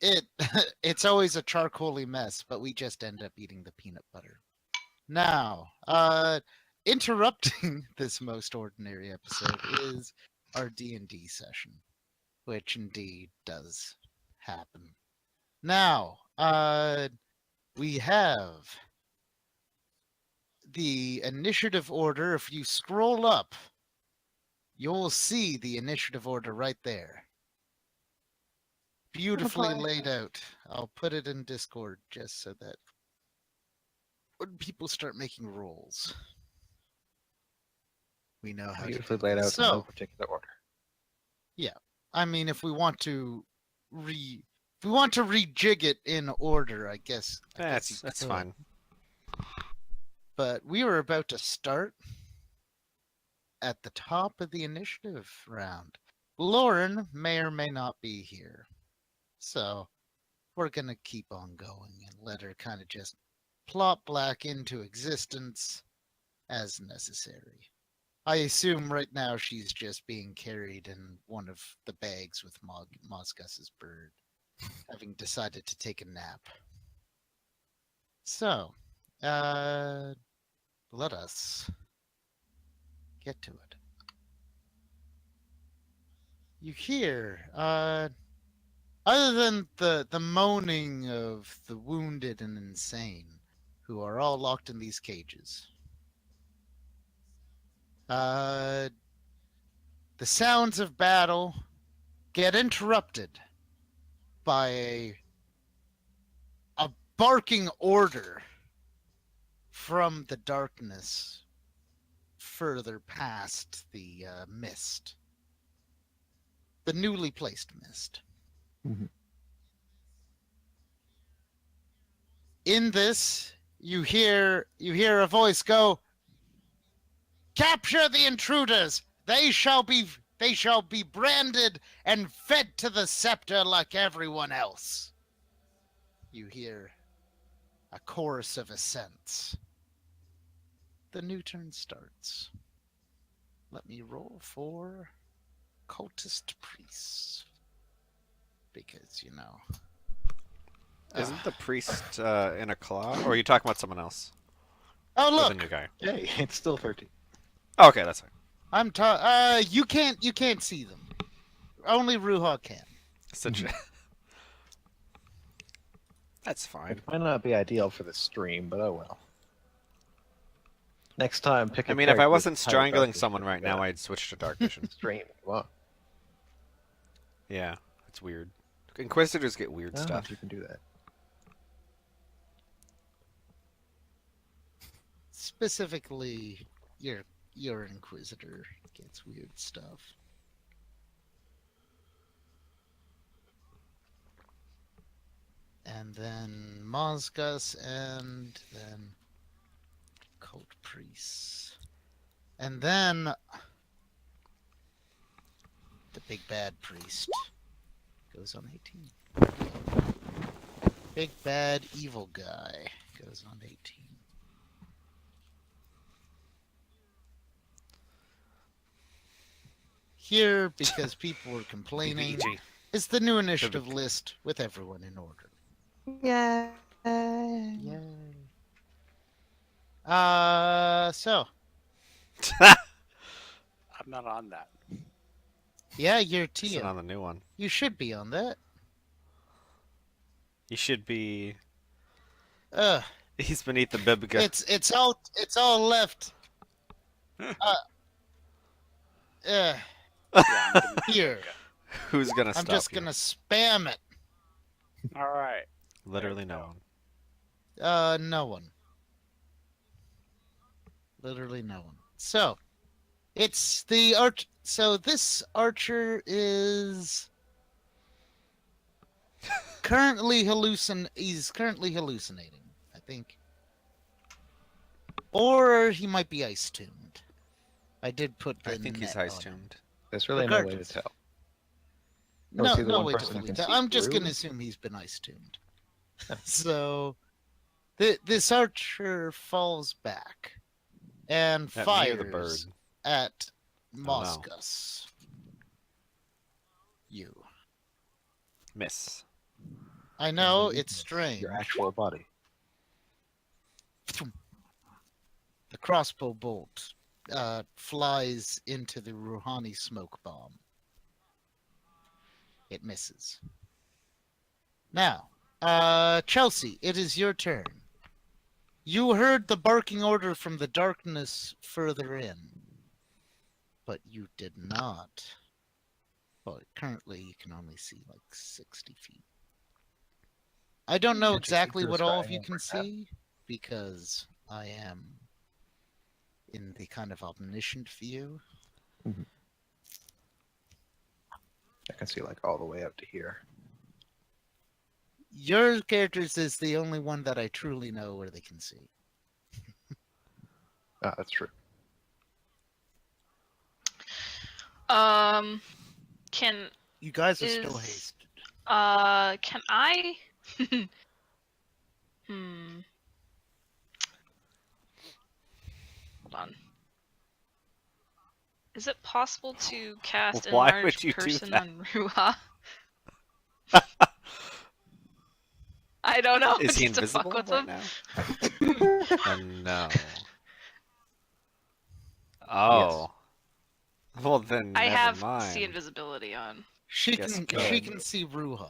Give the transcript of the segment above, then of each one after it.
it's always a charcoaly mess, but we just end up eating the peanut butter. Now, interrupting this most ordinary episode is our D&D session, which indeed does happen. Now, we have the initiative order. If you scroll up, you'll see the initiative order right there. Beautifully laid out. I'll put it in Discord just so that when people start making rolls, we know how Beautifully to do laid this. out in no So, particular order. yeah, I mean, if we want to rejig it in order, I guess That's you could. fine. But we were about to start at the top of the initiative round. Lauren may or may not be here. So we're going to keep on going and let her kind of just plop black into existence as necessary. I assume right now she's just being carried in one of the bags with Mosgus's bird, having decided to take a nap. So, let us get to it. You hear, other than the moaning of the wounded and insane, who are all locked in these cages, the sounds of battle get interrupted by a barking order from the darkness further past the mist. The newly placed mist. Mm-hmm. In this, you hear a voice go, "Capture the intruders! They shall be branded and fed to the scepter like everyone else." You hear a chorus of assents. The new turn starts. Let me roll for cultist priests. Because, Isn't the priest in a claw? Or are you talking about someone else? Oh, Or look! the new guy? Hey, it's still 13. Oh, okay, that's fine. You can't see them. Only Ruha can. That's fine. It might not be ideal for the stream, but oh well. Next time, pick a I mean, if I character wasn't with higher strangling dark someone vision. right now, I'd switch to dark vision. Stream. Well, Yeah, it's weird. Inquisitors get weird stuff. you can do that. Specifically, your Inquisitor gets weird stuff. And then Mosgus, and then Cult Priests. And then the Big Bad Priest goes on 18. Big Bad Evil Guy goes on 18. Here, because people were complaining, PG. is the new initiative list with everyone in order. Yay. Yay. So. I'm not on that. Yeah, you're He's Tia. on the new one. You should be on that. You should be. Ugh. He's beneath the Bibga. It's all left. Yeah, I'm gonna- Here. Who's gonna stop I'm just you? gonna spam it. All right. Literally no one. No one. Literally no one. So, it's the So this archer is currently He's currently hallucinating, I think. Or he might be ice tuned. I did put the I think he's net ice on him. tuned. There's really no way to Regardless. tell. No, see the no one way to person who fully can tell. see I'm just through? gonna assume he's been ice tuned. So, this archer falls back and At me or the fires bird? at no. Mosgus. You. Miss. I know, Your it's strange. Your actual body. The crossbow bolt flies into the Rouhani smoke bomb. It misses. Now, Chelsea, it is your turn. You heard the barking order from the darkness further in, but you did not. Well, currently you can only see like 60 feet. I don't know Can't you see exactly through what the all sky of you and can like that? see because I am in the kind of omniscient view. I can see like all the way up to here. Your characters is the only one that I truly know where they can see. Ah, that's true. Can You guys are still Is- hasted. can I? Hmm. Hold on. Is it possible to cast Why Enlarge would you do Person that? on Ruha? I don't know. Is he just to fuck invisible with right him. now? No. Oh. Well then, I never have mind. see invisibility on. She Guess can good. see Ruha.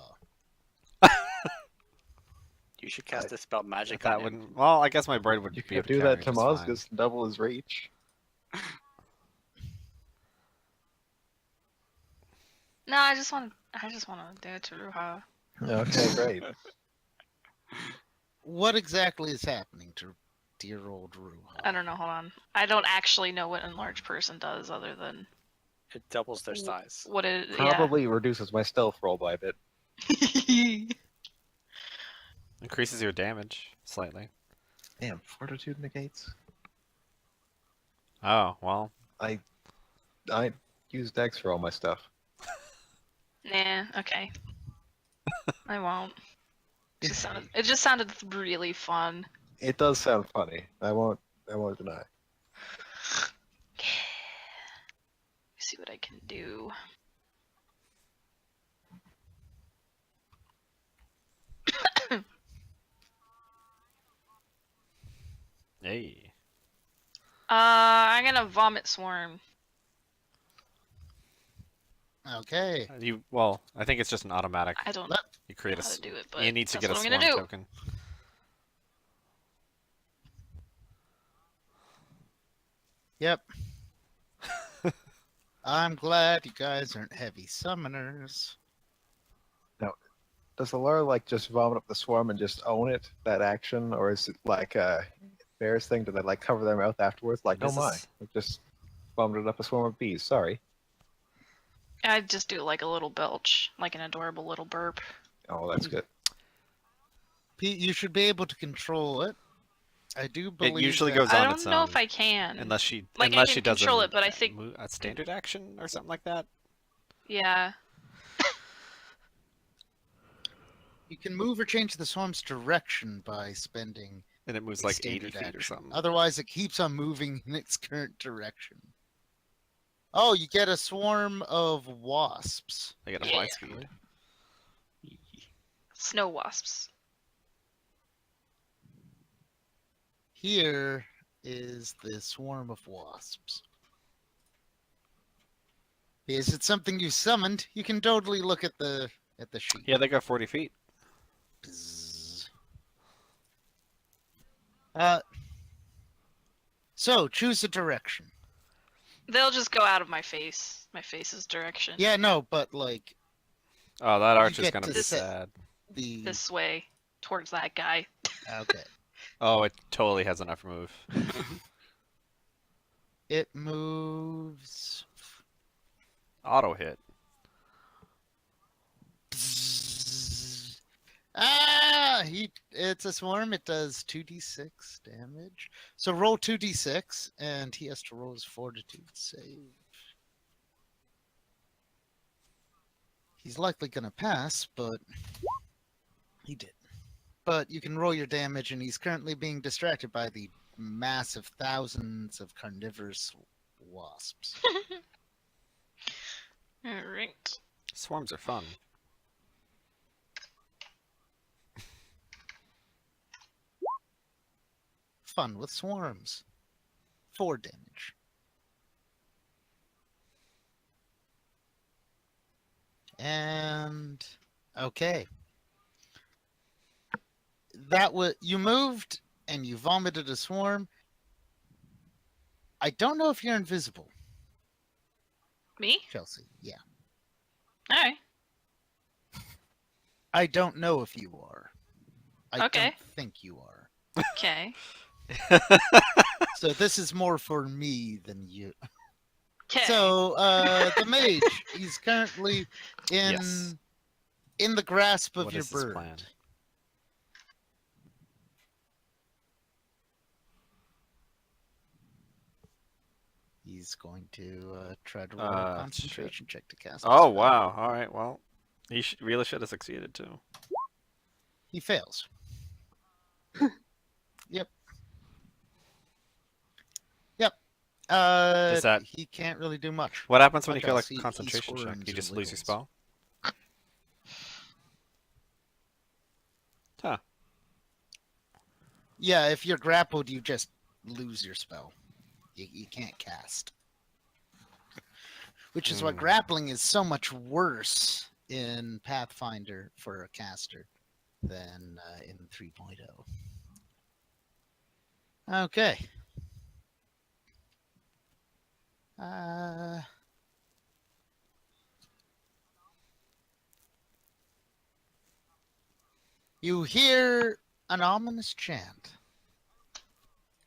You should cast a spell magic That on him. wouldn't. Well, I guess my braid would You be could able to do carry that it to just Muzz, fine. just double his reach. No, I just want to do it to Ruha. Okay, great. What exactly is happening to dear old Ruha? I don't know. Hold on. I don't actually know what Enlarge Person does, other than It doubles their size. what it. Probably reduces my stealth roll by a bit. Yeah. Increases your damage slightly. Damn, fortitude negates. Oh well. I use Dex for all my stuff. Nah. Okay. I won't. It just sounded really fun. It does sound funny. I won't deny. See what I can do. Hey. I'm gonna vomit swarm. Okay. Well, I think it's just an automatic. I don't Let- You create know a. how to do it, but You need to that's get a what I'm swarm gonna do. token. Yep. I'm glad you guys aren't heavy summoners. Does Alara like just vomit up the swarm and just own it, that action, or is it like a bear's thing? Do they like cover their mouth afterwards? Like, oh This my, is- I just vomited up a swarm of bees. Sorry. I just do like a little belch, like an adorable little burp. Oh, that's good. Pete, you should be able to control it. I do believe It usually that- goes I on don't its know own. if I can. Unless she Like, I unless can she does control it, but I think- a standard action or something like that. Yeah. You can move or change the swarm's direction by spending And it moves a like 80 standard feet or action. something. Otherwise, it keeps on moving in its current direction. Oh, you get a swarm of wasps. They get a Yeah. fly speed. Snow wasps. Here is the swarm of wasps. Is it something you summoned? You can totally look at the sheet. Yeah, they go 40 feet. Bzzz. So choose a direction. They'll just go out of my face. My face's direction. Yeah, no, but like Oh, that You archer's get gonna to be set- sad. the This way, towards that guy. okay. Oh, it totally has enough move. It moves. Auto hit. Bzzz. It's a swarm. It does 2d6 damage. So roll 2d6, and he has to roll his fortitude save. He's likely gonna pass, but he did. But you can roll your damage, and he's currently being distracted by the massive thousands of carnivorous wasps. Alright. Swarms are fun. fun with swarms. 4 damage. And okay. That was you moved and you vomited a swarm. I don't know if you're invisible, Me? Chelsea. Yeah. Alright. I don't know if you are. I Okay. don't think you are. Okay. So this is more for me than you. Okay. So the mage, he's currently in Yes. in the grasp of What your is his bird. plan? He's going to try to roll a concentration check to cast. a Oh spell. wow! All right. Well, he really should have succeeded too. He fails. Yep. Does that- He can't really do much. What happens when you Much fail a else. He concentration check? squirms You and just lose your wiggles. spell. Huh. Yeah, if you're grappled, you just lose your spell. You can't cast. Which is why grappling is so much worse in Pathfinder for a caster than in 3.0. Okay. You hear an ominous chant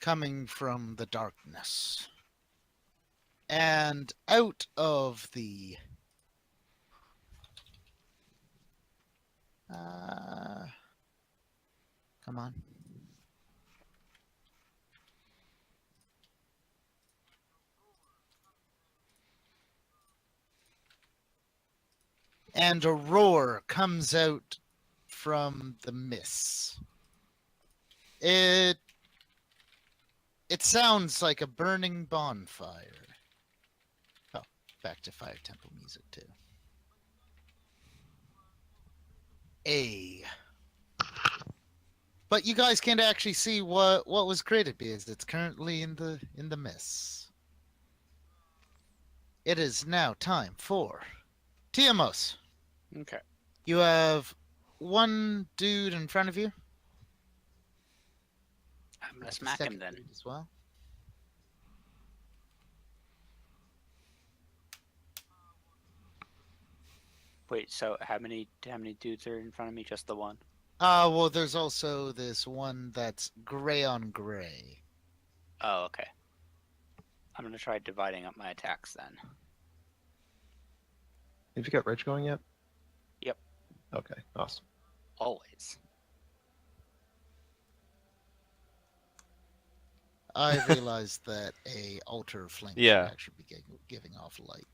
coming from the darkness. And out of the come on. And a roar comes out from the mists. It sounds like a burning bonfire. Oh, back to Fire Temple music too. But you guys can't actually see what was created because it's currently in the mists. It is now time for Tiamos. Okay. You have one dude in front of you. I'm gonna The smack him second then. dude as well. Wait, so how many dudes are in front of me? Just the one? Well, there's also this one that's gray on gray. Oh, okay. I'm gonna try dividing up my attacks then. Have you got Rich going yet? Yep. Okay, awesome. Always. I realized that a altar flame Yeah. should actually be giving off light.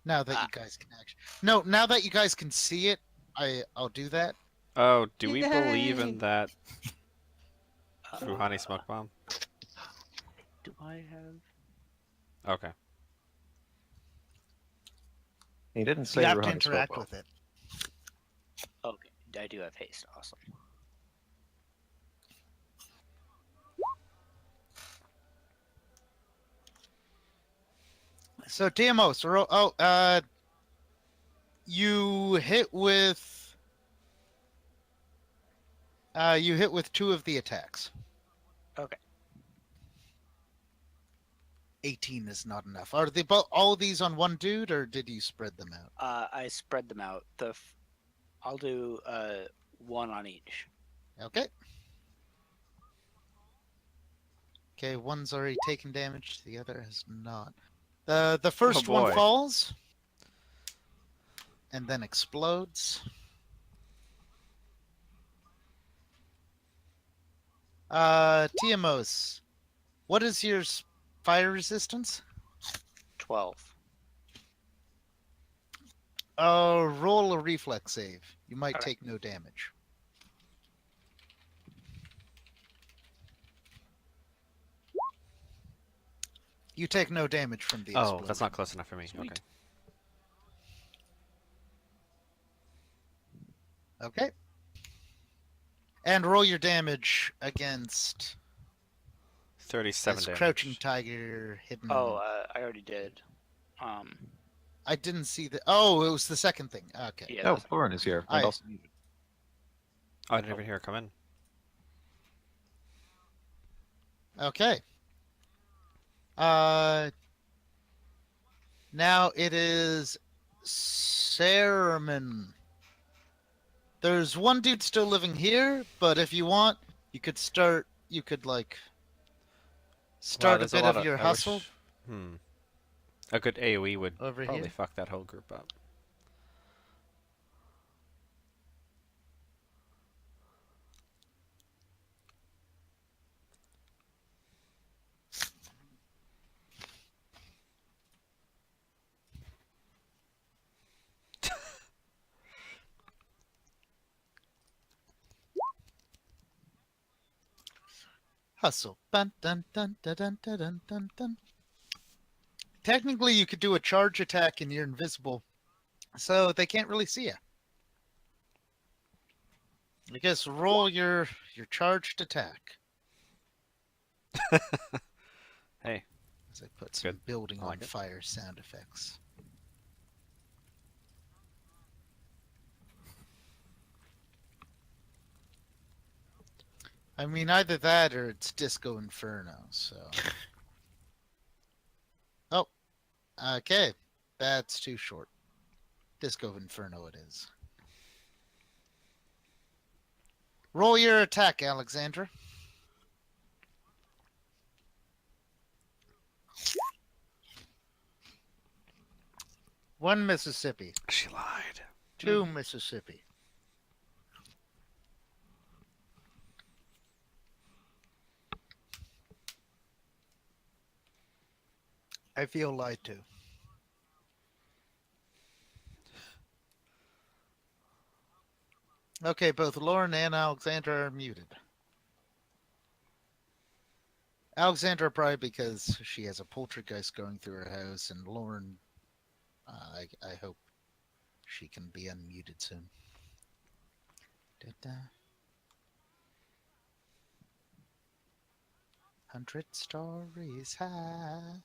Now that you guys can actually, no, now that you guys can see it, I'll do that. Oh, do we believe Yay. in that Fruhani smoke bomb? Do I have? Okay. He didn't say You have to Rouhani spoke interact well. with it. Okay, I do have haste. Awesome. So Tiamos, you hit with 2 of the attacks. Okay. 18 is not enough. Are they all these on one dude, or did you spread them out? I spread them out. I'll do one on each. Okay. Okay, one's already taken damage. The other has not. The first one boy. falls, and then explodes. Tiamos, what is your fire resistance? 12. Roll a reflex save. You might Okay. take no damage. You take no damage from the explosion. Oh, that's not close enough for me. Sweet. Okay. And roll your damage against 37 As damage. crouching tiger hidden. Oh, I already did. I didn't see the. Oh, it was the second thing. Okay. Yeah. Oh, that's- Lauren is here. I- And also muted. Oh, I didn't even hear her come in. Okay. Now it is Saruman. There's one dude still living here, but if you want, you could start. You could like start a there's bit lot of your I hustle wish- A good AoE would over probably here. fuck that whole group up. Hustle. Dun, dun, dun, dun, dun, dun, dun, dun, dun. Technically, you could do a charge attack and you're invisible, so they can't really see you. I guess roll your charged attack. Hey, As I put some Good. building I like on it. fire sound effects. I mean, either that or it's Disco Inferno, so. Oh, okay. That's too short. Disco Inferno it is. Roll your attack, Alexandra. One Mississippi. she lied. Two Mississippi. I feel lied to. Okay, both Lauren and Alexandra are muted. Alexandra probably because she has a poltergeist going through her house, and Lauren, I hope she can be unmuted soon. Da-da. 100 stories high.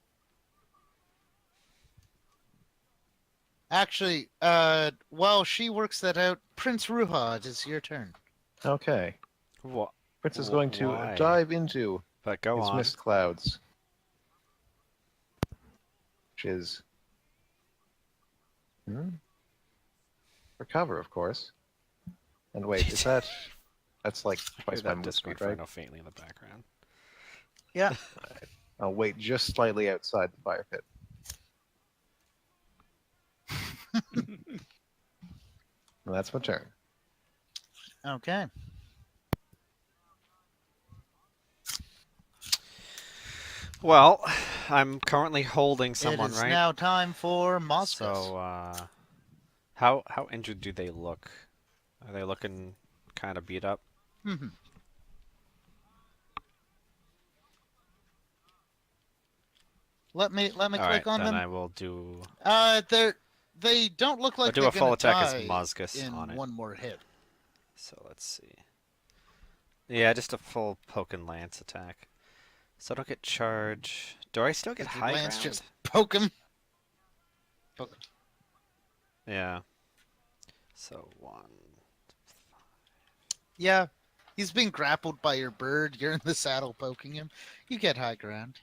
Actually, while she works that out, Prince Ruha, it is your turn. Okay. What? Prince is going to Why? dive into But go his on. mist clouds. Which is... For cover, of course. And wait, is that... That's like I hear twice my that move Disco speed, right? Inferno faintly in the background. Yeah. I'll wait just slightly outside the fire pit. And that's my turn. Okay. Well, I'm currently holding someone, it is right? now time for Moscas. So, how injured do they look? Are they looking kind of beat up? Mhm. Let me All click right, on then them. I will do. They don't look like I'll do they're a full gonna attack as die Mozgus in on it. one more hit. So let's see. Yeah, just a full poke and lance attack. So I don't get charge. Do I still get Did your high lance ground? just poke him? Poke him. Yeah. So 1. Yeah, he's being grappled by your bird. You're in the saddle poking him. You get high ground.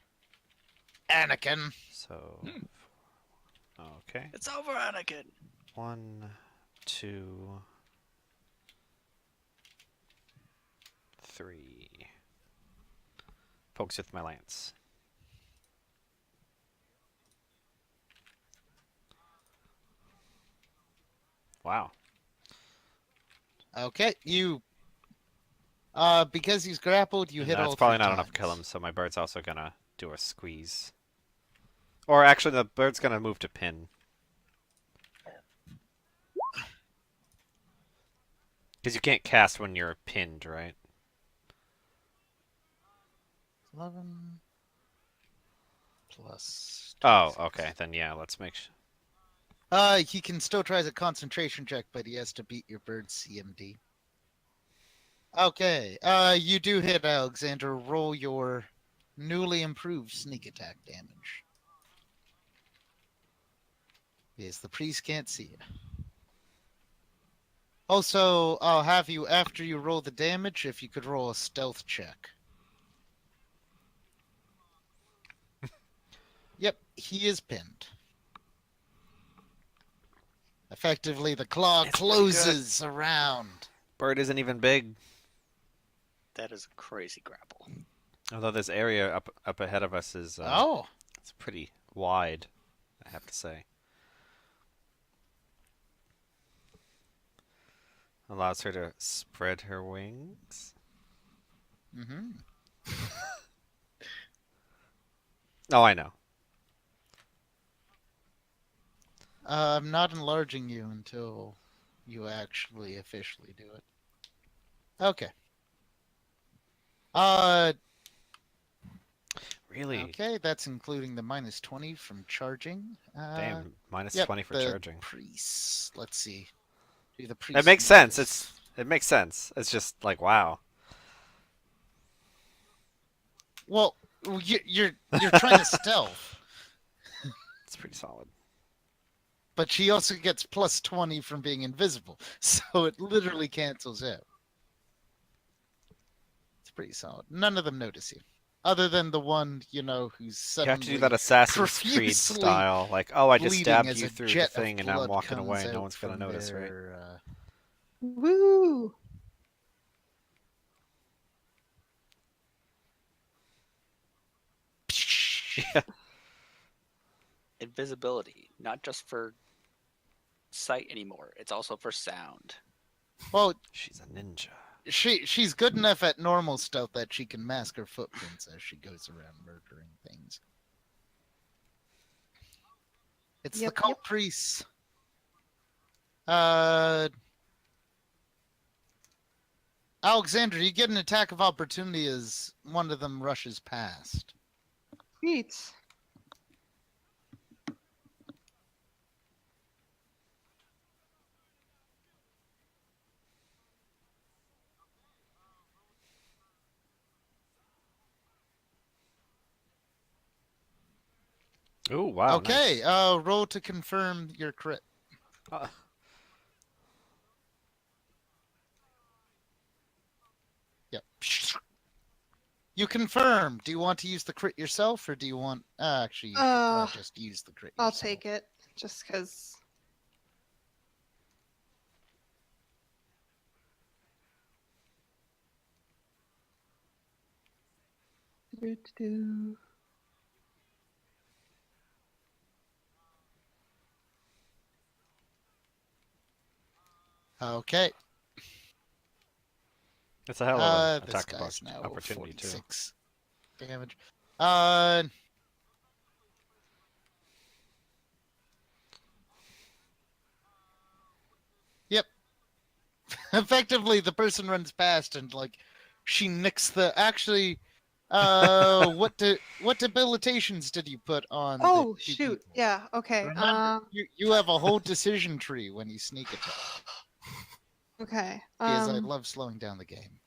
Anakin. So. Okay. It's over, Anakin. 1, 2, 3. Pokes with my lance. Wow. Okay, you. Because he's grappled, you And hit all that's probably three not enough to kill times. him, so my bird's also gonna do a squeeze. Or actually, the bird's gonna move to pin. Because you can't cast when you're pinned, right? 11 plus. Oh, okay. Then yeah, let's make sure. He can still try the concentration check, but he has to beat your bird's CMD. Okay. You do hit Alexander. Roll your newly improved sneak attack damage. Yes, the priest can't see you. Also, I'll have you, after you roll the damage, if you could roll a stealth check. Yep, he is pinned. Effectively, the claw It's pretty good. closes around. Bird isn't even big. That is a crazy grapple. Although this area up ahead of us is Oh, it's pretty wide, I have to say. Allows her to spread her wings. mm-hmm. Oh, I know. I'm not enlarging you until you actually officially do it. Okay. Really? Okay, that's including the minus 20 from charging. Damn, minus Yep, 20 for the charging. priests. Let's see. Do the priests It makes sense. notice? It makes sense. It's just like, wow. Well, you're trying to stealth, It's pretty solid. but she also gets plus 20 from being invisible, so it literally cancels out. It's pretty solid. None of them notice you, other than the one who's You suddenly have to do that Assassin's Creed profusely style. Like, oh, I just bleeding stabbed as you a through the jet of thing and now I'm blood walking comes away and no out one's going to from notice, right? their, Woo! Yeah. Invisibility, not just for sight anymore. It's also for sound. Well, She's a ninja. she's good enough at normal stealth that she can mask her footprints as she goes around murdering things. It's the Yep, cult yep. priests. Alexandra, you get an attack of opportunity as one of them rushes past. Sweet. Oh, wow. Okay, Nice. roll to confirm your crit. Uh, Yep. You confirm. Do you want to use the crit yourself, or do you want? Actually, you should just use the crit. I'll yourself. take it, just because. Okay. it's a hell of an This attack guy's now opportunity, too. 46 damage. Yep. Effectively, the person runs past and she nicks the. Actually, what debilitations did you put on? Oh the two shoot! people? Yeah. Okay. Remember, you have a whole decision tree when you sneak attack. Okay. Because I love slowing down the game.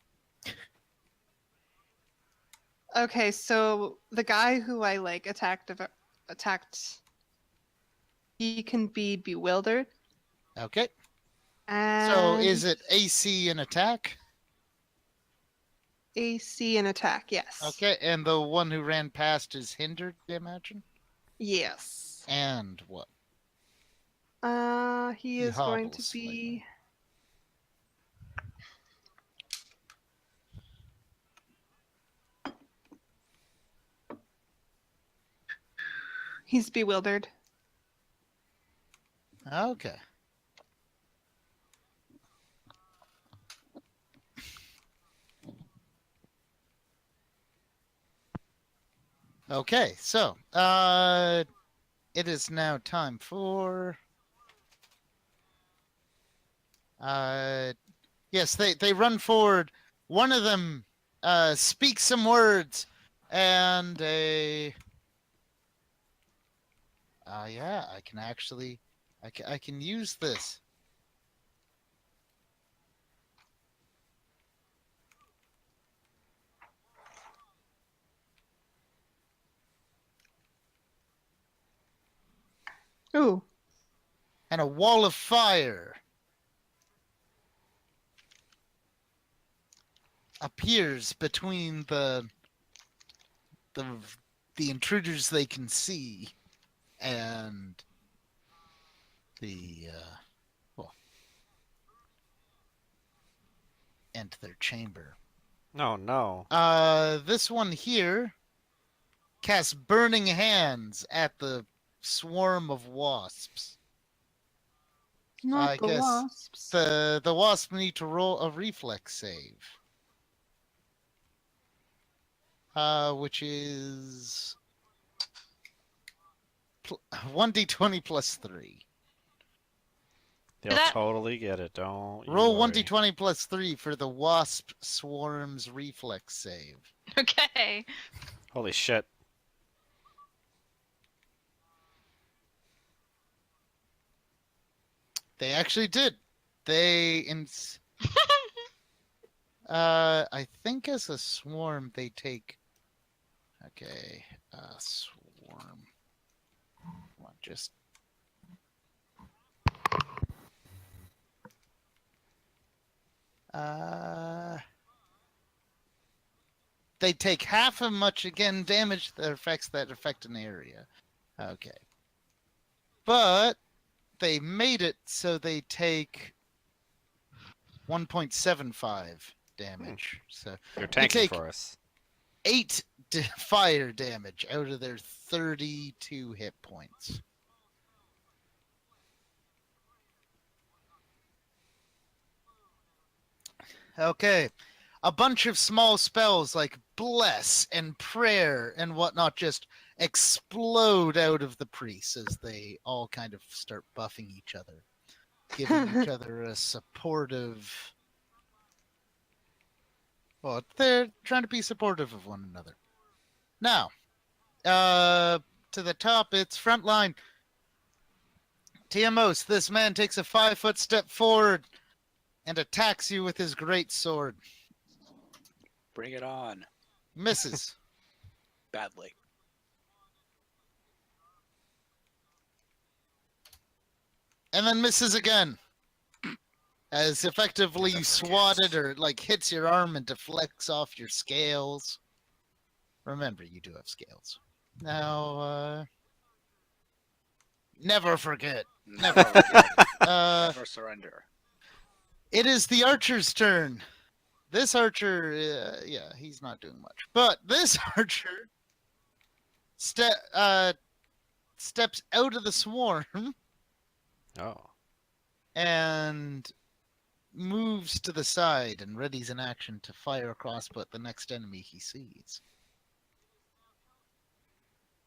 Okay. So the guy who I attacked, he can be bewildered. Okay. And So is it AC and attack? AC and attack? Yes. Okay, and the one who ran past is hindered, I imagine? Yes. And what? He He is going to hobbles be. slightly. He's bewildered. Okay. Okay, so it is now time for yes, they run forward. One of them speaks some words, and yeah, I can actually I can use this. Ooh. And a wall of fire appears between the intruders they can see and the and their chamber. No, no. This one here casts burning hands at the swarm of wasps. Not I the guess wasps. The wasp need to roll a reflex save. Which is 1d20 plus 3. They'll that- totally get it. Don't you Roll worry. 1d20 plus 3 for the wasp swarm's reflex save. Okay. Holy shit. They actually did. I think as a swarm they take. Okay, swarm. Well, just. They take half as much again damage that affect an area. Okay. But they made it so they take 1.75 damage. So You're tanking take- for us. 8 fire damage out of their 32 hit points. Okay. A bunch of small spells like bless and prayer and whatnot just explode out of the priests as they all kind of start buffing each other, giving each other a supportive. Well, they're trying to be supportive of one another. Now, to the top, it's frontline. Tiamos, this man takes a 5-foot step forward and attacks you with his great sword. Bring it on. Misses. Badly. And then misses again. As effectively you swatted or like hits your arm and deflects off your scales. Remember, you do have scales. Now, never forget. Never forget. Never surrender. It is the archer's turn. This archer, yeah, he's not doing much. But this archer steps out of the swarm Oh. and moves to the side and readies an action to fire a crossbow at the next enemy he sees.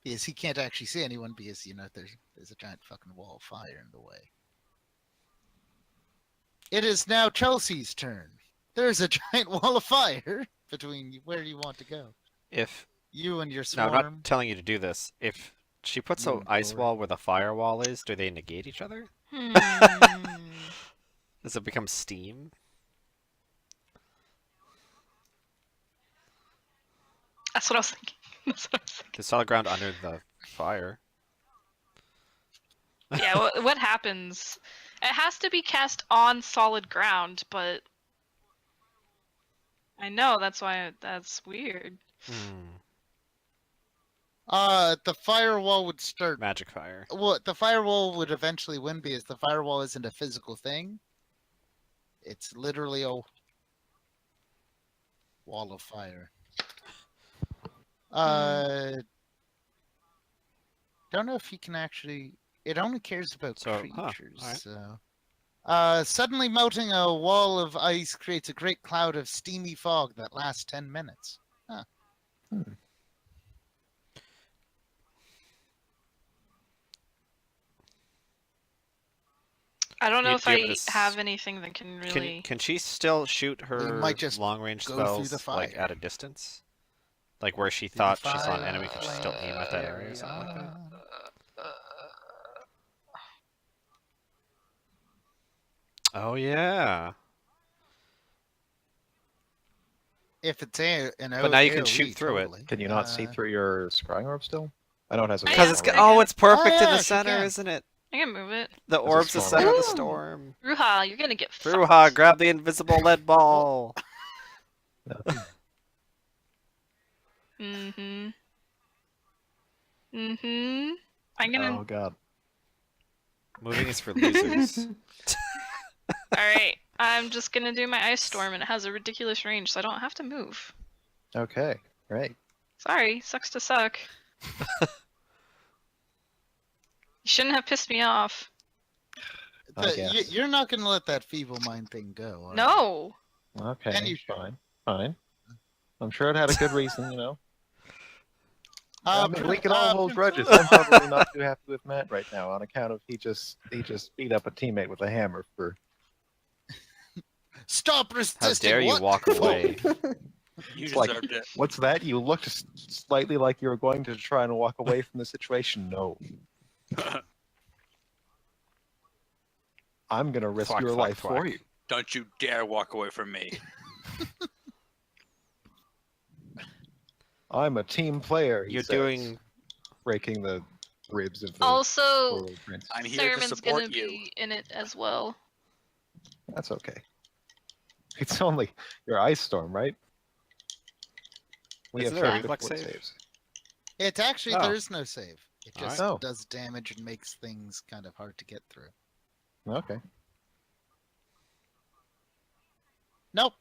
Because he can't actually see anyone because, there's a giant fucking wall of fire in the way. It is now Chelsea's turn. There's a giant wall of fire between where you want to go. If You and your no, swarm. I'm not telling you to do this. If she puts You an and ice Corey. wall where the firewall is, do they negate each other? Hmm. Does it become steam? That's what I was thinking. That's what I was thinking. It's solid ground under the fire. Yeah, what happens? It has to be cast on solid ground, but I know that's why that's weird. Hmm. The firewall would start. Magic fire. Well, the firewall would eventually win because the firewall isn't a physical thing. It's literally a wall of fire. Don't know if you can actually. It only cares about So, creatures. alright. So, suddenly melting a wall of ice creates a great cloud of steamy fog that lasts 10 minutes. I don't know You if give I it a s- have anything that can really. Can she still shoot her might just long range go through spells the like fire. at a distance? Like where she Through the thought she saw an enemy, could she still fire. aim at that area or something like that? Oh yeah. If it's an But now you can AoE, shoot through it. totally. Can you not see through your scrying orb still? I know it has a. I Because Yeah, it's like oh, it. it's perfect Oh, in yeah, the she center, can. isn't it? I can move it. The a orb's the small center of the one. storm. Ruha, you're gonna get Fruha, fucked. grab the invisible lead ball. Mm-hmm. Mm-hmm. I'm gonna... Oh god. Moving is for losers. Alright, I'm just gonna do my ice storm, and it has a ridiculous range, so I don't have to move. Okay. Right. Sorry, sucks to suck. You shouldn't have pissed me off. I guess. You're not going to let that feeble mind thing go, are you? No! Okay. And you- Fine. Fine. I'm sure it had a good reason, you know. I mean, we can all hold grudges. I'm probably not too happy with Matt right now on account of he just beat up a teammate with a hammer for. Stop How resisting. dare you what? walk away? You Like- deserved it. What's that? You looked slightly like you were going to try and walk away from the situation. No. I'm gonna risk Thwack, your thwack, life thwack. for you. Don't you dare walk away from me. I'm a team player. He You're says, doing. breaking the ribs of the Also, poor old prince. I'm here to Saruman's support gonna you. be in it as well. That's okay. It's only your ice storm, right? We Isn't have there a 30 to reflex 40 save? saves. It's actually, Oh. there is no save. It All just right. Oh. does damage and makes things kind of hard to get through. Okay. Nope.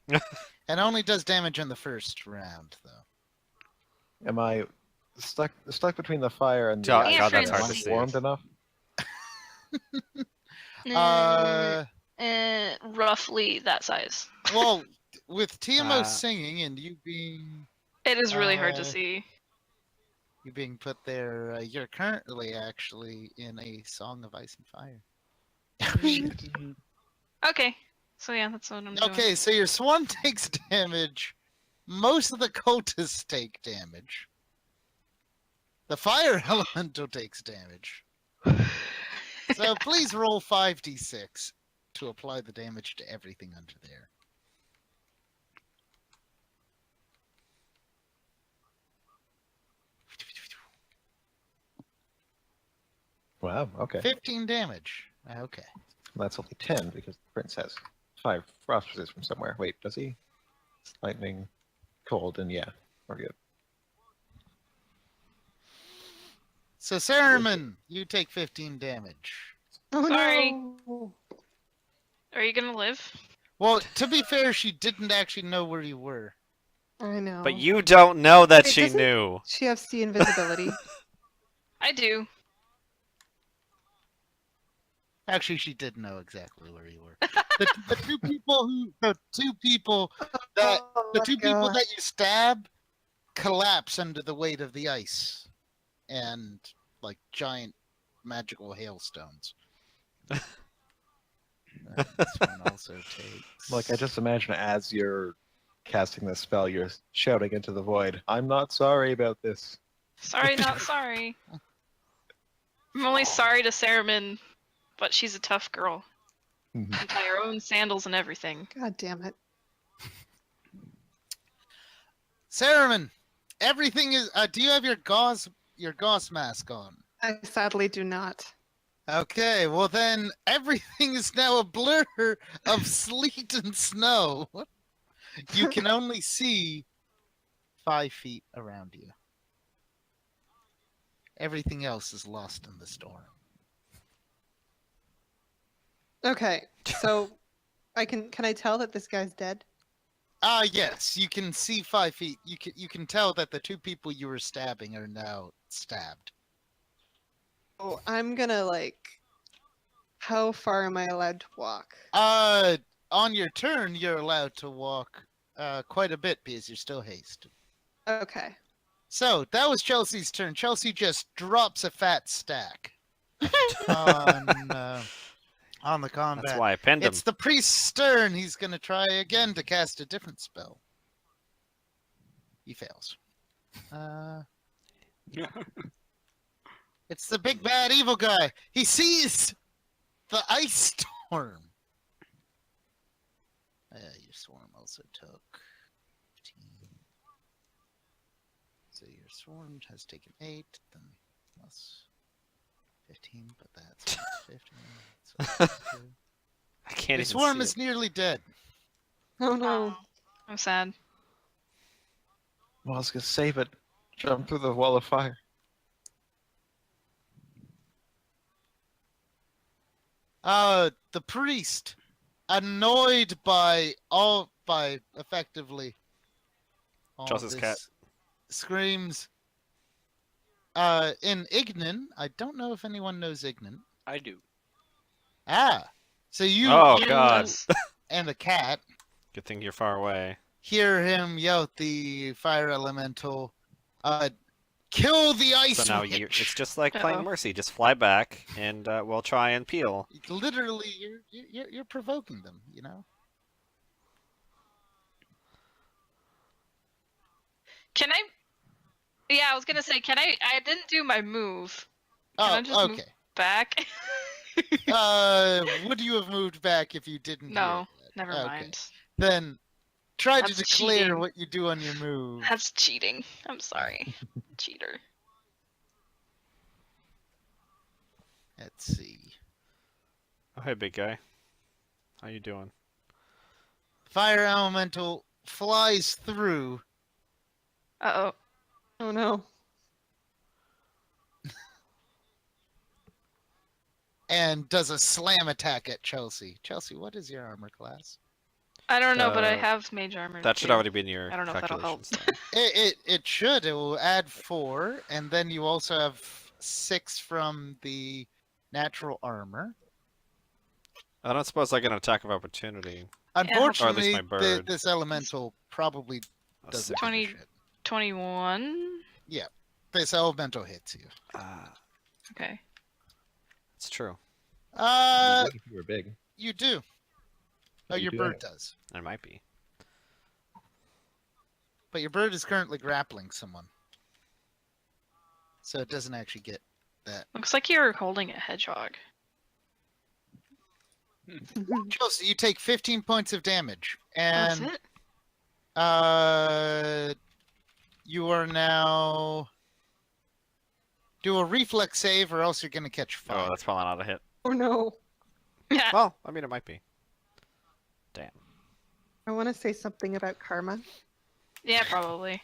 It only does damage in the first round, though. Am I stuck between the fire and the God, ice? God, that's Am hard I to warmed see. enough? Roughly that size. Well, with TMO Uh, singing and you being It is really hard to Uh, see. put there, you're currently actually in a Song of Ice and Fire. Okay, so yeah, that's what I'm doing. Okay, so your swarm takes damage. Most of the cultists take damage. The fire elemental takes damage. So please roll 5d6 to apply the damage to everything under there. Wow. Okay. 15 damage. Okay. That's only 10 because the prince has 5 frost resist from somewhere. Wait, does he? Lightning, cold, and yeah, we're good. So Saruman, you take 15 damage. Oh, Sorry. no. Are you gonna live? Well, to be fair, she didn't actually know where you were. I know. But you don't know that Wait, she doesn't- knew. She has the invisibility. I do. Actually, she did know exactly where you were. The two people that Oh the my two people God. that you stab collapse under the weight of the ice and like giant magical hailstones. This one also takes. Like, I just imagine as you're casting this spell, you're shouting into the void, I'm not sorry about this. Sorry, not sorry. I'm only sorry to Saruman, but she's a tough girl. Mhm. She tie her own sandals and everything. God damn it. Saruman, everything is. Do you have your gauze mask on? I sadly do not. Okay, well then everything is now a blur of sleet and snow. You can only see 5 feet around you. Everything else is lost in the storm. Okay, so can I tell that this guy's dead? Yes, you can see 5 feet. You can tell that the two people you were stabbing are now stabbed. Oh, I'm gonna how far am I allowed to walk? On your turn, you're allowed to walk quite a bit because you're still hasted. Okay. So that was Chelsea's turn. Chelsea just drops a fat stack on the combat. That's why I pinned him. It's the priest's turn. He's gonna try again to cast a different spell. He fails. It's the big bad evil guy. He sees the ice storm. Your swarm also took 15. So your swarm has taken 8, then plus 15, but that's 15. So I can't this even worm see is it. nearly dead. Oh no. I'm sad. Well, I was gonna save it. Jump through the wall of fire. The priest, annoyed by effectively all Chelsea's this, cat. screams. In Ignan, I don't know if anyone knows Ignan. I do. So you, Oh, you God. and the cat Good thing you're far away. hear him yell at the fire elemental, kill the ice So now witch! it's just like playing Uh-oh. Mercy. Just fly back, and we'll try and peel. Literally, you're provoking them, you know? Can I? Yeah, I was gonna say, can I? I didn't do my move. Can I just move okay. back? Would you have moved back if you didn't hear No, that? never Okay. mind. Then try to That's declare cheating. what you do on your move. That's cheating. I'm sorry. Cheater. Let's see. Oh, hey, big guy. How you doing? Fire elemental flies through. Uh-oh. Oh no. And does a slam attack at Chelsea. Chelsea, what is your armor class? I don't know, but I Uh, have mage armor. That should too. already be in your I don't know if that'll help. calculations. It should. It will add 4, and then you also have 6 from the natural armor. I don't suppose I get an attack of opportunity. Unfortunately, my bird. this elemental probably Let's doesn't see. give a 20 shit. 21? This elemental hits you. Okay. It's true. If you were big. You do. Oh, You your do bird anyway. does. It might be. But your bird is currently grappling someone. So it doesn't actually get that. Looks like you're holding a hedgehog. Chelsea, you take 15 points of damage. That's And it? you are now... Do a reflex save or else you're going to catch fire. Oh, that's probably not a hit. Oh no. Yeah. Well, I mean, it might be. Damn. I want to say something about karma. Yeah, probably.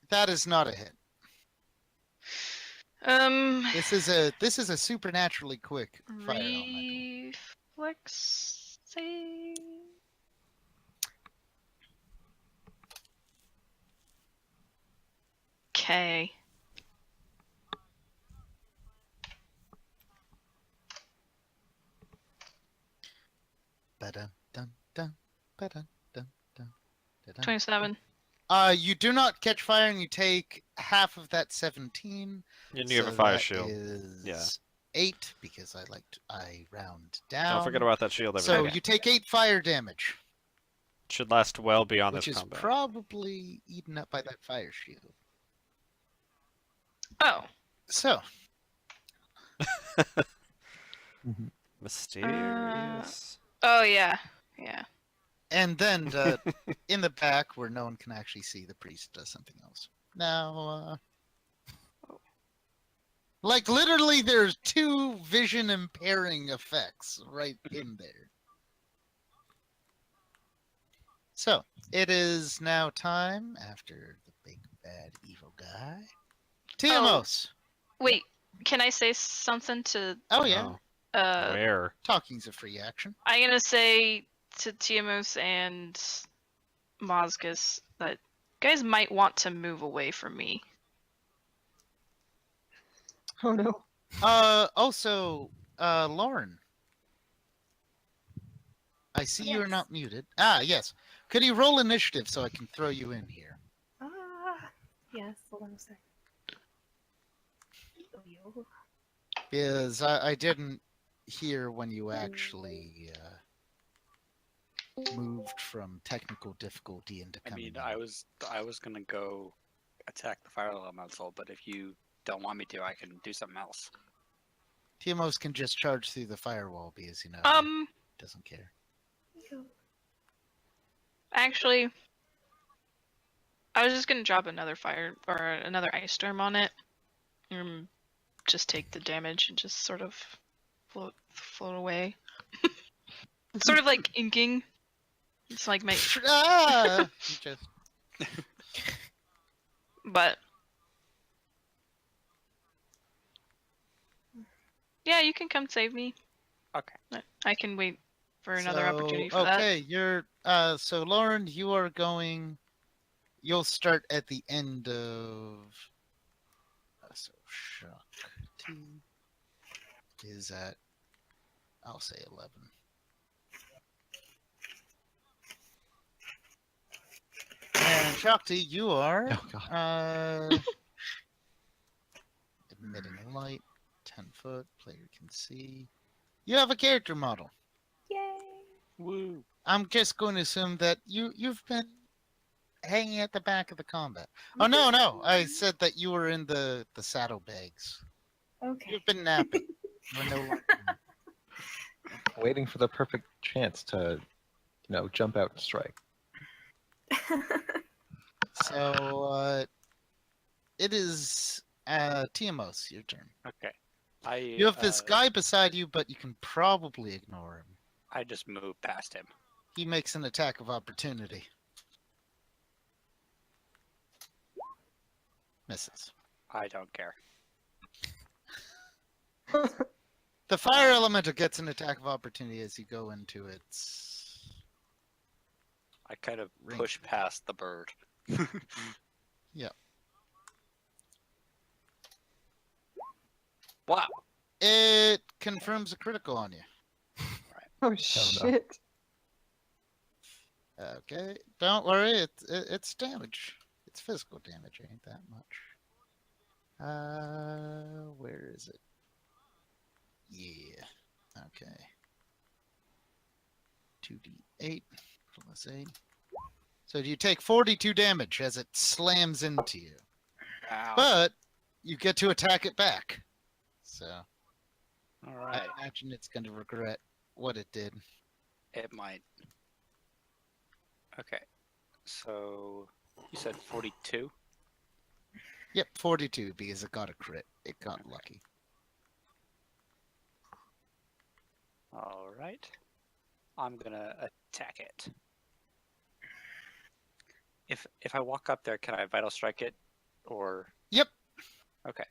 That is not a hit. This is a supernaturally quick fire elemental. Reflex save. Okay. Ba-dun, dun, dun, ba-dun, dun, dun, da-dun. 27. You do not catch fire, and you take half of that 17. And you have so a fire that shield. Is Yeah. 8 because I round down. Don't forget about that shield. So Everybody. you take 8 fire damage, Should last well beyond which this is combat. probably eaten up by that fire shield. Oh. So Mysterious. Oh, yeah. Yeah. and then in the back where no one can actually see, the priest does something else. Now, like literally, there's 2 vision impairing effects right in there. So it is now time after the big bad evil guy. Tiamos. Wait, can I say something to Oh yeah, Where? talking's a free action. I'm gonna say to Tiamos and Mozgus that you guys might want to move away from me. Oh no. Also, Lauren. I see you are Yes. not muted. Ah, yes. Could you roll initiative so I can throw you in here? Yes, hold on a second. Oh, Because I didn't hear when you actually moved from technical difficulty into I coming mean, in. I was gonna go attack the fire elemental, but if you don't want me to, I can do something else. Tiamos can just charge through the firewall because, you know, doesn't care. you. Actually, I was just gonna drop another fire or another ice storm on it, and just take the damage and just sort of float away. Sort of like inking. It's like my, Ah! You just but yeah, you can come save me. Okay. I can wait for another opportunity for okay, you're so Lauren, you are going. You'll start at the end of. So shock 2 is at. I'll say 11. And Shakti, you are Oh, God. emitting light, 10 foot. Player can see. You have a character model. Yay! Woo. I'm just going to assume that you've been hanging at the back of the combat. Oh no! I said that you were in the saddlebags. Okay. You've been napping. We're no longer. Waiting for the perfect chance to, jump out and strike. So it is Tiamos, your turn. Okay. You have this guy beside you, but you can probably ignore him. I just moved past him. He makes an attack of opportunity. Misses. I don't care. The fire elemental gets an attack of opportunity as you go into its. I kind of Ring. push past the bird. Yeah. Wow. It confirms a critical on you. Oh shit. Okay, don't worry. It's damage. It's physical damage. Ain't that much. Where is it? Yeah. Okay. 2d8 plus 8. So you take 42 damage as it slams into you. Ow. But you get to attack it back. So All I right. imagine it's going to regret what it did. It might. Okay. So you said 42? Yep, 42 because it got a crit. It got lucky. All right. I'm gonna attack it. If I walk up there, can I vital strike it, or? Yep. Okay.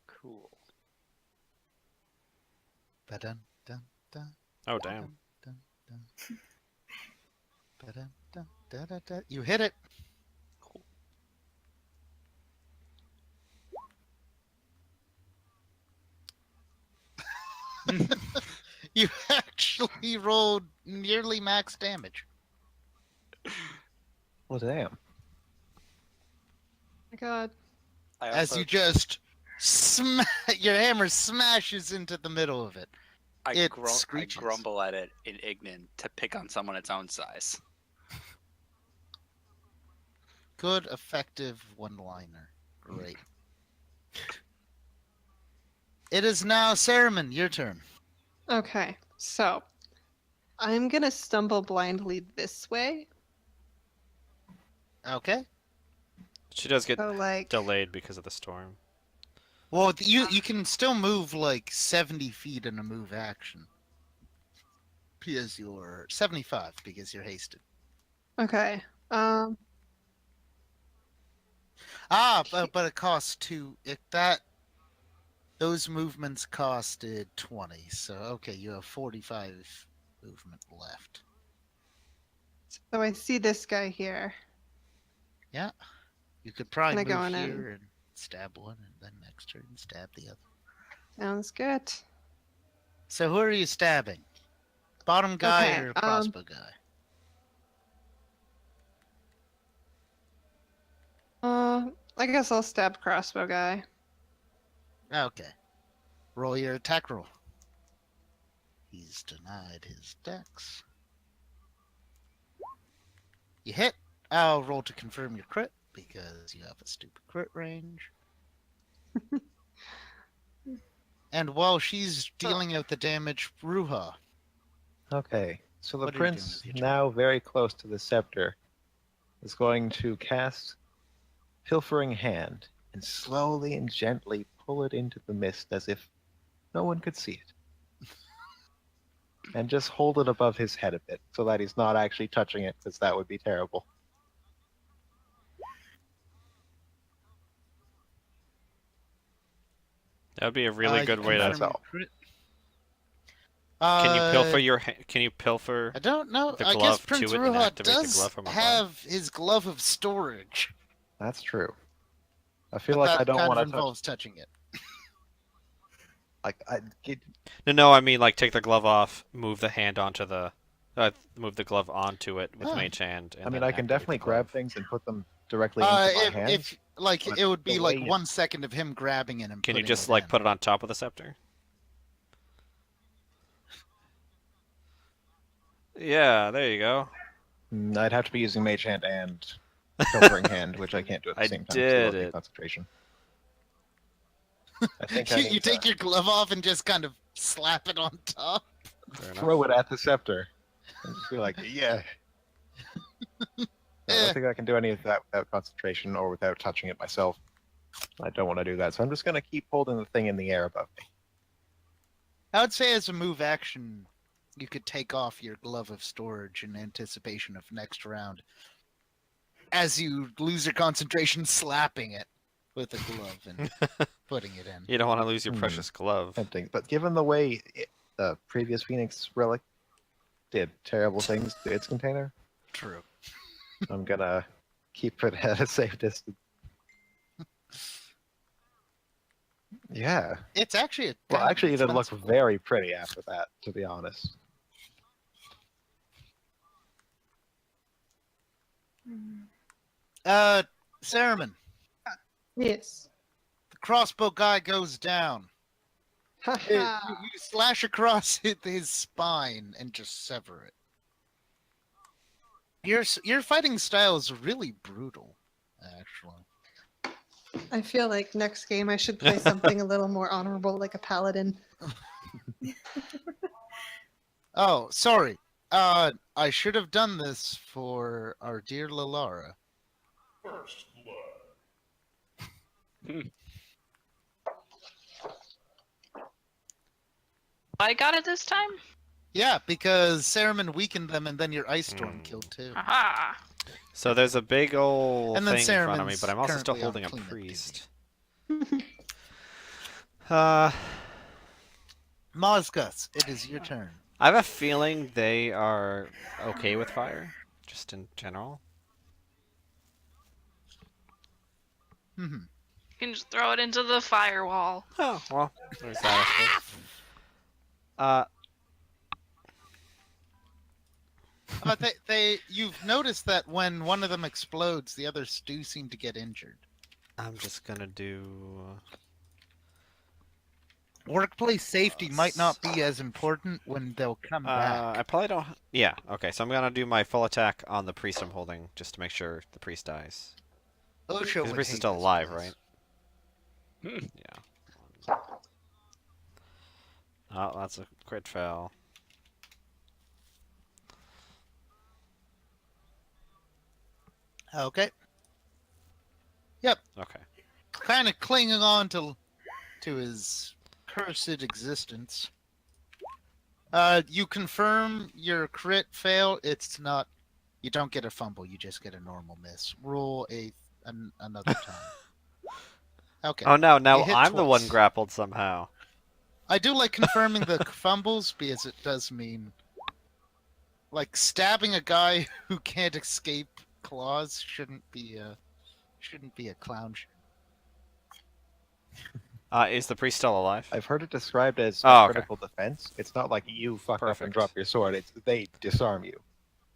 Cool. Ba-dun, dun, dun, Oh, damn. dun, dun, dun. Ba-dun, dun, dun, dun, dun. You hit it. Cool. You actually rolled nearly max damage. Well, damn. My God. I As also, you just your hammer smashes into the middle of it. I it I screeches. grumble at it in Ignan to pick on someone its own size. Good, effective one-liner. Great. It is now Saruman, your turn. Okay, so I'm gonna stumble blindly this way. Okay. She does get So like delayed because of the storm. Well, you can still move like 70 feet in a move action. Because you're 75 because you're hasted. okay. But it costs 2. Those movements costed 20. So okay, you have 45 movement left. So I see this guy here. Yeah. You could probably Can I go move in here and stab one, and then next turn stab the other. Sounds good. So who are you stabbing? Bottom guy Okay, or crossbow guy? I guess I'll stab crossbow guy. Okay. Roll your attack roll. He's denied his dex. You hit. I'll roll to confirm your crit because you have a stupid crit range. And while she's dealing out the damage, Ruha. Okay, so the What are you doing prince, with your turn? now very close to the scepter, is going to cast pilfering hand and slowly and gently pull it into the mist as if no one could see it. And just hold it above his head a bit so that he's not actually touching it, because that would be terrible. That would be a really You good way to. That's confirm all. your crit? Can you pilfer your? Can you pilfer? I don't know. the I guess glove to Prince it and Ruha activate the does glove from above? have his glove of storage. That's true. I feel But like that I don't kind want of to touch. involves touching it. Like No, I mean like take the glove off, move the hand onto the, move the glove onto it with Huh. mage hand. And I mean, then I can activate the definitely grab glove. things and put them directly into my If, hands. if like but it would the be like way- 1 second of him grabbing it and Can you putting just it like in. put it on top of the scepter? Yeah, there you go. I'd have to be using mage hand and pilfering hand, which I can't do at the I same time. did so it'll be it. concentration. I think I you need take to your glove off and just kind of slap it on top. Fair enough. throw it at the scepter and just be like, yeah. I don't think I can do any of that without concentration or without touching it myself. I don't want to do that, so I'm just going to keep holding the thing in the air above me. I would say as a move action, you could take off your glove of storage in anticipation of next round. As you lose your concentration, slapping it with a glove and putting it in. You don't want to lose your Hmm. precious glove. Tempting. But given the way the previous Phoenix relic did terrible things to its container, True. I'm going to keep it at a safe distance. Yeah. It's actually a Well, kind of actually, it'd look expensive very pretty after that, to be honest. Saruman, Yes. the crossbow guy goes down. You Haha. slash across his spine and just sever it. Your fighting style is really brutal, actually. I feel like next game I should play something a little more honorable, like a paladin. Oh, sorry. I should have done this for our dear Lalara. I got it this time? Yeah, because Saruman weakened them, and then your ice storm killed too. Aha! So there's a big old And then thing in front of me, Saruman's but I'm also still currently holding on a cleanup duty. priest. Mozgus, it is your turn. I have a feeling they are okay with fire, just in general. Hmm. You can just throw it into the firewall. Oh, well, there's that, I suppose. But you've noticed that when one of them explodes, the others do seem to get injured. I'm just gonna do... Workplace safety might not be as important when they'll come back. I probably don't... Yeah, okay, so I'm gonna do my full attack on the priest I'm holding, just to make sure the priest dies. Osha Because the would priest is hate still this alive, place. right? Yeah. Oh, that's a crit fail. Okay. Yep. Okay. Kind of clinging on to his cursed existence. You confirm your crit fail. It's not. You don't get a fumble. You just get a normal miss. Roll another time. Okay. Oh no, now You hit I'm the one twice. grappled somehow. I do like confirming the fumbles because it does mean, like, stabbing a guy who can't escape claws shouldn't be a clown show. Is the priest still alive? I've heard it described as Oh, okay. critical defense. It's not like you fuck up and Perfect. drop your sword. It's they disarm you.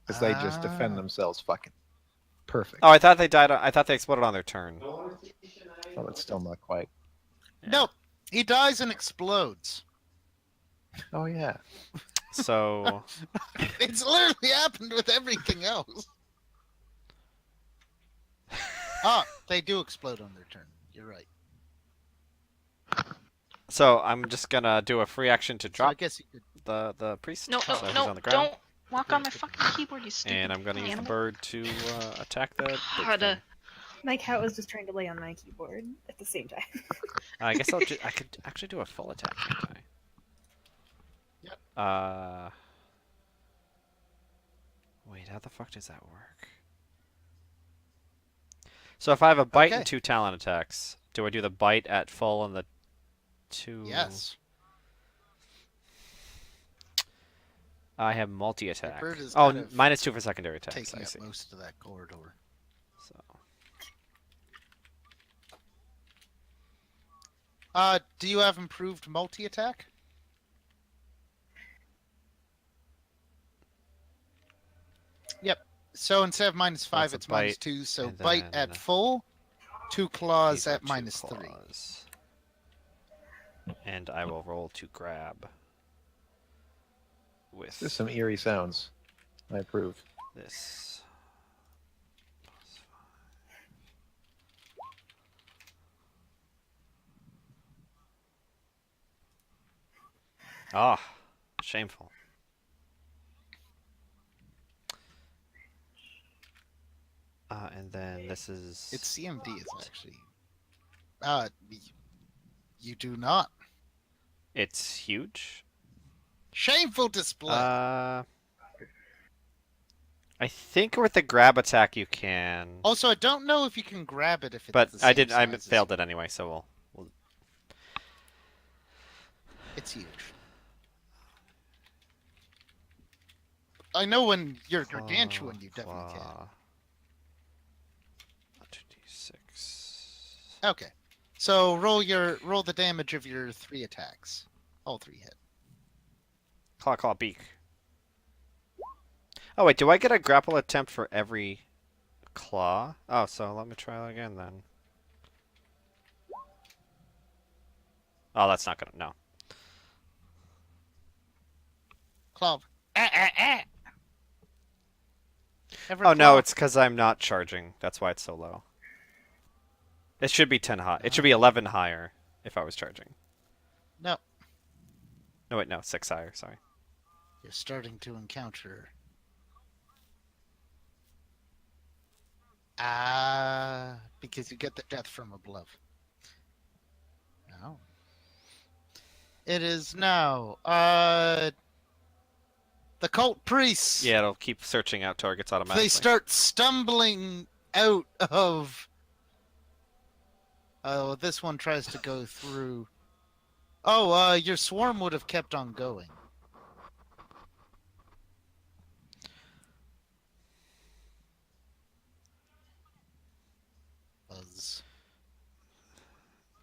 Because they just defend Ah. themselves fucking perfect. Oh, I thought they died. I thought they exploded on their turn. Well, it's still not quite. Nope. He dies and explodes. Oh, yeah. So It's literally happened with everything else. They do explode on their turn. You're right. So I'm just gonna do a free action to So I drop guess you could. the priest. No, so no, he's no, on the ground. don't walk on my fucking keyboard, you stupid And I'm gonna use the animal. bird to attack the God, thing. My cat was just trying to lay on my keyboard at the same time. I guess I could actually do a full attack, can't I? Yep. Wait, how the fuck does that work? So if I have a bite and Okay. 2 talent attacks, do I do the bite at full and the 2? Yes. I have multi-attack. bird is Oh, kind of -2 for secondary attacks, Taking I up see. most of that corridor. So, Do you have improved multi-attack? Yep. So instead of -5, a it's bite, -2. So and bite then at full, 2 claws these are at 2 -3. claws. And I will roll to grab with There's some eerie sounds. I approve. this. Ah, shameful. And then this is... Its CMD is actually. You do not. It's huge. Shameful display. I think with the grab attack you can. Also, I don't know if you can grab it if it's But the same I did. I size as failed you. it anyway, so we'll. It's huge. I know when you're gargantuan, you definitely can. 2d6. Okay. So roll the damage of your 3 attacks. All 3 hit. Claw, claw, beak. Oh wait, do I get a grapple attempt for every claw? Oh, so let me try that again then. Oh, that's not gonna. No. Claw. Every Oh no, claw. it's because I'm not charging. That's why it's so low. It should be 10 high. It should be 11 higher if I was charging. No. No, wait, no, 6 higher. Sorry. You're starting to encounter. Because you get the death from above. No. It is now. The cult priests. Yeah, it'll keep searching out targets automatically. They start stumbling out of. Oh, this one tries to go through. Oh, your swarm would have kept on going. Buzz.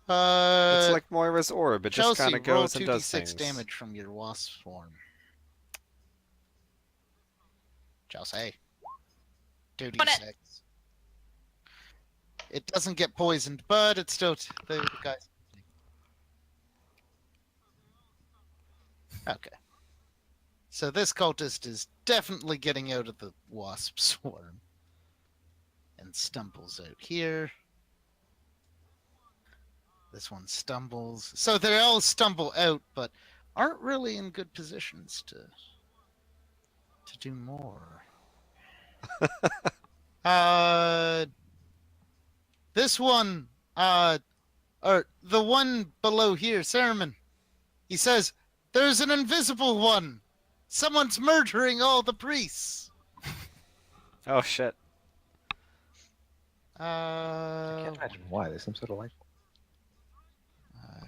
It's like Moira's orb. It just Chelsea, kind of roll goes and does 2d6 things. damage from your wasp swarm. Chelsea. 2d6. It doesn't get poisoned, but it's still the guys. Okay. So this cultist is definitely getting out of the wasp swarm. And stumbles out here. This one stumbles. So they all stumble out, but aren't really in good positions to do more. This one, or the one below here, Saruman, he says, "There's an invisible one. Someone's murdering all the priests." Oh shit. I can't imagine why. They seem so delightful.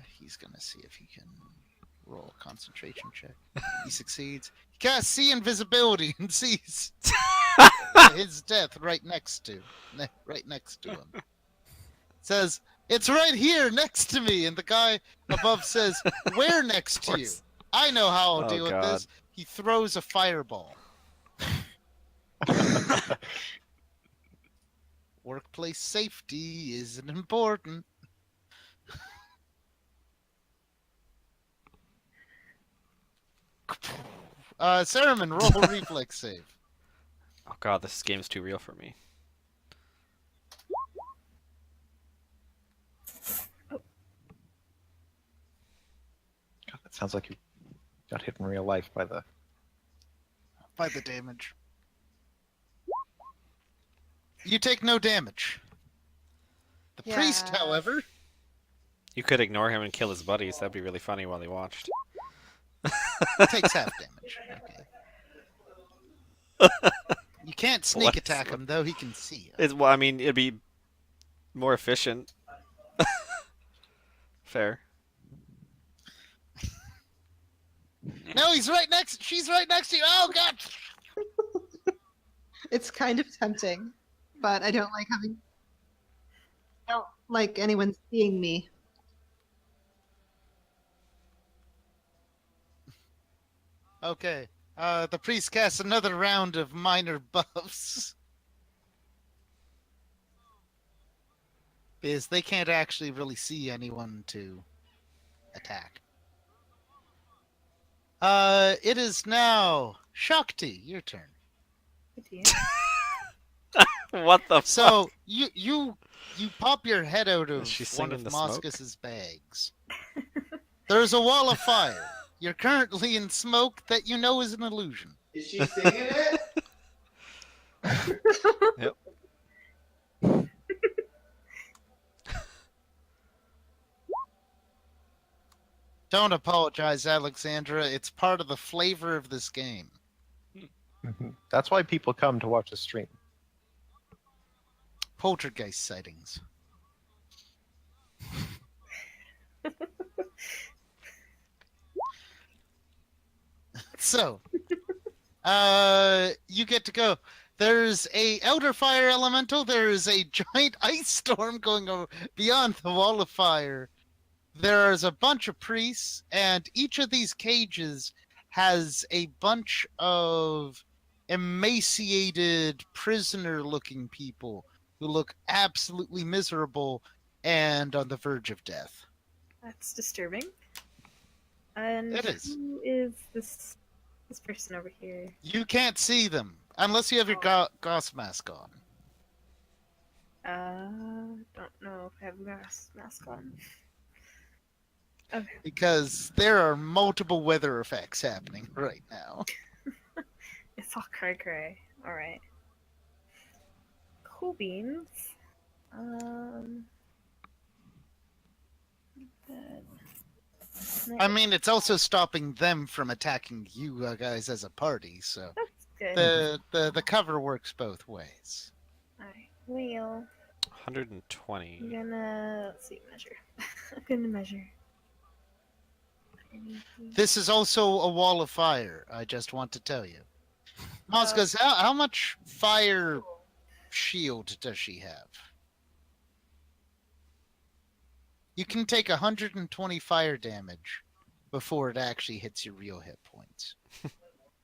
He's gonna see if he can roll a concentration check. He succeeds. He casts see invisibility and sees his death right next to him. Says, "It's right here next to me," and the guy above says, "Where next to you? I know how I'll Oh, deal with God. this." He throws a fireball. Workplace safety isn't important. Saruman, roll a reflex save. Oh god, this game's too real for me. God, that sounds like you got hit in real life by the. By the damage. You take no damage. The priest, Yeah. however, You could ignore him and kill his buddies. That'd be really funny while he watched. takes half damage. Okay. You can't sneak What? attack him, though he can see you. Well, I mean, it'd be more efficient. Fair. No, she's right next to you. Oh, God. It's kind of tempting, but I don't like anyone seeing me. Okay. The priest casts another round of minor buffs. Because they can't actually really see anyone to attack. It is now Shakti, your turn. What the fuck? So you pop your head out of Is she one singing of the smoke? Moscus's bags. There's a wall of fire. You're currently in smoke that you know is an illusion. Is she singing it? Yep. Don't apologize, Alexandra. It's part of the flavor of this game. That's why people come to watch the stream. Poltergeist sightings. So, you get to go. There's a outer fire elemental. There is a giant ice storm going over beyond the wall of fire. There's a bunch of priests, and each of these cages has a bunch of emaciated prisoner-looking people who look absolutely miserable and on the verge of death. That's disturbing. And It is. who is this person over here? You can't see them unless you have your gauss mask on. Don't know if I have a mask on. Okay. Because there are multiple weather effects happening right now. It's all cray. Alright. Cool beans. I mean, it's also stopping them from attacking you guys as a party, so that's good. the cover works both ways. Alright, well, 120. I'm gonna, let's see, measure. I'm gonna measure. This is also a wall of fire, I just want to tell you. Moscas, how much fire shield does she have? You can take 120 fire damage before it actually hits your real hit points.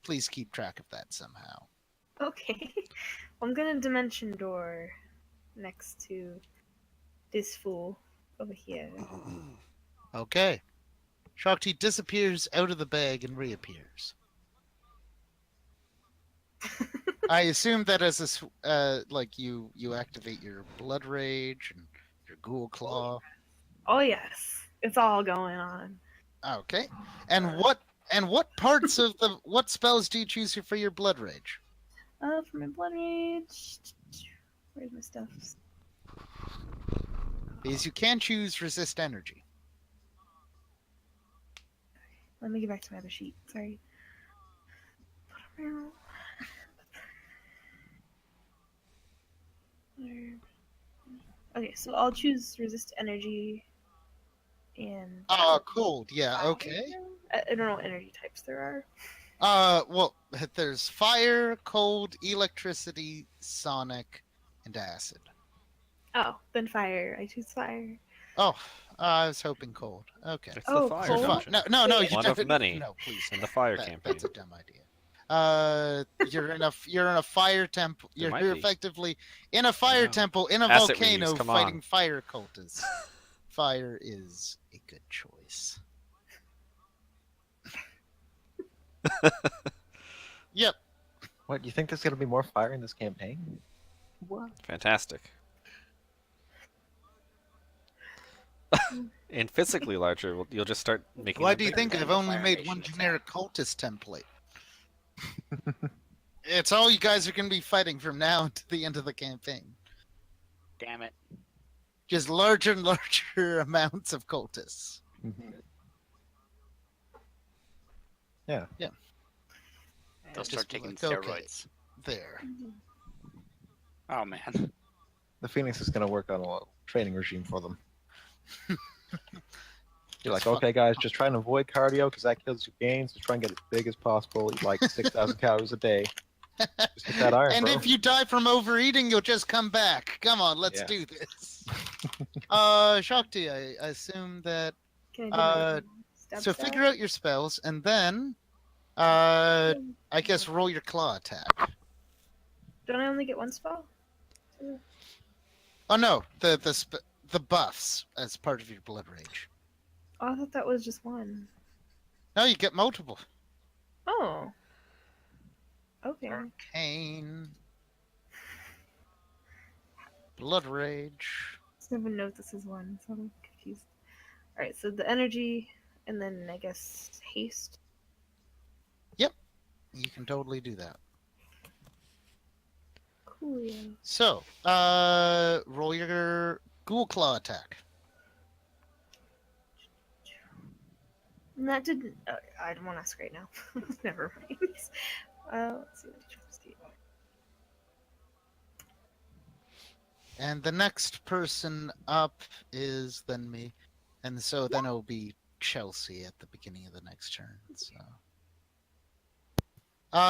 Please keep track of that somehow. Okay. I'm gonna dimension door next to this fool over here. Okay. Shakti disappears out of the bag and reappears. I assume that as a like you activate your blood rage and your ghoul claw. Oh yes, it's all going on. Okay. And what parts of what spells do you choose for your blood rage? For my blood rage, where's my stuff? Because you can choose resist energy. Let me get back to my other sheet. Sorry. Okay, so I'll choose resist energy and. Cold. Yeah. Okay. I don't know what energy types there are. Well, there's fire, cold, electricity, sonic, and acid. Oh, then fire. I choose fire. Oh, I was hoping cold. Okay. It's Oh, the fire cold? function. No, you One of don't- many. No, please. In the fire That's campaign. a dumb idea. You're in a fire temple. There might You're be. effectively in a fire know. temple in a Asset volcano reuse, come fighting on. fire cultists. Fire is a good choice. Yep. What, you think there's gonna be more fire in this campaign? What? Fantastic. And physically larger, you'll just start making. Why them do you bigger. think I've only made one generic cultist template? It's all you guys are going to be fighting from now to the end of the campaign. Damn it. just larger and larger amounts of cultists. Yeah. Yeah. They'll Just start be taking like, okay, steroids. there. Oh man. The Phoenix is going to work on a training regime for them. You're like, okay, guys, just try and avoid cardio because that kills your gains. Just try and get as big as possible. Eat like 6,000 calories a day. Just get that iron, And bro. if you die from overeating, you'll just come back. Come on, let's Yeah. do this. Shakti, I assume that. Can I do my stab So stab? figure out your spells, and then, I guess roll your claw attack. Don't I only get one spell? Oh no, the buffs as part of your blood rage. Oh, I thought that was just one. No, you get multiple. Oh. Okay. Arcane. Blood rage. Just never note this is one, so I'm confused. Alright, so the energy, and then I guess haste. You can totally do that. Coolio. So, roll your ghoul claw attack. And that didn't. I don't want to ask right now. Never mind. Let's see what you see. And the next person up is then me. And so then it'll be Chelsea at the beginning of the next turn. So,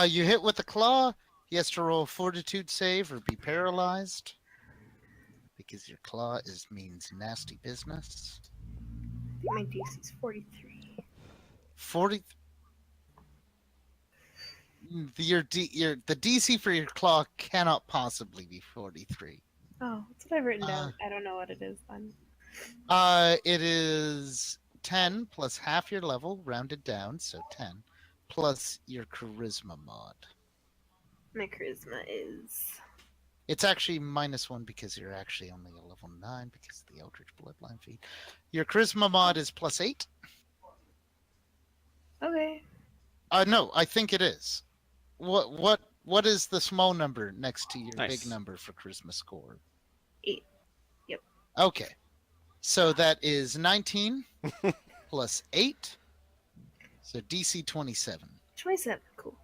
you hit with the claw. He has to roll a fortitude save or be paralyzed. Because your claw means nasty business. My DC's 43. 40. The DC for your claw cannot possibly be 43. Oh, that's what I've written down. I don't know what it is then. It is 10 plus half your level, rounded down, so 10, plus your charisma mod. My charisma is. It's actually -1 because you're actually only a level 9 because of the Eldritch Bloodline feat. Your charisma mod is +8. Okay. No, I think it is. What is the small number next to your Nice. big number for charisma score? 8. Yep. Okay. So that is 19 plus 8. So DC 27. 27. Cool.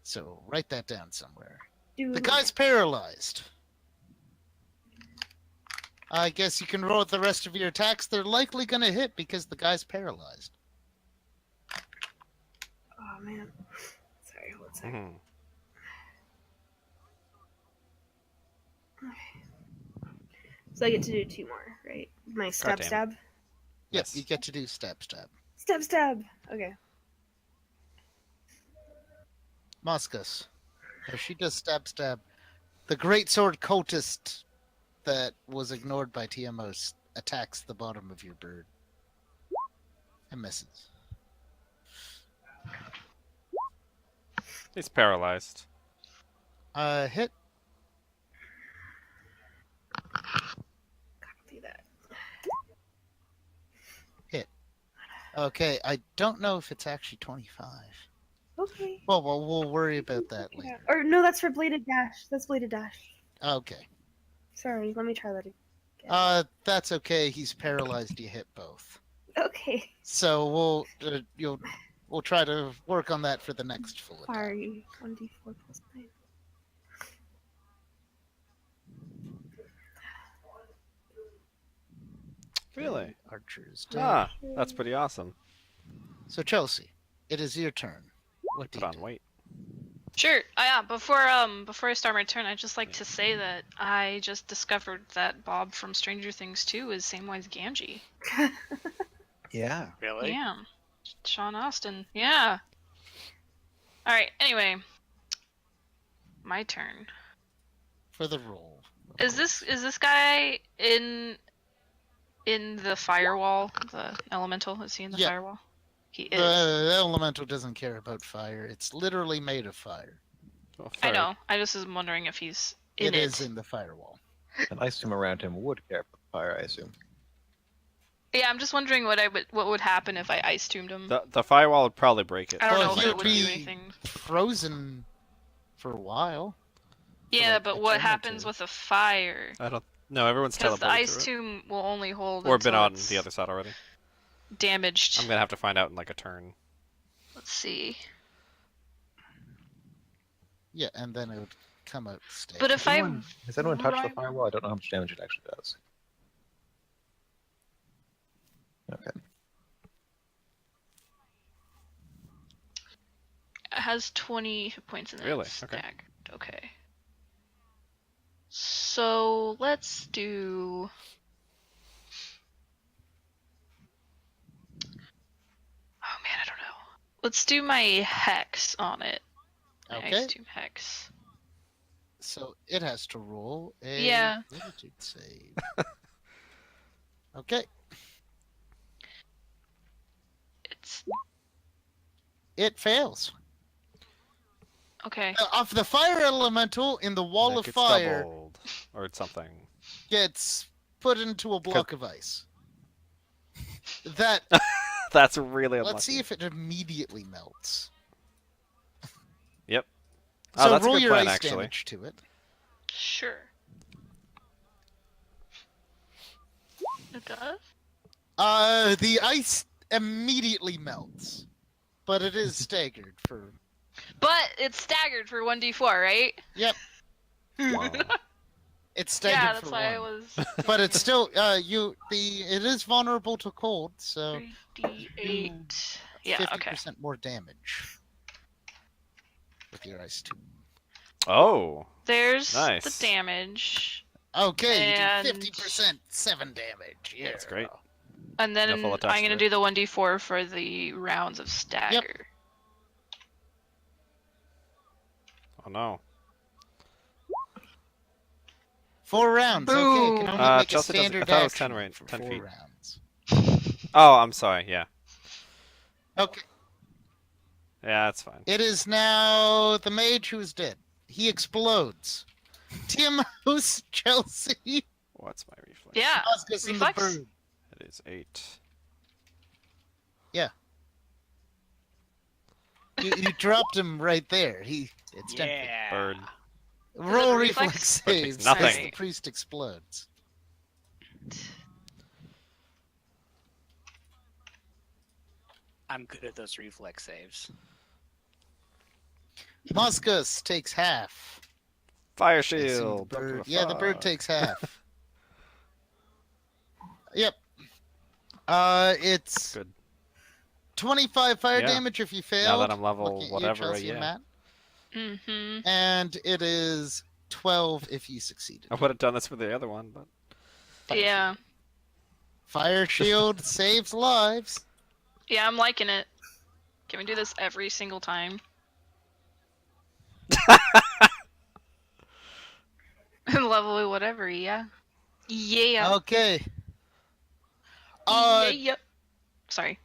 So write that down somewhere. Do The guy's paralyzed. I guess you can roll the rest of your attacks. They're likely going to hit because the guy's paralyzed. Oh man. Sorry, one second. Mhm. So I get to do 2 more, right? My stab damn it. stab. Yes, Yes. you get to do stab. Stab stab. Okay. Moscus. If she does stab. The great sword cultist that was ignored by TMOs attacks the bottom of your bird. And misses. He's paralyzed. Hit. Copy that. Okay, I don't know if it's actually 25. Okay. Well, we'll worry about that Yeah. later. Or no, that's for bladed dash. That's bladed dash. Okay. Sorry, let me try that again. That's okay. He's paralyzed. You hit both. Okay. So we'll try to work on that for the next full attack. Sorry. 1d4 plus 9. Really? Archers. Ah, that's pretty awesome. So Chelsea, it is your turn. What do Put you on do? weight. Sure. Yeah. Before I start my turn, I'd just like to say that I just discovered that Bob from Stranger Things 2 is Samwise Gamgee. Yeah. Really? Yeah. Sean Austin. Yeah. All right. Anyway, my turn. For the roll. Is this guy in the firewall? The elemental? Is he in the Yeah. firewall? He is. The elemental doesn't care about fire. It's literally made of fire. Oh, I fire. know. I just was wondering if he's in It it. is in the firewall. An ice tomb around him would care for fire, I assume. Yeah, I'm just wondering what would happen if I ice tombed him. The firewall would probably break it. I don't Well, know if he it would would do be anything. frozen for a while. Yeah, like, but a what turn or happens two. with a fire? I don't. No, everyone's Because the teleported ice through it. tomb will only hold Or been until on it's the other side already. damaged. I'm gonna have to find out in like a turn. Let's see. Yeah, and then it would come out staggered. But if Has anyone touched the Right. firewall? I don't know how much damage it actually does. Okay. it has 20 hit points in it. Really? Okay. Staggered. Okay. So let's do. Oh man, I don't know. Let's do my hex on it. My Okay. ice tomb hex. So it has to roll a Yeah. fortitude save. Okay. It fails. Okay. Of the fire elemental in the wall And of it gets fire doubled, or something. gets put into a block of ice. That That's really unlucky. let's see if it immediately melts. Yep. So Oh, that's a roll good your plan, ice actually. damage to it. Sure. It does? The ice immediately melts, but it is staggered for. But it's staggered for 1d4, right? Yep, Wow. it's staggered Yeah, that's for why I one. was But it's still it is vulnerable to cold, so 3d8. Yeah, okay. 50% more damage with your ice tomb. Oh. There's Nice. the damage. Okay, And- you do 50%, 7 damage. Yeah, That's great. And then No full I'm attached going to to do the 1d4 for the rounds of stagger. Oh no. 4 rounds. Okay, Boom. can only make a Chelsea doesn't- standard I thought it was action 10 range- for 10 4 feet. rounds. Oh, I'm sorry. Yeah. Okay, Yeah, that's fine. it is now the mage who is dead. He explodes. Tim, who's Chelsea? What's my reflex? Yeah. Oscus and the Reflex? bird. It is 8. You dropped him right there. It's tempting. Yeah. Bird. Roll a reflex reflex? Bird takes saves nothing. as the priest explodes. I'm good at those reflex saves. Moscus takes half. Fire I assume shield. the Don't give bird- a yeah, the bird fuck. takes half. Yep. It's Good. 25 fire Yeah. damage if you fail. Now that I'm level whatever, Chelsea yeah. and Matt. Mm-hmm. And it is 12 if you succeeded. I would have done this with the other one, but Yeah. Fire shield saves lives. Yeah, I'm liking it. Can we do this every single time? Level whatever, yeah. Yeah. Okay. Yeah. Sorry.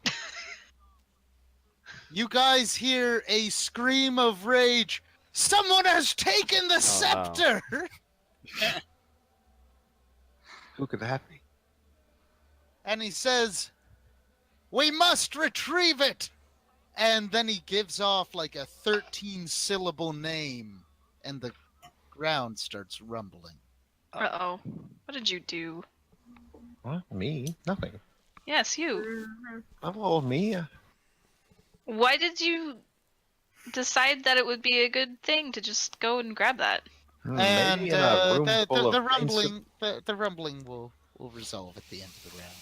You guys hear a scream of rage. Someone has taken the no. scepter! Who could that be? And he says, "We must retrieve it!" And then he gives off like a 13-syllable name, and the ground starts rumbling. Uh-oh. What did you do? What? Me? Nothing. Yes, you. Oh, me? Why did you decide that it would be a good thing to just go and grab that? And Maybe in a room full the of rumbling, the rumbling will resolve at the end of the round.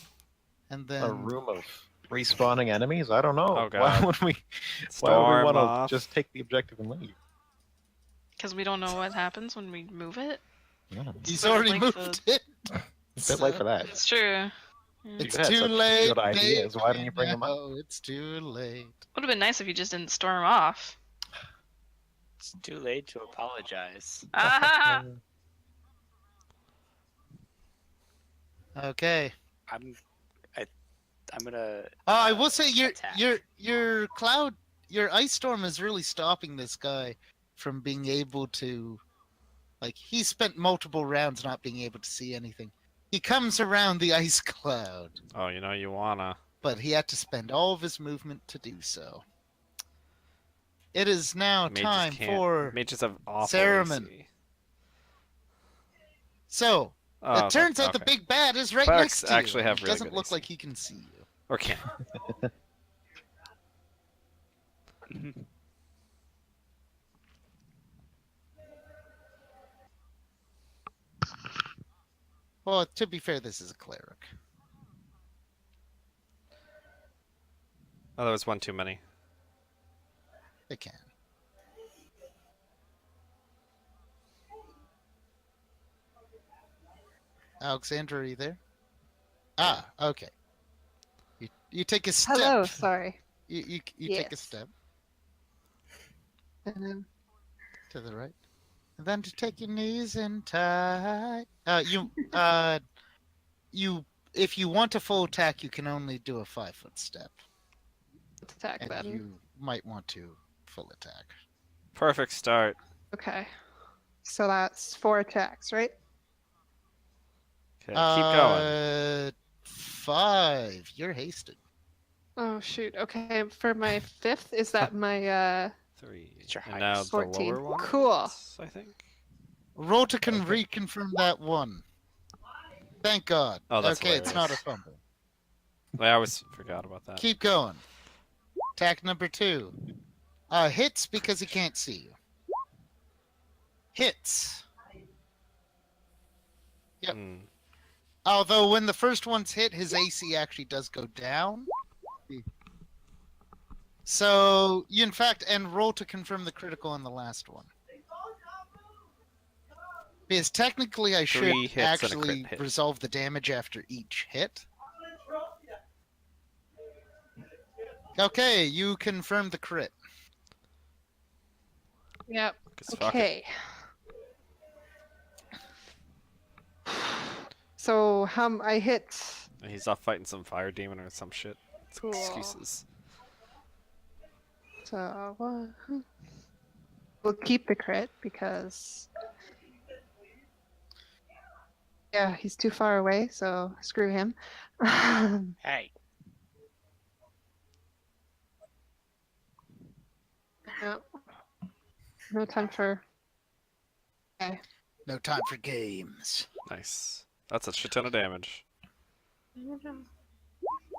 And then a room of respawning enemies. I don't know. Oh, Why God. would we? Why would we Storm want off. to just take the objective and leave? Because we don't know what happens when we move it. No, he's sort of already like moved it. it's a bit late for that. It's true. It's You had too such late. good ideas. baby. Why didn't you bring them up? No, it's too late. Would have been nice if you just didn't storm off. It's too late to apologize. Ah! Okay. I'm gonna. I will say attack. your ice storm is really stopping this guy from being able to, like, he spent multiple rounds not being able to see anything. He comes around the ice cloud, oh, you know you wanna. but he had to spend all of his movement to do so. It is now Mages time can't- for mages have awful Saruman. AC. so Oh, It turns out the okay. big bad is right Clerics next to you. actually have It really doesn't good look AC. like he can see you. Or can. Well, to be fair, this is a cleric. Oh, there was one too many. They can. Alexandra, are you there? Ah, okay. You take a step. Hello, sorry. You take a Yes. step Um, to the right, and then to take your knees in tight. You if you want a full attack, you can only do a 5-foot step, attack and then. you might want to full attack. Perfect start. Okay. So that's 4 attacks, right? Okay, keep going. 5. You're hasted. Oh shoot. Okay, for my 5th, is that my 3. It's your And now highest. the 14. lower one. Cool. I think. Roll to Okay. reconfirm that one. Thank God. Oh, that's okay, it's not a hilarious. fumble. I always forgot about that. Keep going. Attack number 2. Hits because he can't see you. Hits. Yep. Hmm. Although when the first one's hit, his AC actually does go down. So you in fact and roll to confirm the critical on the last one. Because technically I should 3 hits and a actually crit hit. resolve the damage after each hit. Okay, you confirm the crit. Yep. 'Cause fuck it. Okay. So I hit. He's off fighting some fire demon or some shit. It's Cool. excuses. So we'll keep the crit because yeah, he's too far away. So screw him. Hey. Yep. No time for. Okay. No time for games. Nice. That's a shit ton of damage.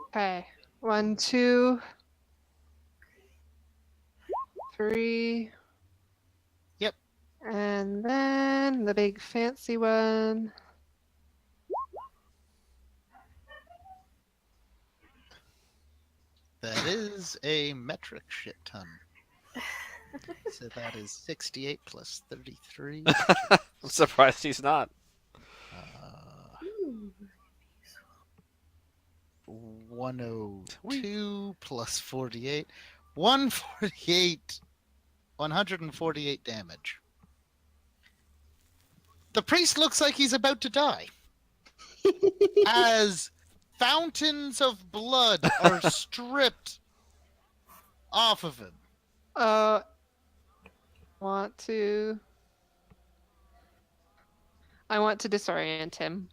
Okay. 1, 2, 3. Yep. And then the big fancy one. That is a metric shit ton. So that is 68 plus 33. I'm surprised he's not. 102 plus 48. 148. 148 damage. The priest looks like he's about to die. As fountains of blood are stripped off of him. I want to disorient him.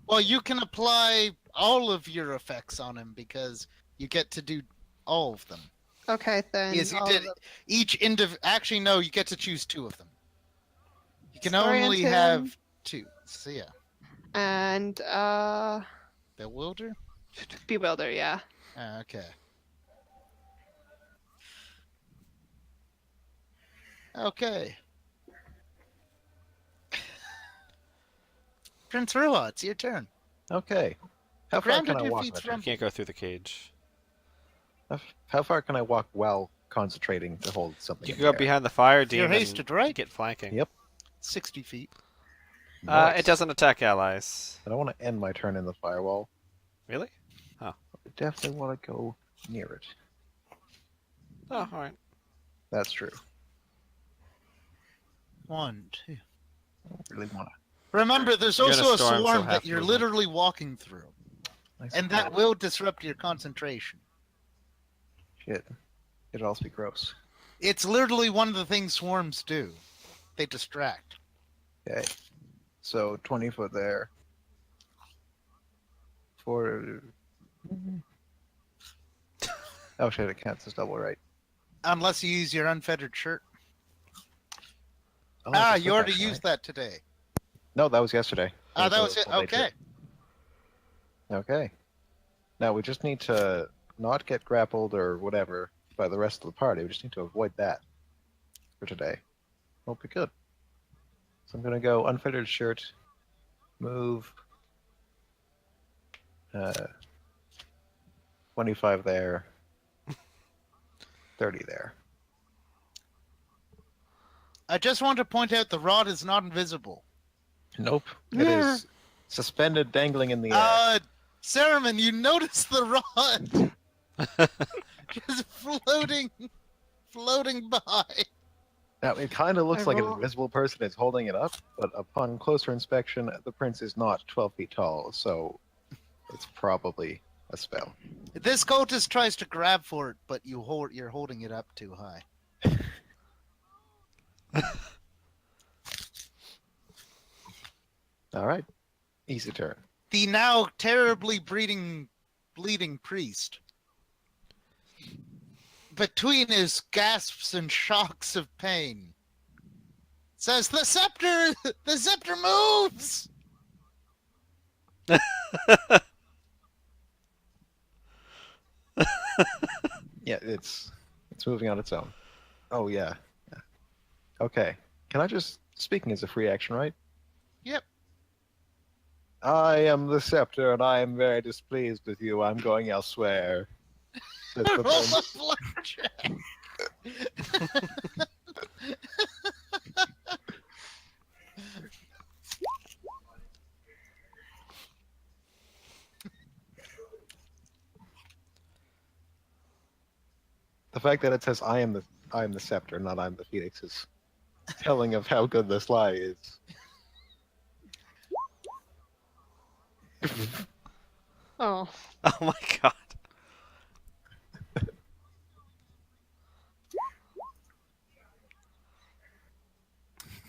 Well, you can apply all of your effects on him because you get to do all of them. Okay, then. Yes, you all did. of them. Each Actually, no, you get to choose 2 of them. You can Disorient only him. have 2. So yeah. And Bewilder? bewilder, yeah. Okay. Okay. Prince Ruha, it's your turn. Okay. How far Grounded can I your walk? feet's Richard? You rumble. can't go through the cage. How far can I walk while concentrating to hold something? You in can the go air? behind the fire You're demon. hasted, right? Get flanking. Yep. 60 feet. Nice. It doesn't attack allies. I don't want to end my turn in the firewall. Really? I definitely want to go near it. Oh, all right. That's true. 1, 2. I don't really want to. Remember, there's You're in a also a storm, so swarm half that you're movement. literally walking through. And that will disrupt your concentration. Shit. It'd also be gross. It's literally one of the things swarms do. They distract. Okay. So 20 foot there. For. Oh shit! It counts as double, right? Unless you use your unfettered shirt. Oh, that's a You quick already action, used that today. right? No, that was yesterday. That was it. Well, they Okay. did. Okay. Now we just need to not get grappled or whatever by the rest of the party. We just need to avoid that for today. We'll be good. So I'm going to go unfettered shirt, move 25 there, 30 there. I just want to point out the rod is not invisible. Nope. It is suspended, dangling in the air. Saruman, you notice the rod just floating by. Now, it kind of looks I like an roll- invisible person is holding it up, but upon closer inspection, the prince is not 12 feet tall, so it's probably a spell. This cultist tries to grab for it, but you're holding it up too high. All right. Easy turn. The now terribly bleeding priest, between his gasps and shocks of pain, says, the scepter moves! Yeah, it's moving on its own. Oh, yeah. Okay. Can I just, speaking as a free action, right? Yep. I am the scepter, and I am very displeased with you. I'm going elsewhere. Says the Roll prince. a bluff check. The fact that it says I am the scepter, not I'm the phoenix, is telling of how good this lie is. Oh, Oh my god.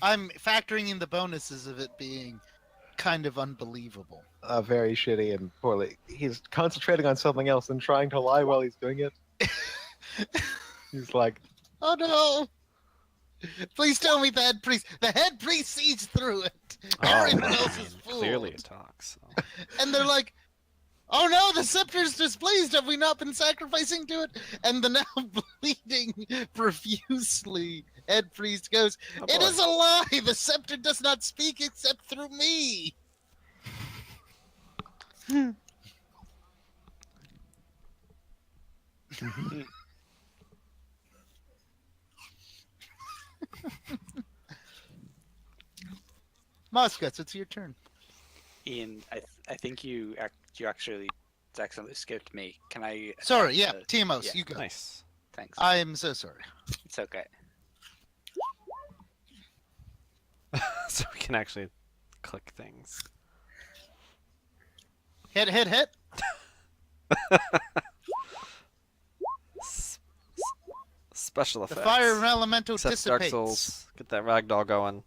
I'm factoring in the bonuses of it being kind of unbelievable. Very shitty and poorly. He's concentrating on something else and trying to lie while he's doing it. He's like, Oh no! Please tell me the head priest sees through it. Everyone else is fooled. Clearly it talks. So. And they're like, oh no, the scepter's displeased. Have we not been sacrificing to it? And the now bleeding profusely head priest goes, Oh, it boy. is a lie. The scepter does not speak except through me. Moscats, it's your turn. Ian, I think you actually accidentally skipped me. Can I? Sorry, yeah, attack Tiamos, yeah. you go. Nice. Thanks. I am so sorry. It's okay. So we can actually click things. Hit. Special The effects. fire elemental Except Dark dissipates. Souls. Get that ragdoll going.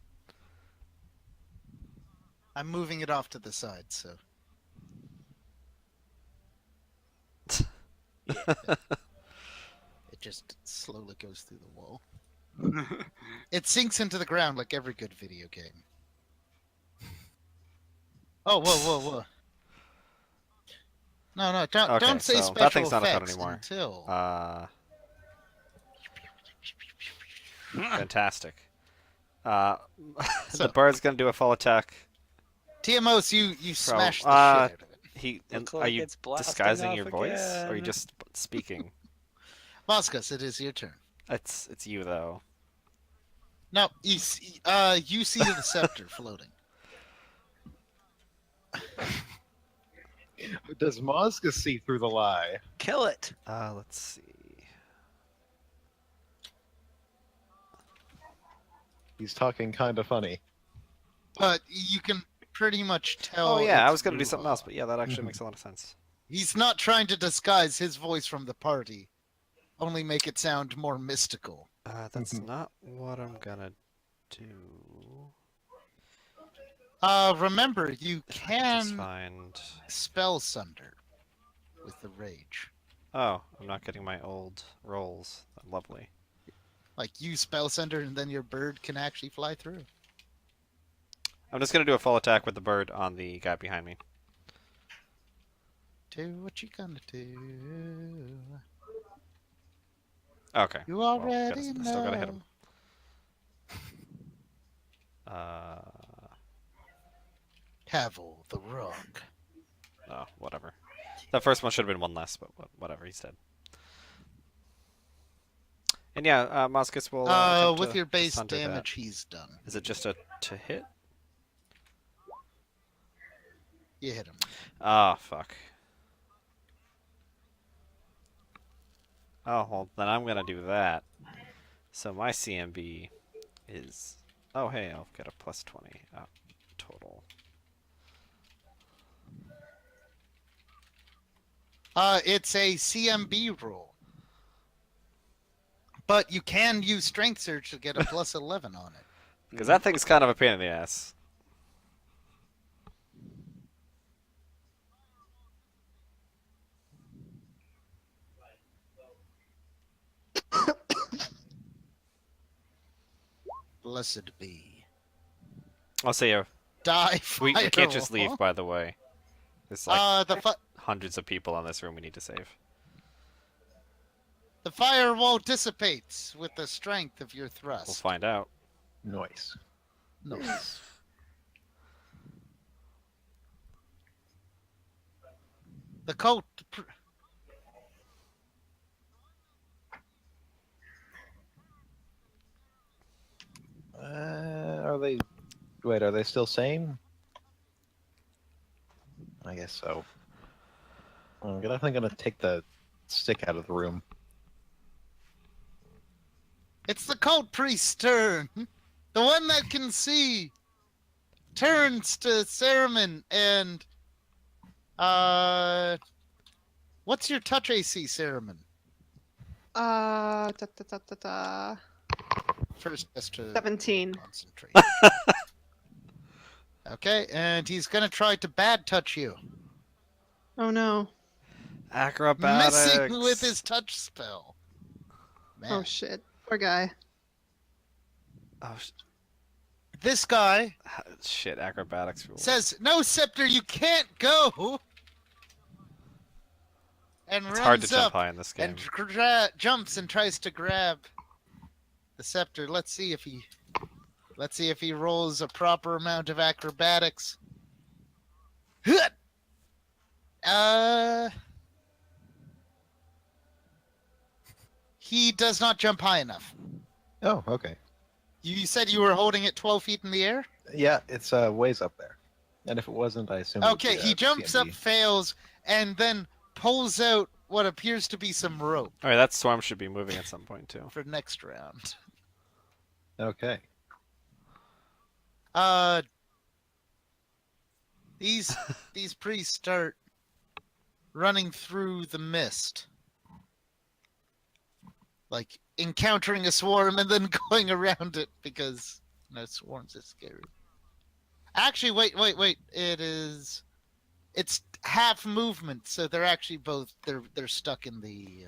I'm moving it off to the side, so. It just slowly goes through the wall. It sinks into the ground like every good video game. Oh, whoa. No, don't Okay, don't say so special that thing's not a threat effects anymore. until. Fantastic. So- The bird's gonna do a full attack. TMOs, you smashed the uh, shit out of it. Looks Are like you it's blasting disguising off your voice, or are you again. just speaking? Moscas, it is your turn. It's you though. No, you see the scepter floating. does Mosca see through the lie? Kill it. Let's see. He's talking kind of funny. But you can pretty much tell. Oh yeah, I it's was gonna do through, something else, but yeah, that actually makes a lot of sense. He's not trying to disguise his voice from the party, only make it sound more mystical. That's not what I'm gonna do. Remember, you Just can find. spell sunder with the rage. Oh, I'm not getting my old rolls. Lovely. Like you spell sunder, and then your bird can actually fly through. I'm just gonna do a full attack with the bird on the guy behind me. Do what you gonna do. Okay. You Well, already know. still gotta hit him. Havel the Rock. Oh, whatever. That first one should have been one less, but whatever. He's dead. And yeah, Moskis will. attempt With to your base sunder that. damage, he's done. Is it just a to hit? You hit him. Ah, fuck. Oh, well, then I'm gonna do that. So my CMB is... Oh, hey, I'll get a plus 20 total. It's a CMB roll. But you can use Strength Surge to get a plus 11 on it. Because that thing's kind of a pain in the ass. Blessed be. I'll say Die. we can't just firewall. leave, by the way. There's like The hundreds of people on this room we need to save. the firewall dissipates with the strength of your thrust. We'll find out. Noise. Nice. The cult. Are they? Wait, are they still sane? I guess so. I'm definitely gonna take the stick out of the room. It's the cult priest turn. The one that can see turns to Saruman and what's your touch AC, Saruman? Da, da, da, da, da. First has to 17. concentrate. Okay, and he's gonna try to bad touch you. Oh no. Acrobatics! Messing with his touch spell. Man. Oh shit. Poor guy. Oh, This guy shit, acrobatics rules. says, "No, Scepter, you can't go." And It's runs hard to jump up high in this game. and jumps and tries to grab the scepter. Let's see if he rolls a proper amount of acrobatics. He does not jump high enough. Oh, okay. You said you were holding it 12 feet in the air? Yeah, it's ways up there. And if it wasn't, I assume. Okay, he jumps up, fails, and then pulls out what appears to be some rope Alright, that swarm should be moving at some point, too. for next round. Okay. These priests start running through the mist. Like encountering a swarm and then going around it because swarms are scary. Actually, wait. It's half movement, so they're actually both they're stuck in the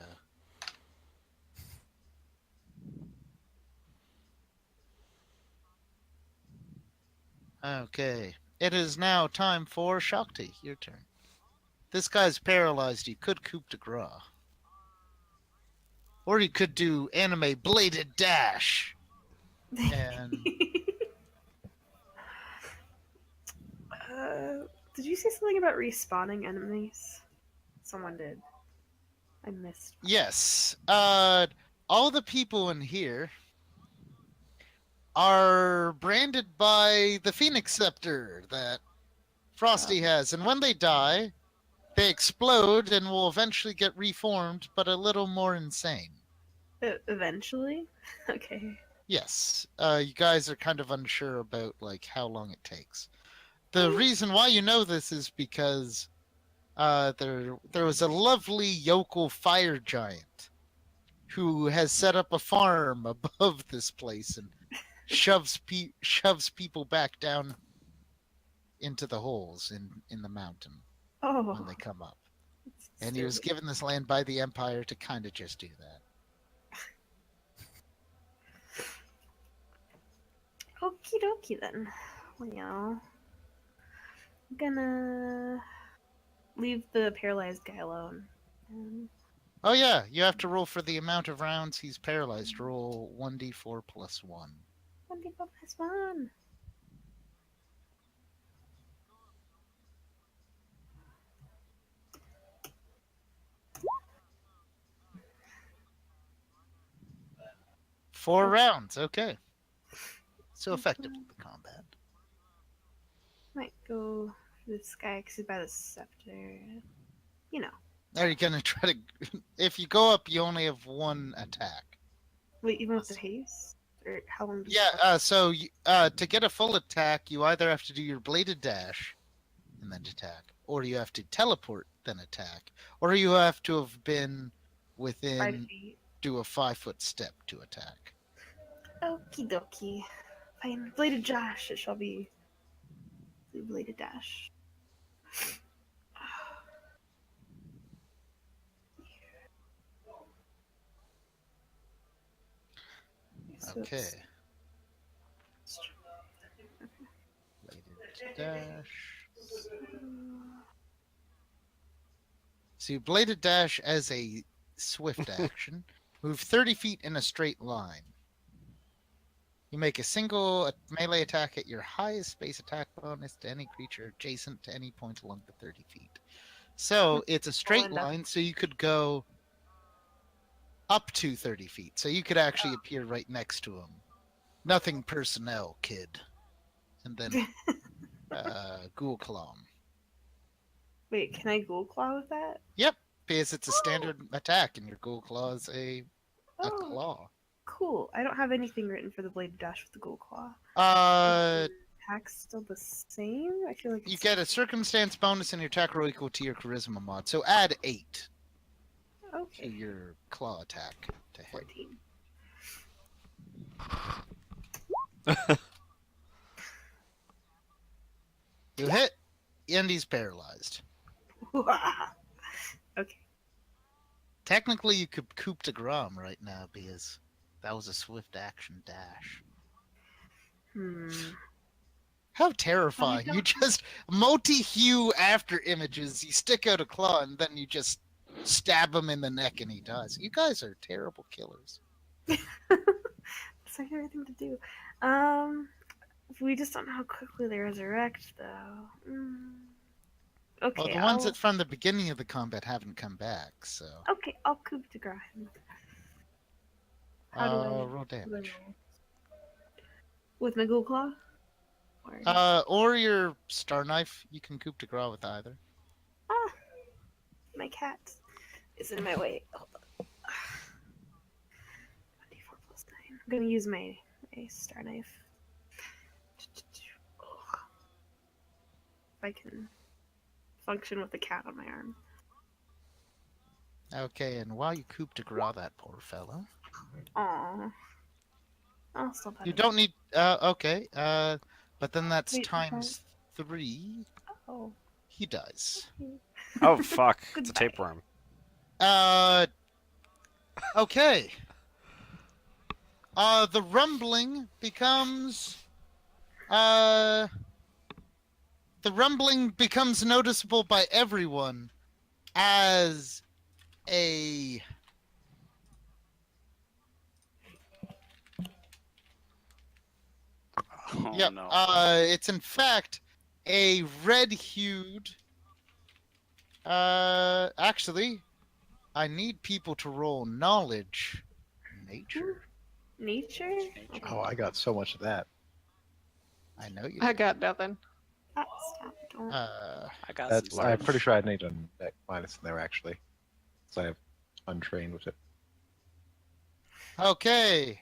Okay. It is now time for Shakti. Your turn. This guy's paralyzed. You could coup de grace. Or you could do anime bladed dash. And Did you say something about respawning enemies? Someone did. I missed. yes. All the people in here are branded by the Phoenix Scepter that Frosty has. And when they die, they explode and will eventually get reformed, but a little more insane. Eventually? Okay. Yes. You guys are kind of unsure about how long it takes. The reason why you know this is because there was a lovely yokel fire giant who has set up a farm above this place and shoves people back down into the holes in the mountain when Oh. they come up. And he was given this land by the Empire to kind of just do that. Okie dokie then. Well, I'm gonna leave the paralyzed guy alone. Oh yeah, you have to roll for the amount of rounds he's paralyzed. Roll 1d4 plus 1. 1d4 plus 1. Four rounds, okay. So effective with the combat. Might go for this guy because he's by the scepter. You know. Are you gonna try to? If you go up, you only have one attack. Wait, even with the haste? Or how long does it Yeah. So to get a full attack, you either have to do your bladed dash, and then attack, or you have to teleport then attack, or you have to have been 5 within feet? do a 5-foot step to attack. Okie dokie. Fine. Bladed dash, it shall be. The bladed dash. So Okay. it's- Bladed dash. So you bladed dash as a swift action. Move 30 feet in a straight line. You make a single melee attack at your highest base attack bonus to any creature adjacent to any point along the 30 feet. So it's a straight enough. line, so you could go up to 30 feet. So you could actually appear right next to him. Nothing personnel, kid. And then Ghoul Claw. Wait, can I Ghoul Claw with that? Yep, because it's a standard attack, and your Ghoul Claw is a Oh, claw. cool. I don't have anything written for the bladed dash with the Ghoul Claw. Attack's still the same? I feel like You it's get a circumstance bonus and your attack roll equal to your charisma mod. So add 8 to okay. your claw attack to hit. 14. You hit, and he's paralyzed. Okay. Technically, you could coup de grace right now because that was a swift action dash. How terrifying. You just multi-hue after images, you stick out a claw, and then you just stab him in the neck and he dies. You guys are terrible killers. It's like everything to do. We just don't know how quickly they resurrect, though. Okay. Well, the ones that from the beginning of the combat haven't come back, so... Okay, I'll coup de grace him. How do I roll damage. roll? With my Ghoul Claw? Or... Or your star knife. You can coup de grace with either. Ah! My cat is in my way. Hold on. 24 plus 9. I'm gonna use my star knife. If I can function with the cat on my arm. Okay, and while you coup de grace that poor fellow... Aww. I'll still You don't need... okay. But then that's Wait, times 3. Oh. He dies. Oh, fuck. It's a Goodbye. tapeworm. Okay. The rumbling becomes... The rumbling becomes noticeable by everyone as a... Oh, Yep. no. It's in fact a red-hued... actually, I need people to roll knowledge. Nature. Nature? Oh, I got so much of that. I know you. I got nothing. Stop. Don't. I got That's some I'm stuff. pretty sure I need a net minus in there actually, so I have untrained with it. Okay.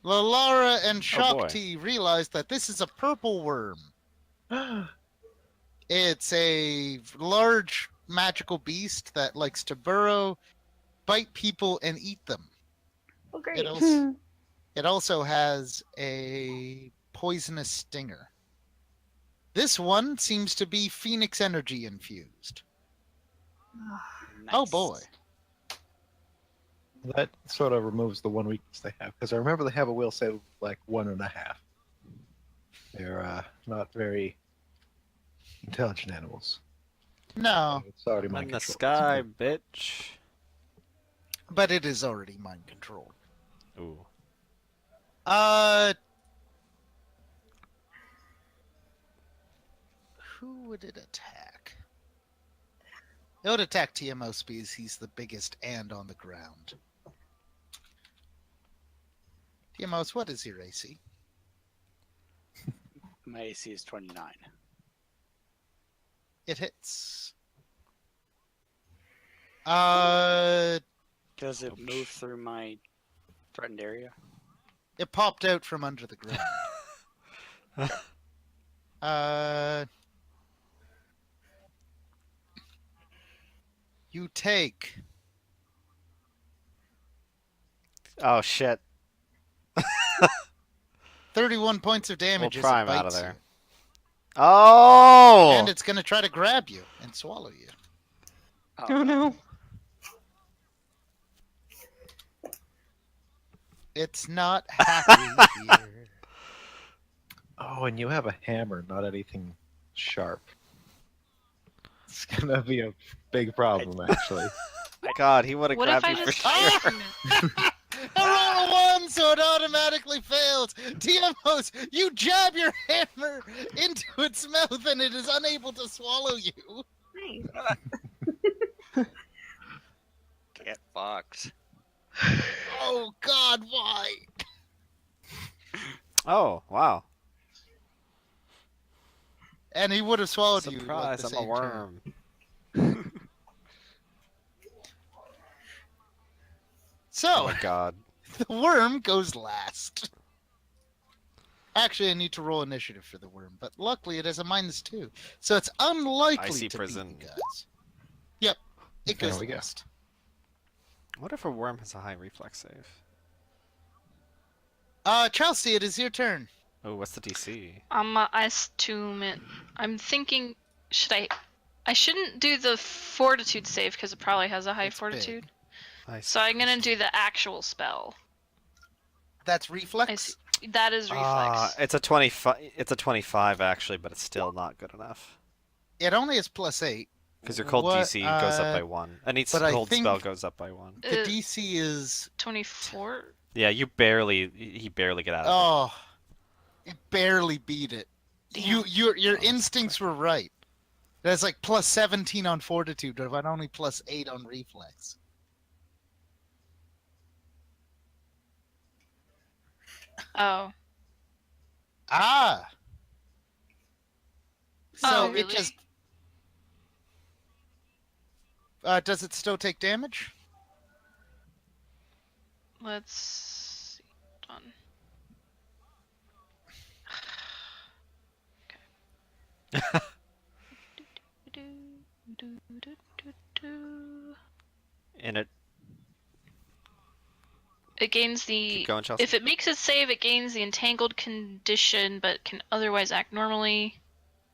Lalara and Oh, boy. Shakti realize that this is a purple worm. It's a large magical beast that likes to burrow, bite people, and eat them. Oh, great. It also has a poisonous stinger. This one seems to be Phoenix energy infused. Oh Nice. boy. That sort of removes the one weakness they have, because I remember they have a will save like 1.5. They're not very intelligent animals. No, It's already I'm mind in the controlled. sky, bitch. but it is already mind controlled. Ooh. Who would it attack? It would attack TMO because he's the biggest and on the ground. TMOs, what is your AC? My AC is 29. It hits. It Does it move through my threatened area? popped out from under the ground. You take Oh shit. 31 points of We'll damage as pry it him out of bites there. you. Oh! And it's going to try to grab you and swallow you. Oh no. It's not happy here. Oh, and you have a hammer, not anything sharp. It's gonna be a big problem, actually. God, he would have What if grabbed I you for just sure. I roll a 1, so it automatically fails. TMOs, you jab your hammer into its mouth and it is unable to swallow you. Nice. Get fucked. Oh God, why? Oh, wow. And he would have swallowed you. Surprise, at the I'm a same turn. worm. So, Oh my god. the worm goes last. Actually, I need to roll initiative for the worm, but luckily it has a -2, so it's unlikely Icy to prison. beat you guys. Yep, it There goes we go. last. What if a worm has a high reflex save? Chelsea, it is your turn. Oh, what's the DC? I assume it. I'm thinking, I shouldn't do the fortitude save because it probably has a high It's fortitude. Nice. So I'm gonna do the actual spell. That's reflex. That is reflex. It's a 25. It's a 25 actually, but it's still not good enough It only is +8. because your cold What, DC goes up by 1, and each but I cold spell think- goes up by 1. The Uh, DC is 24. Yeah, he barely get out of oh, it barely beat it. Damn. Your instincts were right. That's like +17 on fortitude, but only +8 on reflex. Oh. Ah. So Oh, it really? just. Does it still take damage? Let's see. Hold on. it. And it It gains the. keep going, Chelsea. If it makes a save, it gains the entangled condition, but can otherwise act normally.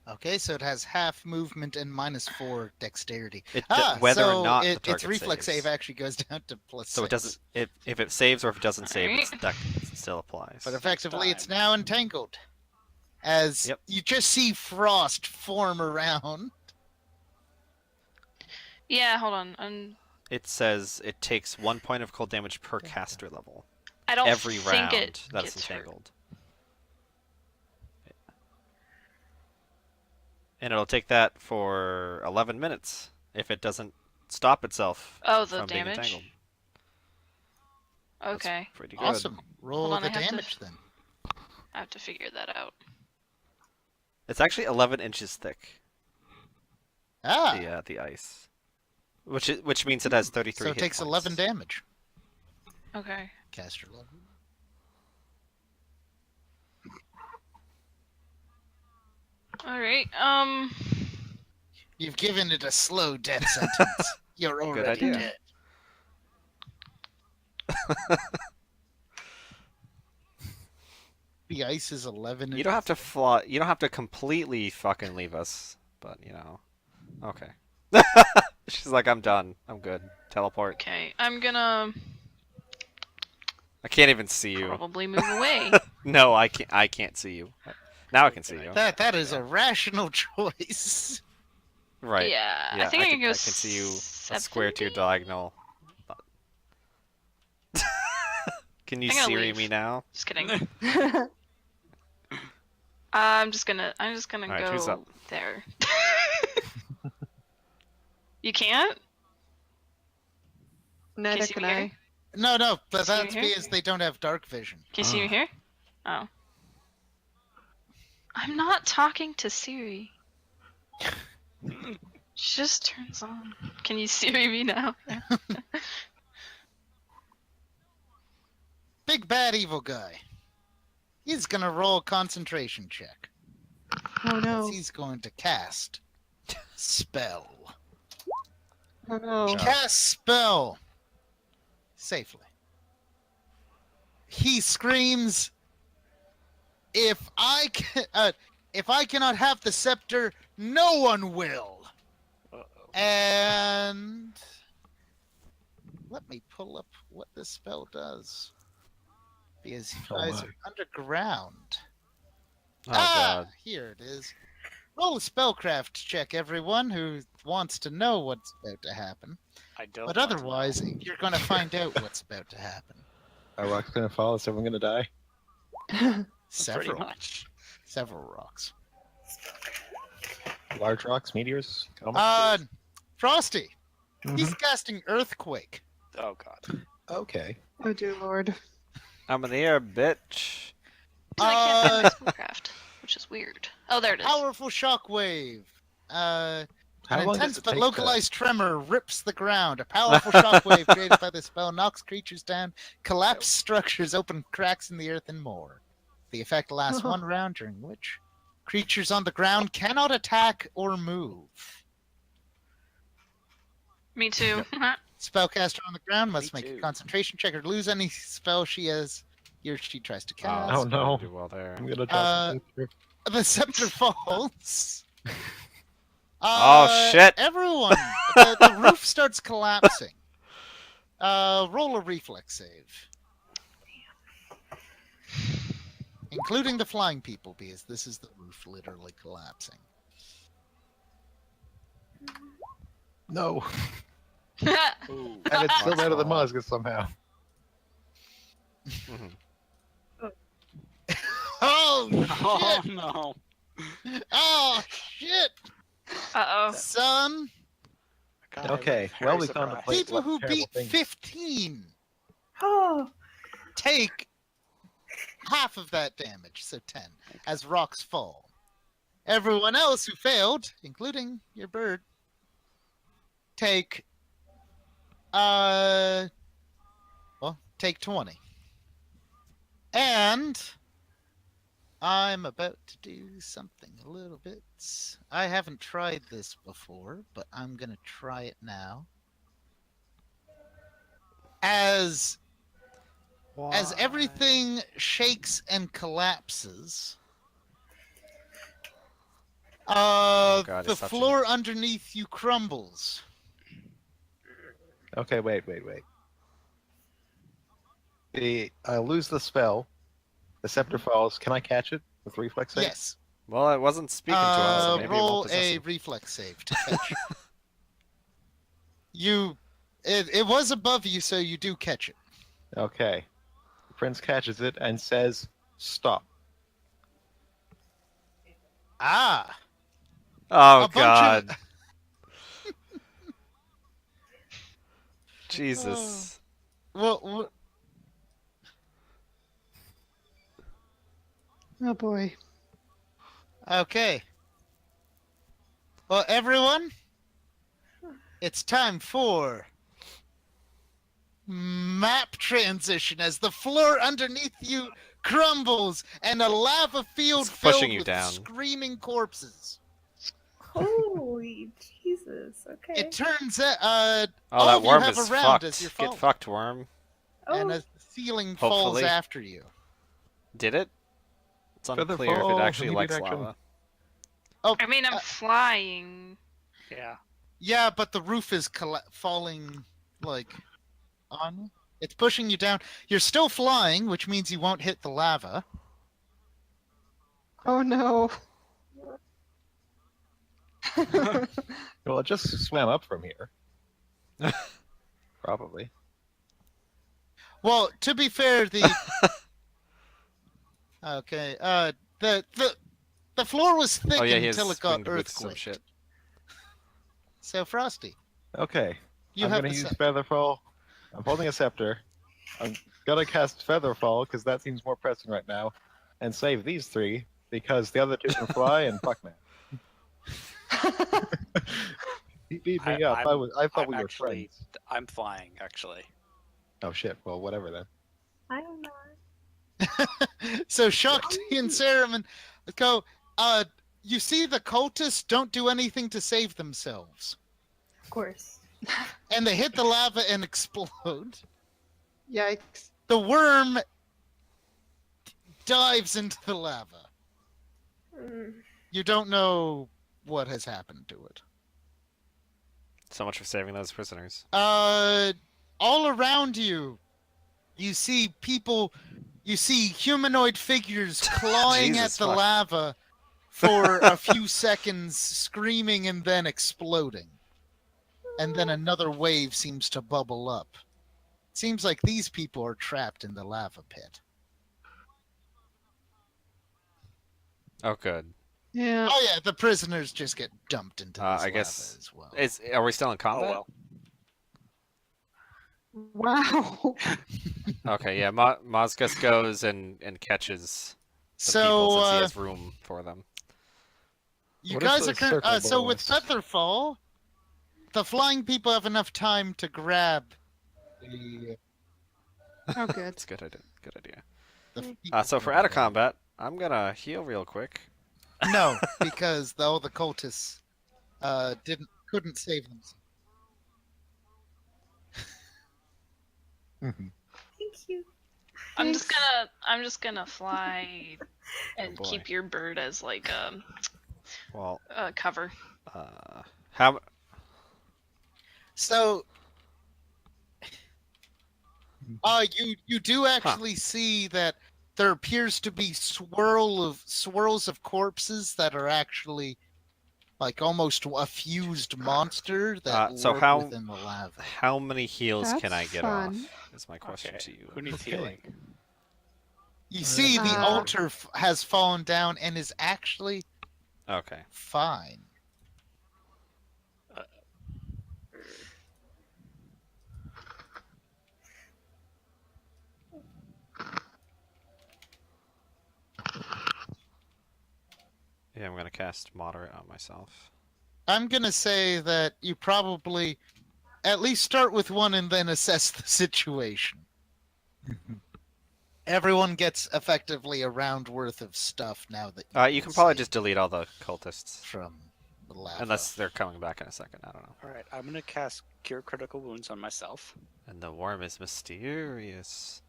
Okay, so it has half movement and -4 dexterity. Whether so or not its the target reflex saves. save actually goes down to +6. So it doesn't. If it saves or if it doesn't save, Alright. that still applies. But effectively, it's time. now entangled. As Yep. you just see frost form around. Yeah, hold on. It says it takes 1 point of cold damage per caster level I don't every think round it that it's gets hurt. entangled. And it'll take that for 11 minutes if it doesn't stop itself Oh, the from being damage? entangled. That's Okay. pretty good. Awesome. Roll on, the I have to- damage then. I have to figure that out. It's actually 11 inches thick, Ah, the ice. Which means it has 33 so it hit takes 11 points. damage. Okay. Caster level. Alright, You've given it a slow death sentence. You're already idea. dead. The ice is 11. You don't have to fly. You don't have to completely fucking leave us, but you know. Okay. She's like, I'm done. I'm good. Teleport. okay. I'm gonna I can't even see you. probably move away. No, I can't. I can't see you. Now I can see you. That is a rational choice. Right. Yeah, Yeah, I think I can go I can see you a square to your 70? diagonal. Can you I'm gonna Siri leave. me now? Just kidding. I'm just gonna Alright, who's go up? there. You can't? Neither see can me here? I. No, but See you that's here? because they don't have dark vision. Can you see me here? Oh. I'm not talking to Siri. She just turns on. Can you Siri me now? Big bad evil guy. He's gonna roll a concentration check. Oh no. He's going to cast spell. Oh no. Cast spell safely. He screams, if I cannot have the scepter, no one will. And let me pull up what this spell does. Because you guys are underground. Oh god. Here it is. Roll a spellcraft check, everyone who wants to know what's about to happen. I don't. But want to otherwise, know. you're going to find out what's about to happen. Are rocks gonna fall? Is everyone gonna die? Pretty Several. much. Several rocks. Large rocks, meteors, comets? Frosty. He's Mhm. casting Earthquake. Oh god. Okay. Oh dear lord. I'm in the air, bitch. I can't find my spellcraft, which is weird. Oh, there it is. Powerful shockwave. How An long intense does it but take localized tremor rips the ground. A powerful shockwave created by the spell knocks creatures down, collapsed structures, open cracks in the earth, and more. The effect lasts one round, during which creatures on the ground cannot attack or move. Me too. Spellcaster on the ground must Me make a too. concentration check or lose any spell he or she tries to cast. Oh, no. Do well there. I'm gonna drop The scepter falls. Oh, shit. Everyone, the roof starts collapsing. Roll a reflex save. Including the flying people, because this is the roof literally collapsing. No. Ooh. And it's still out of the That's Musga somehow. Mhm. Oh, Oh shit! no. Oh, shit! Uh-oh. Son, God, Okay, I'm well, very we found a surprised. place. people what who terrible beat thing. 15 Oh, take half of that damage, so 10, as rocks fall. Everyone else who failed, including your bird, take take 20. And I'm about to do something a little bit. I haven't tried this before, but I'm gonna try it now. As everything shakes and collapses, God, the it's touching. floor underneath you crumbles. Okay, wait. I lose the spell. The scepter falls. Can I catch it with reflex save? Yes. Well, it wasn't speaking to us, so maybe it Roll won't possess a him. reflex save to catch. It was above you, so you do catch it. Okay. The prince catches it and says, "Stop." Ah. Oh A bunch god. of- Jesus. Well, Oh boy. okay. Well, everyone, it's time for map transition as the floor underneath you crumbles and a lava field It's pushing filled you with down. screaming corpses. holy Jesus. Okay. It turns out, Oh, all that of you worm have is a round as fucked. you're Get falling. fucked, worm. And Oh, a ceiling falls Hopefully. after you. Did it? It's Feather unclear if fall, it actually immediate likes action. lava. Oh, I mean, I'm flying. Yeah. yeah, but the roof is falling, like, on you. It's pushing you down. You're still flying, which means you won't hit the lava. Oh no. Well, it just swam up from here. Probably. Well, to be fair, the okay, the floor was thick Oh yeah, he until has it got winged boots some earthquaked. shit. So Frosty, Okay. you I'm have gonna the use set. Featherfall. I'm holding a scepter. I'm gonna cast Featherfall because that seems more pressing right now, and save these three because the other two can fly and fuck man. He beat me up. I thought we were actually, friends. I'm flying actually. Oh shit. Well, whatever then. I am not. So Shakti and Saruman go. You see, the cultists don't do anything to save themselves, Of course. and they hit the lava and explode. Yikes. The worm dives into the lava. Mm. You don't know what has happened to it. So much for saving those prisoners. All around you, you see people, you see humanoid figures clawing at Jesus the fuck. lava for a few seconds, screaming and then exploding. And then another wave seems to bubble up. Seems like these people are trapped in the lava pit. Oh good. Yeah. Oh yeah, the prisoners just get dumped into this I lava guess as well. Are we still in Oh combat? well. Wow. Okay, yeah. Mozgus goes and catches the people So since he has room for them. you What if guys the are circle so below with us? Featherfall, the flying people have enough time to grab the Oh good. That's a good idea. Good idea. people So for from out of above. combat, I'm gonna heal real quick. No, because all the cultists couldn't save themselves. Mhm. Thank you. I'm just gonna fly and boy. keep your bird as like Well, a cover. how? So you do actually see that there appears to be swirls of corpses that are actually like almost a fused monster that So lurk how- within the lava. How many heals can I That's get fun. off? Is my question Okay. to you. Who needs Okay. healing? You see the Uh, altar has fallen down and is actually Okay. fine. Yeah, I'm gonna cast moderate on myself. I'm gonna say that you probably at least start with one and then assess the situation. Everyone gets effectively a round worth of stuff now that You can probably see just delete all the cultists, from the lava. unless they're coming back in a second. I don't know. All right, I'm gonna cast Cure Critical Wounds on myself. And the worm is mysterious.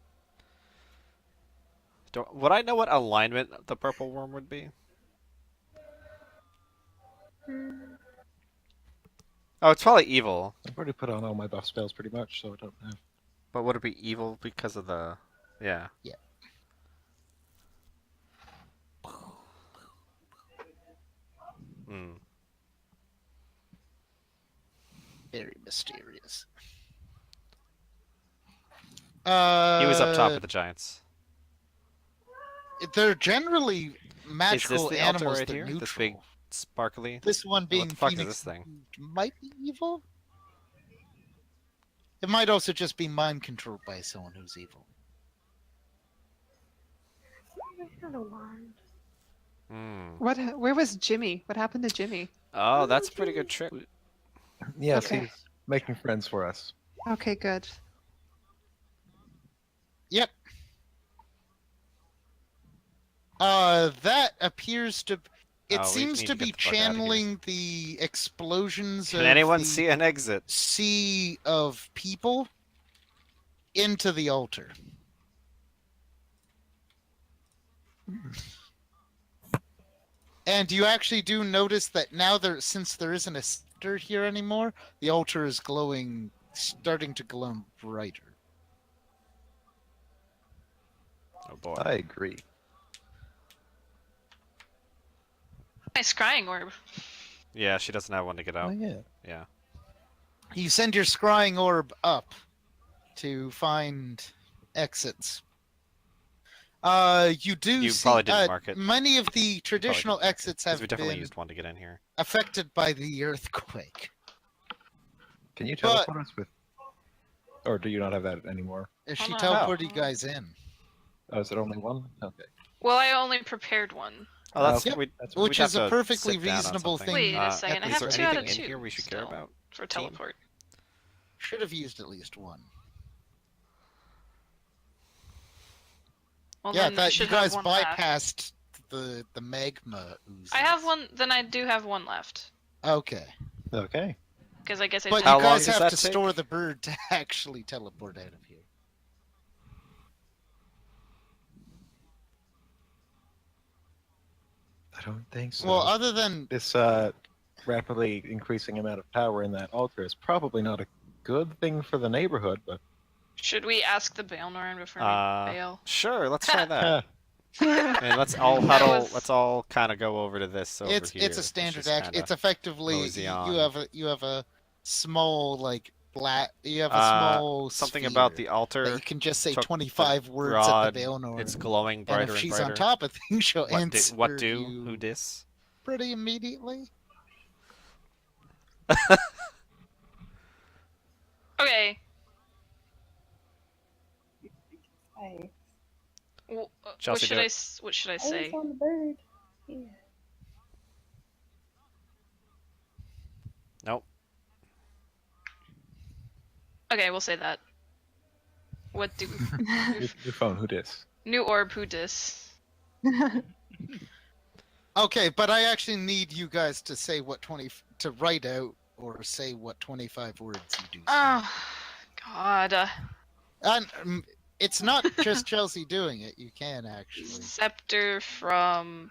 Would I know what alignment the purple worm would be? Mm. Oh, it's probably evil. I've already put on all my buff spells pretty much, so I don't have. But would it be evil because of the? Yeah. Yeah. Hmm. Very mysterious. He was up top with the giants. They're generally Is this magical the altar animals right that here? neutral. This big sparkly? This one being What the fuck Phoenix is this thing? might be evil. It might also just be mind controlled by someone who's evil. I had a wand. Hmm. Where was Jimmy? What happened to Jimmy? Oh, that's a pretty good trick. Yes, Okay. he's making friends for us. Okay, good. Yep. That appears to. It Oh, we seems need to to be get the fuck outta here. channeling the explosions Can of anyone the see an exit? sea of people into the altar. And you actually do notice that now since there isn't a center here anymore, the altar is starting to glow brighter. Oh boy. I agree. My scrying orb. Yeah, she doesn't have one to get Oh out. yeah. Yeah. You send your scrying orb up to find exits. You do You see probably didn't mark it. many of the traditional Didn't mark it, exits 'cause have we definitely been used one to get in here. affected by the earthquake. Can you But- teleport us with? Or do you not have that anymore? She Hold on. teleported you guys in. Oh, is it only one? Okay. Well, I only prepared one. Oh, that's Yep, that's which we'd is have a to perfectly sit down on reasonable something. thing Wait a second, I at Is have this there 2 out of anything 2 in here we should care still about? for team? teleport. Should have used at least one. Well, Yeah, then I that you should have guys one left. bypassed the magma oozes. I have one. Then I do have one left. Okay. Okay. Because I guess I But did. How you long guys does have that to take? store the bird to actually teleport out of here. I don't think so. Well, other than This rapidly increasing amount of power in that altar is probably not a good thing for the neighborhood, but Should we ask the Baelnorn before we bail? Sure, let's try that. Huh. And let's all That huddle. was- Let's all kind of go over to this over here. it's a Let's standard just action. kinda It's effectively mosey you on. you have a small like black. You have a Uh, small something sphere about the that altar. you can just say took the 25 words rod, at the Baelnorn. It's glowing and brighter if and she's brighter. on top of things, she'll answer What do? you Who dis? pretty immediately. Okay. Hi. Well, what Chelsea, should do I? it. What should I I say? was on the bird. Yeah. Nope. Okay, we'll say that. What do? Your phone, who dis? New orb who dis? Okay, but I actually need you guys to say what to write out or say what 25 words you do. Oh, God. And it's not just Chelsea doing it. You can actually. Scepter from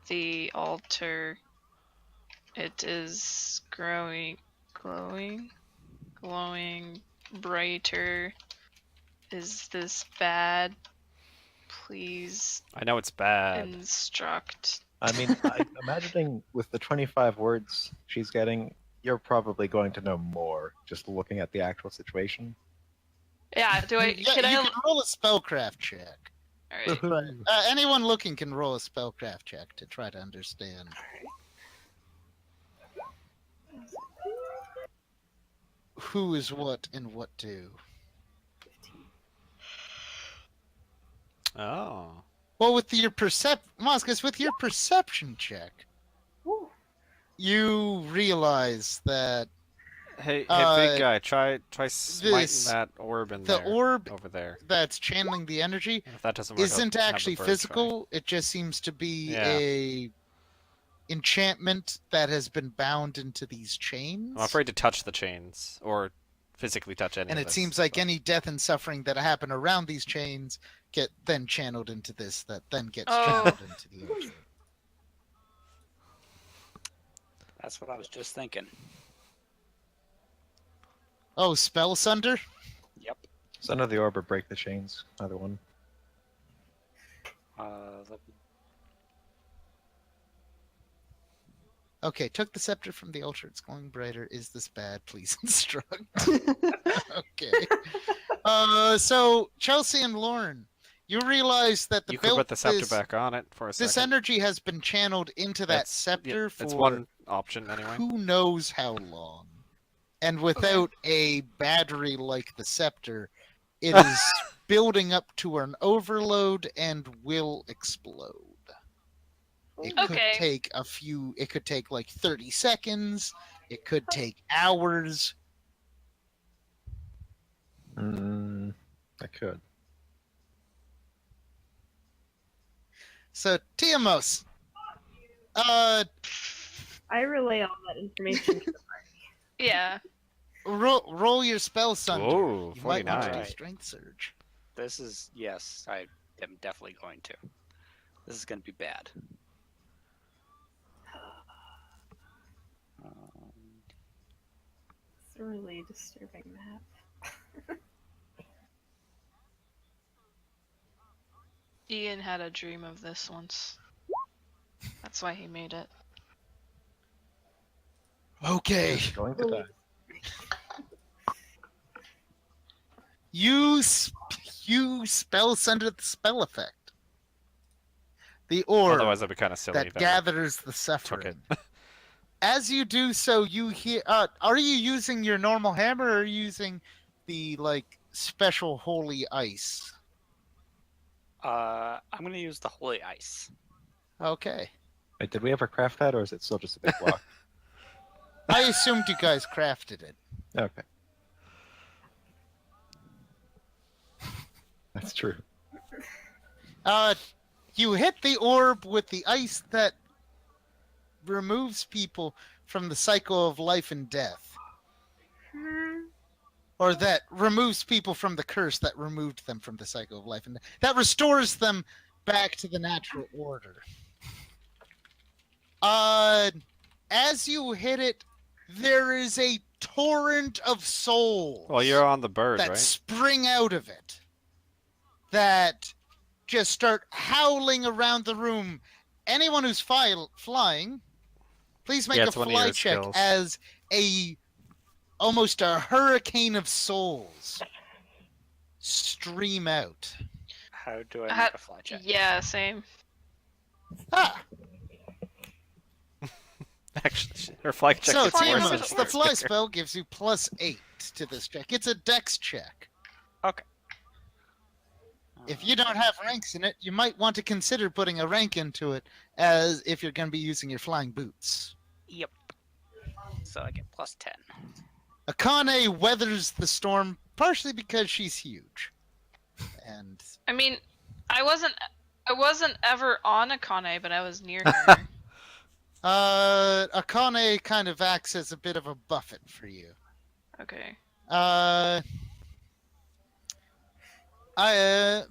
the altar. It is glowing brighter. Is this bad? Please I know it's bad. instruct. I mean, I'm imagining with the 25 words she's getting, you're probably going to know more just looking at the actual situation. Yeah, do I? Yeah, Can you I? can roll a spellcraft check. Alright. Anyone looking can roll a spellcraft check to try to understand. Who is what and what do. Oh. Well, with your Moscas, with your perception check, Ooh. you realize that Hey, Uh, big guy, try smiting this- that orb in the there. orb over there. that's channeling the energy If that doesn't work, isn't I'll have the actually bird physical. It just seems to be Yeah. a enchantment that has been bound into these chains. Try. I'm afraid to touch the chains or physically touch any. and of it this, seems like but- any death and suffering that happen around these chains get then channeled into this, that then gets Oh. channeled into the ocean. That's what I was just thinking. Oh, spell sunder? Yep. Send her the orb or break the chains. Either one. Let me- Okay, took the scepter from the altar. It's glowing brighter. Is this bad? Please instruct. Okay. So Chelsea and Lauren, you realize that the You could put the scepter this, back on it for a second. this energy has been channeled into that That's- scepter for It's one option anyway. who knows how long. And without a battery like the scepter, it is building up to an overload and will explode. It could Okay. take it could take like 30 seconds, it could take hours. I could. So Tiamos, I relay all that information to the Yeah. roll your spell sunder. Ooh, You might want to do 49. strength surge. This is yes. I am definitely going to. This is going to be bad. It's a really disturbing map. Ian had a dream of this once. That's why he made it. Okay. He's going to die. You spell send the spell effect. The orb Otherwise, that'd be kind of silly. that if I gathers the took suffering. it. As you do so, you hear. Are you using your normal hammer, or are you using the special holy ice? I'm gonna use the holy ice. Okay. Wait, did we ever craft that, or is it still just a big block? I assumed you guys crafted it. Okay. That's true. You hit the orb with the ice that removes people from the cycle of life and death. Or that removes people from the curse that removed them from the cycle of life and death. That restores them back to the natural order. As you hit it, there is a torrent of souls. Well, you're on the bird, that right? spring out of it. That just start howling around the room. Anyone who's flying, please make Yeah, a it's one of fly your check skills. as almost a hurricane of souls stream out. How do I make a fly check? Yeah, same. Ah, Actually, her fly check so gets worse Tiamat, and the worse. fly spell gives you +8 to this check. It's a dex check. If you don't have ranks in it, you might want to consider putting a rank into it, as if you're going to be using your flying boots. Yep. So I get +10. Akane weathers the storm partially because she's huge, and I mean, I wasn't ever on Akane, but I was near her. Akane kind of acts as a bit of a buffet for you. Okay.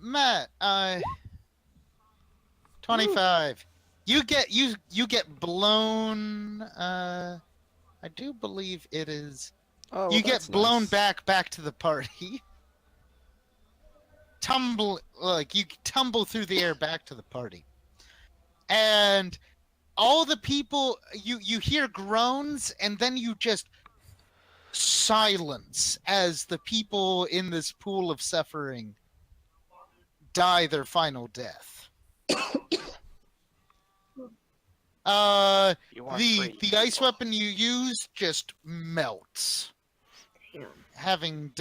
Matt, 25. You get blown. I do believe it is. Oh, You get that's blown nice. back to the party. You tumble through the air back to the party, and all the people you hear groans, and then you just silence as the people in this pool of suffering die their final death. You are The free, ice people. weapon you use just melts, Damn. having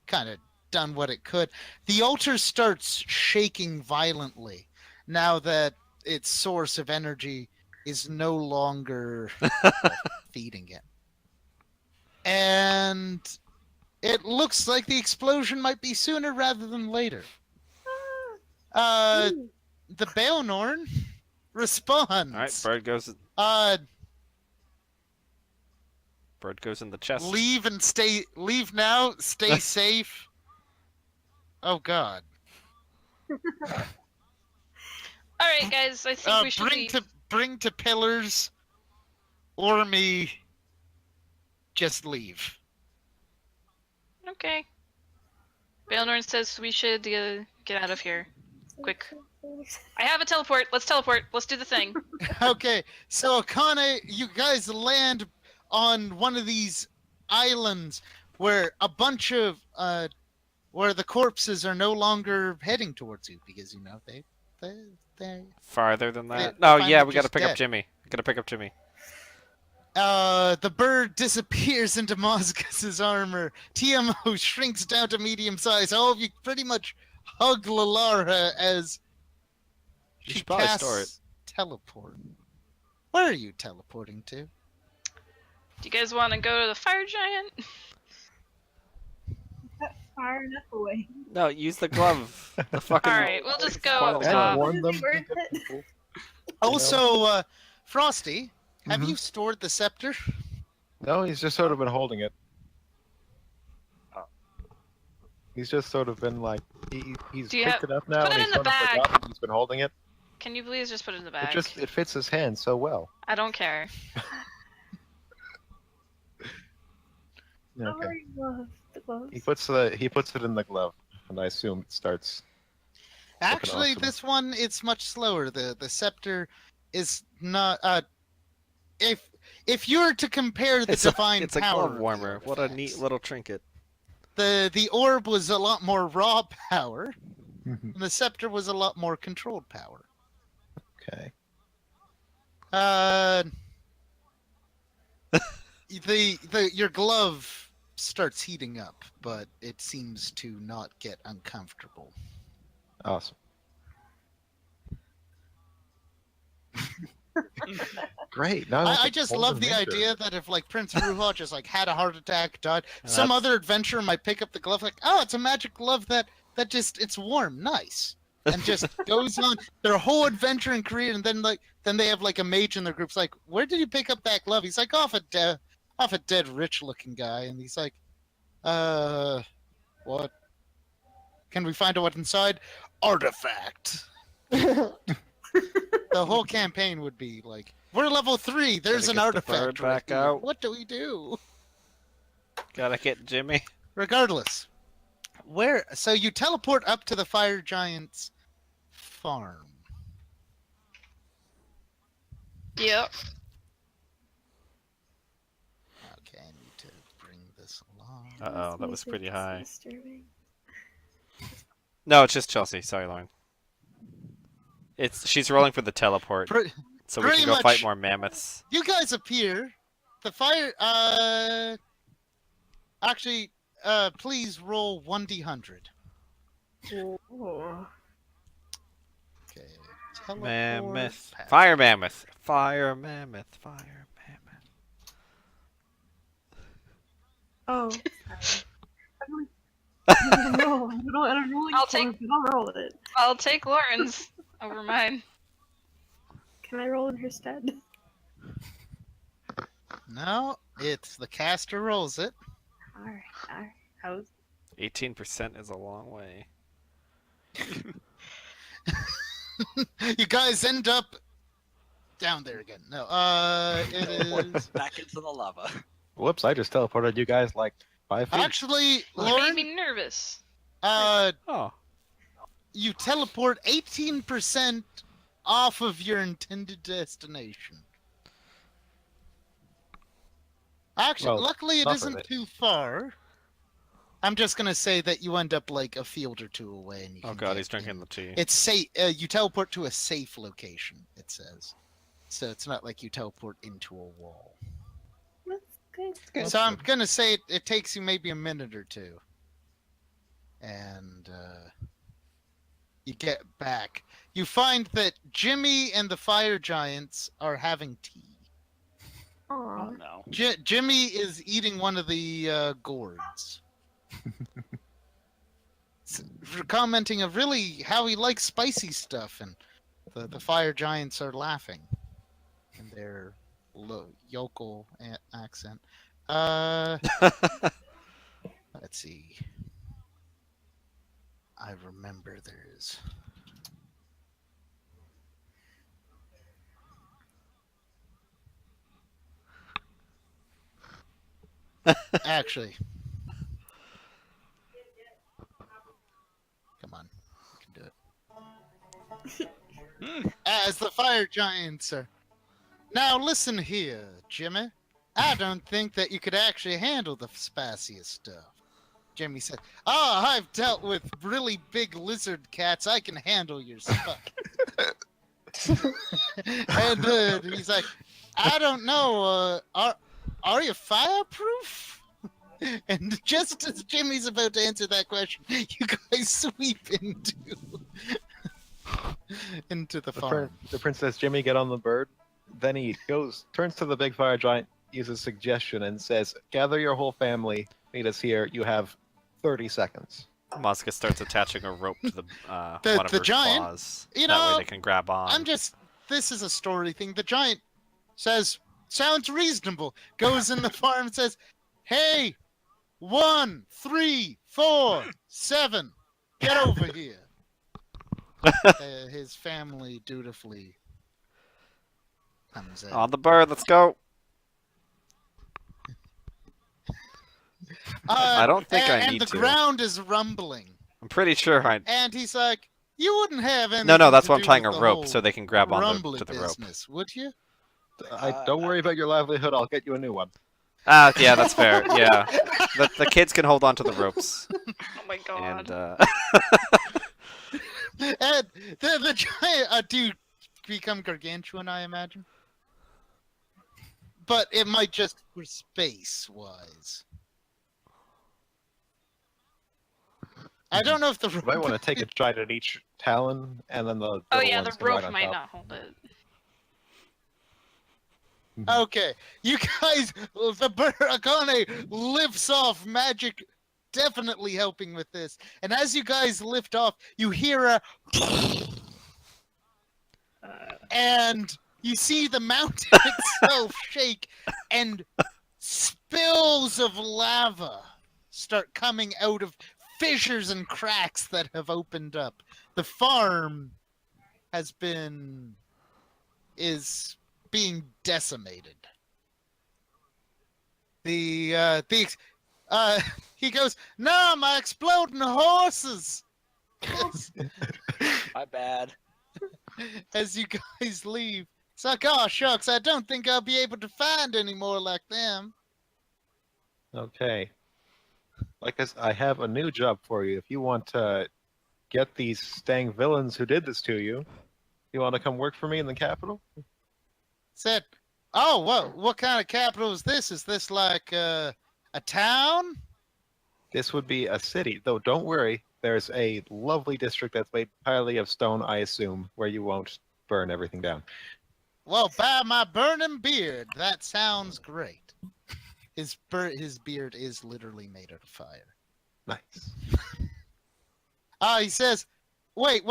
kind of done what it could. The altar starts shaking violently now that its source of energy is no longer feeding it. And it looks like the explosion might be sooner rather than later. The Baelnorn responds. All right, bird goes. Uh, Bird goes in the chest. leave now, stay safe. Oh God. All right, guys. I think we should bring to pillars, or me. Just leave. Okay. Baelnorn says we should get out of here. Quick. I have a teleport. Let's teleport. Let's do the thing. Okay, so Akane, you guys land on one of these islands where a bunch of where the corpses are no longer heading towards you because they Farther than that. Yeah, No, finally yeah, we gotta just pick up dead. Jimmy. We gotta pick up Jimmy. The bird disappears into Mozgus's armor. TMO shrinks down to medium size. All of you pretty much hug Lalara as You she should probably store it. casts teleport. Where are you teleporting to? Do you guys want to go to the fire giant? Not far enough away. No, use the glove. The fucking. All right, we'll just go. Portal And glove. warn them. Worth it? Also, Frosty, have Mhm. you stored the scepter? No, he's just sort of been holding it. Oh. He's just sort of been like he's Do you picked have- it up now, put it and in he's the sort of bag. forgotten he's been holding it. Can you please just put it in the bag? It fits his hand so well. I don't care. Yeah, Oh, okay. the gloves. He puts it in the glove, and I assume it starts. Actually, awesome. this one it's much slower. The scepter is not if you were to compare the divine it's a power, glove of the warmer. What a neat artifacts, little trinket. the orb was a lot more raw power, Mhm. and the scepter was a lot more controlled power. Okay. Your glove starts heating up, but it seems to not get uncomfortable. Awesome. Great. Now I just love the idea that if like Prince Ruha just like had a heart attack, died, And some that's- other adventurer might pick up the glove like, oh, it's a magic glove that just it's warm, nice, and just goes on their whole adventure in Korea, and then they have like a mage in their group's like, where did you pick up that glove? He's like, off a dead rich looking guy, and he's like, what? Can we find out what's inside? Artifact. The whole campaign would be like, we're level 3. There's Gotta an get the bird artifact right back here. out. What do we do? Gotta get Jimmy. Regardless, so you teleport up to the fire giant's farm. Yep. Okay, I need to bring this along. Uh-oh, that was pretty high. Disturbing. No, it's just Chelsea. Sorry, Lauren. She's rolling for the teleport, Pre- so we pretty can go much- fight more mammoths. You guys appear. The fire. Actually, please roll 1d100. Oh. Okay. Teleport. Mammoth. path. Fire mammoth. Fire mammoth. Fire mammoth. Oh. Sorry. I don't know. I don't roll. I'll take- I'll roll it. I'll take Lauren's over mine. Can I roll in her stead? No, it's the caster rolls it. Alright, alright. How's 18% is a long way. You guys end up down there again. No, it is Back into the lava. Whoops! I just teleported you guys like 5 feet. actually You made Lauren. me nervous. Oh. You teleport 18% off of your intended destination. Actually, Well, luckily it enough of isn't it. too far. I'm just gonna say that you end up like a field or two away, and you Oh can god, get he's drinking in. the tea. It's safe. You teleport to a safe location. It says, so it's not like you teleport into a wall. that's good? Good. So I'm gonna say it takes you maybe a minute or two, and you get back. You find that Jimmy and the fire giants are having tea. Aw. Oh no. Jimmy is eating one of the gourds. Commenting of really how he likes spicy stuff, and the fire giants are laughing in their yokel accent. Let's see. I remember there's. Actually. Come on. You can do it. As the fire giants are. Now listen here, Jimmy. I don't think that you could actually handle the spicy stuff. Jimmy said, "Oh, I've dealt with really big lizard cats. I can handle your stuff." And he's like, "I don't know. Are you fireproof?" And just as Jimmy's about to answer that question, you guys sweep into the farm. The princess Jimmy get on the bird. Then he turns to the big fire giant, uses suggestion, and says, "Gather your whole family. Meet us here. You have 30 seconds." Muska starts attaching a rope to the one of the her giant, claws. you that way know, they can grab on. This is a story thing. The giant says, "Sounds reasonable." Goes in the farm and says, "Hey, 1, 3, 4, 7, get over here." His family dutifully comes in. On the bird, let's go. I don't think I and need the to. ground is rumbling. I'm pretty sure I. And he's like, "You wouldn't have anything No, that's to why I'm do tying with a the rope whole so they can grab on rumbly to the rope. business, would you?" Don't worry about your livelihood. I'll get you a new one. Yeah, that's fair. Yeah, the kids can hold on to the ropes. Oh my god. And And the giant do become gargantuan, I imagine. But it might just for space-wise. I don't know if the You might want to take a stride at each talon, and then the Oh little yeah, ones the can ride rope on might top. not hold it. Okay, you guys, the Akane lifts off, magic definitely helping with this. And as you guys lift off, you hear a and you see the mountain itself shake, and spills of lava start coming out of fissures and cracks that have opened up. The farm is being decimated. He goes, "No, my exploding horses!" My bad. As you guys leave. It's like, oh shucks, I don't think I'll be able to find any more like them. Okay. Like I have a new job for you. If you want to get these dang villains who did this to you, you want to come work for me in the capital? Said, oh, what kind of capital is this? Is this like a town? This would be a city, though don't worry, there's a lovely district that's made entirely of stone, I assume, where you won't burn everything down. Well, by my burning beard, that sounds great. His beard is literally made out of fire. Nice. He says, wait.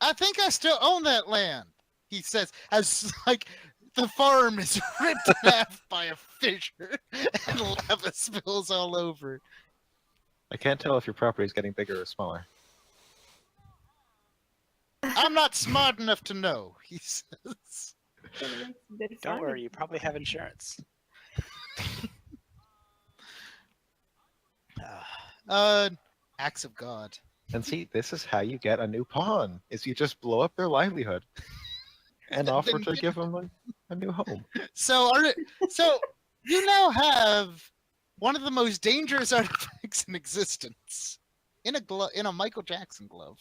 I think I still own that land. He says, as like the farm is ripped in half by a fissure and lava spills all over. I can't tell if your property is getting bigger or smaller. I'm not smart enough to know, he says. Don't worry, you probably have insurance. Acts of God. And see, this is how you get a new pawn, is you just blow up their livelihood and offer to give them a new home. So you now have one of the most dangerous artifacts in existence in a Michael Jackson glove.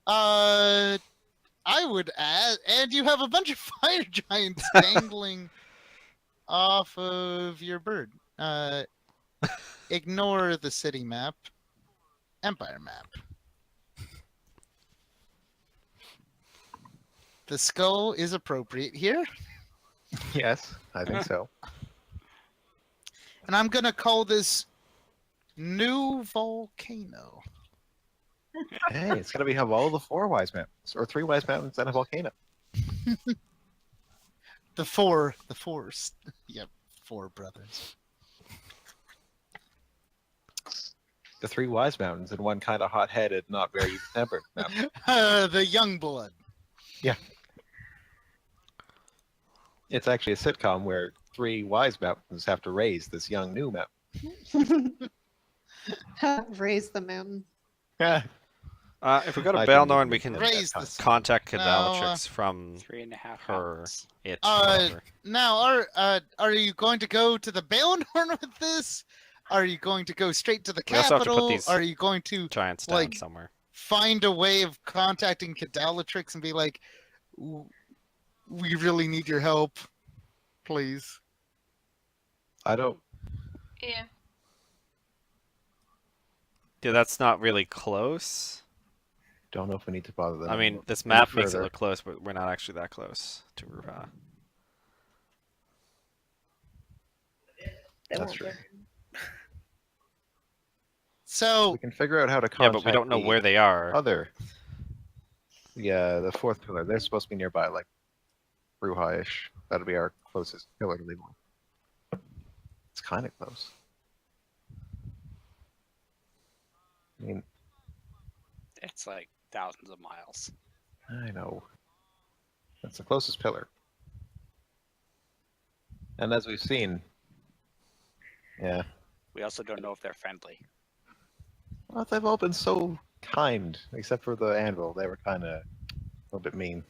I would add, and you have a bunch of fire giants dangling off of your bird. Ignore the city map. Empire map. The skull is appropriate here. Yes, I think so. And I'm going to call this New Volcano. Hey, it's going to have all the 4 wise mountains, or 3 wise mountains and a volcano. The four, yep, 4 brothers. The 3 wise mountains and one kind of hot-headed, not very even-tempered mountain. The young blood. Yeah. It's actually a sitcom where 3 wise mountains have to raise this young new mountain. Raise the mountain. Yeah. If we go to I Balnorn, didn't we can Raise the contact No, Cadalatrix from 3.5 her. hours. It. Uh, whatever. Now, are you going to go to the Balnorn with this? Are you going to go straight to the We also have to put capital? these Are you going to Giants down like- somewhere. find a way of contacting Cadalatrix and be like, we really need your help, please? I don't... Yeah. Yeah, that's not really close. Don't know if we need to bother them. I mean, this any map makes it further. look close, but we're not actually that close to Ruha. That's true. So We can figure out how to Yeah, contact but we don't know the where they are. other. Yeah, the 4th pillar. They're supposed to be nearby, like Ruha-ish. That'll be our closest pillar to leave on. It's kind of close. I mean, It's like thousands of miles. I know. That's the closest pillar. And as we've seen, yeah. We also don't know if they're friendly. Well, they've all been so kind, except for the anvil. They were kind of a little bit mean.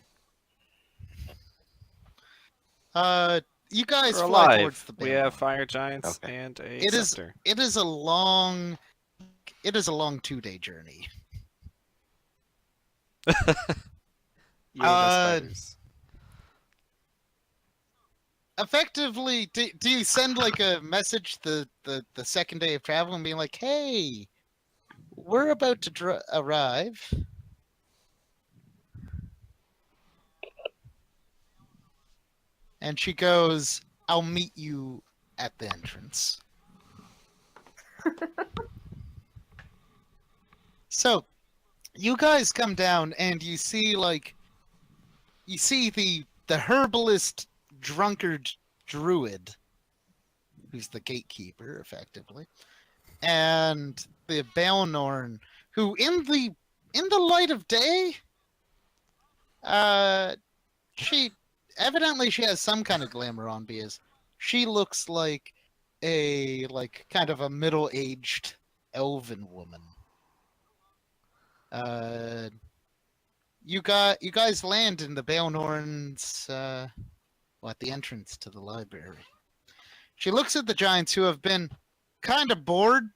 You guys We're fly alive. towards the We Balnor. have fire giants Okay. and a It is scepter. it is a long 2-day journey. You and the Uh, spiders. Effectively, do you send like a message the second day of travel and being like, "Hey, we're about to arrive." And she goes, "I'll meet you at the entrance." So, you guys come down and you see the herbalist drunkard druid, who's the gatekeeper effectively, and the Balnorn, who in the light of day, she has some kind of glamour on because she looks like a kind of a middle-aged elven woman. You guys land in the Balnorn's at the entrance to the library. She looks at the giants who have been kind of bored.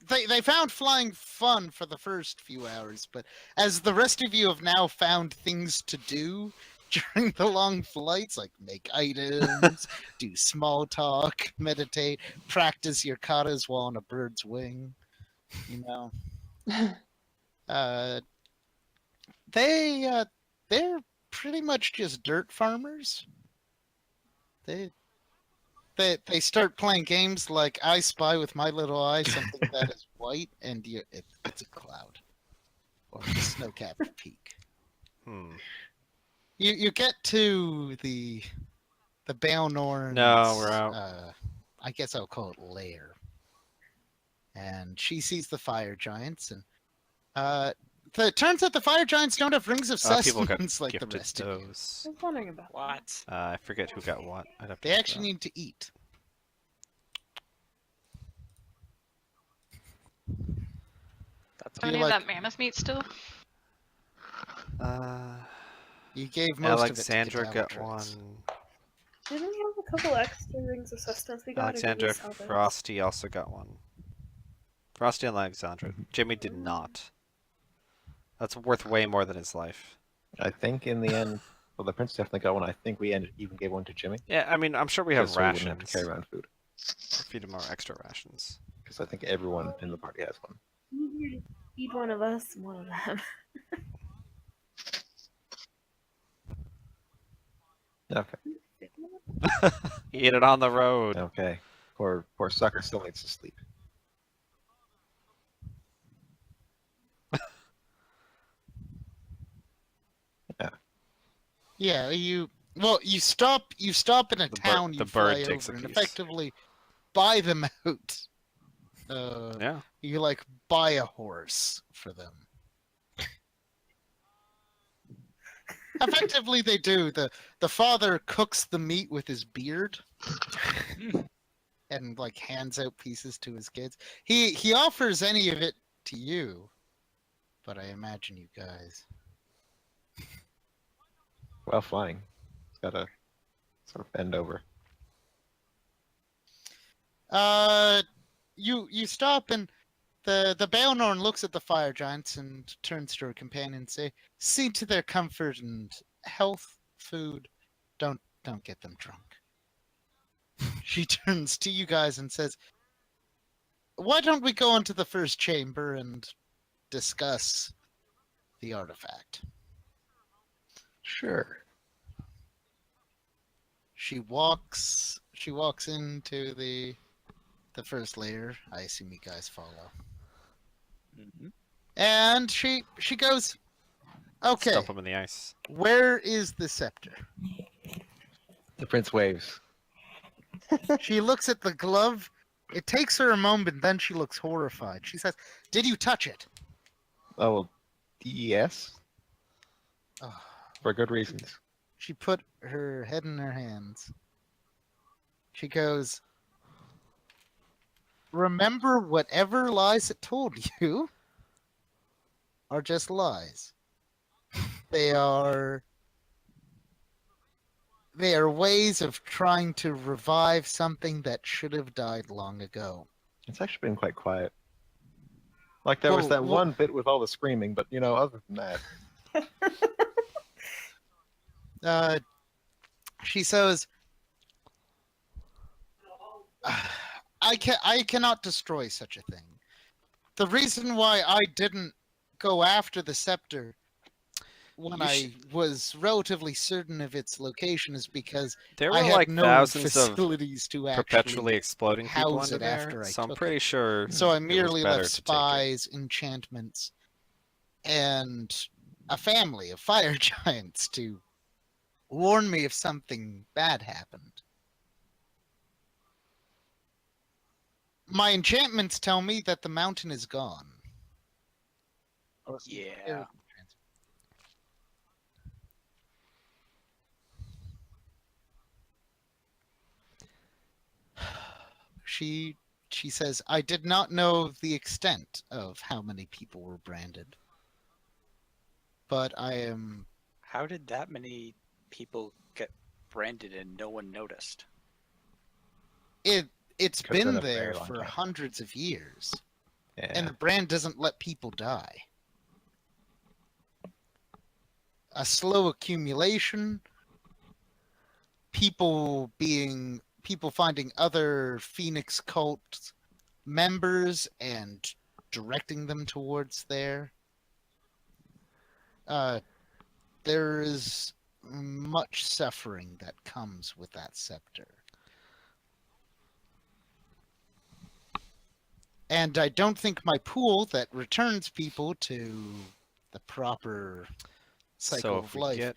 They found flying fun for the first few hours, but as the rest of you have now found things to do during the long flights, like make items, do small talk, meditate, practice your katas while on a bird's wing, they're pretty much just dirt farmers. They start playing games like I Spy with my little eye something that is white, and it's a cloud or a snow-capped peak. You get to the Balnorn's. No, we're out. I guess I'll call it lair, and she sees the fire giants, and it turns out the fire giants don't have rings of People got sustenance like the gifted rest of you. those. I was wondering about that. What? I forget who got what. I'd have to They look actually it need to eat. That's How You many of like- that mammoth meat still? up. You gave most Alexandra of it to got Gadawatrix. one. Didn't we have a couple extra rings of sustenance we got? or did we Alexandra sell those? Frosty also got one. Frosty and Alexandra. Jimmy did not. That's worth way more than his life. I think in the end, well, the prince definitely got one. I think we even gave one to Jimmy. Yeah, I mean, I'm sure we have just so he wouldn't have to rations. carry around food. Feed him our extra rations. Because I think everyone in the party has one. You eat one of us, one of them. Okay. Eat it on the road. Okay. Poor sucker still needs to sleep. Yeah, you stop in a town. The You fly bird takes over a and piece. effectively buy them out. Yeah. You buy a horse for them. Effectively, they do. The father cooks the meat with his beard, and hands out pieces to his kids. He offers any of it to you, but I imagine you guys. Well, flying. It's got to sort of bend over. You stop and the Balnorn looks at the fire giants and turns to her companion and say, "See to their comfort and health, food. Don't get them drunk." She turns to you guys and says, "Why don't we go into the first chamber and discuss the artifact?" Sure. She walks into the first layer. I assume you guys follow. Mm-hmm. And she goes, "Okay, Dump him in the ice. where is the scepter?" The prince waves. She looks at the glove. It takes her a moment, then she looks horrified. She says, "Did you touch it?" Oh, well, yes. Oh. For good reasons. She put her head in her hands. She goes, "Remember, whatever lies it told you are just lies. They are they are ways of trying to revive something that should have died long ago. It's actually been quite quiet. Like there was that one bit with all the screaming, but other than that. She says, I cannot destroy such a thing. The reason why I didn't go after the scepter when I was relatively certain of its location is because there were I had like no thousands of facilities to perpetually actually exploding people house under it after there, I so I'm took pretty it. sure. So I it was merely better left to take it. spies, enchantments, and a family of fire giants to warn me if something bad happened. My enchantments tell me that the mountain is gone. Yeah. She says, I did not know the extent of how many people were branded. But I am... How did that many people get branded and no one noticed? It's Could've been been a very there long for time. hundreds of years. Yeah. And the brand doesn't let people die. A slow accumulation, people finding other Phoenix cult members and directing them towards there. There is much suffering that comes with that scepter. And I don't think my pool that returns people to the proper cycle So if of we life get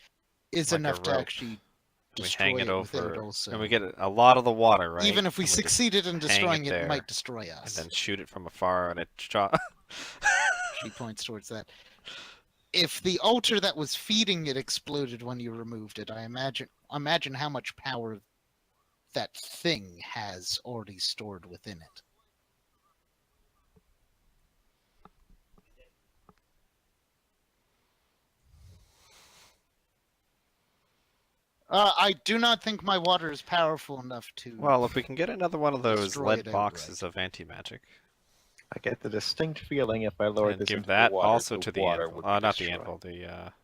is like a enough to rope, actually we destroy hang it it within over, it also. and we get a lot of the water, right? Even if we And just succeeded in hang destroying it, there, it might destroy and us. then shoot it from afar, and it She points towards that. If the altar that was feeding it exploded when you removed it, I imagine how much power that thing has already stored within it. I do not think my water is powerful enough to... Well, if we can get another one of those destroy lead it boxes outright. of anti-magic, I get the distinct feeling if I lowered and this give into that the water, also the to the water anvil. would be Not the destroyed. anvil,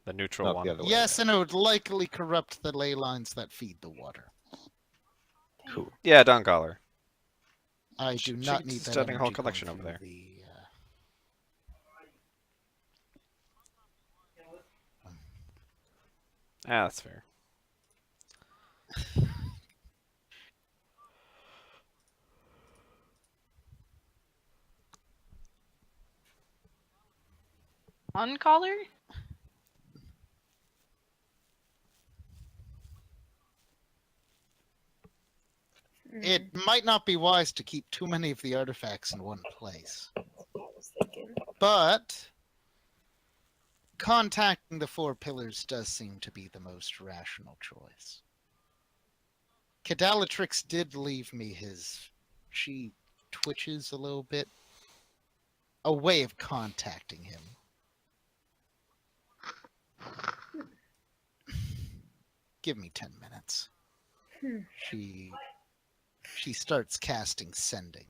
the neutral Not one. the other way Yes, around. and it would likely corrupt the ley lines that feed the water. Cool. Yeah, Dongaller. I She- do not she's need that studying a whole energy going collection over through there. the, Ah, that's fair. On collar? It might not be wise to keep too many of the artifacts in one place. I was thinking. But contacting the four pillars does seem to be the most rational choice. Cadalatrix did leave me his... She twitches a little bit. A way of contacting him. Give me 10 minutes. She starts casting sending.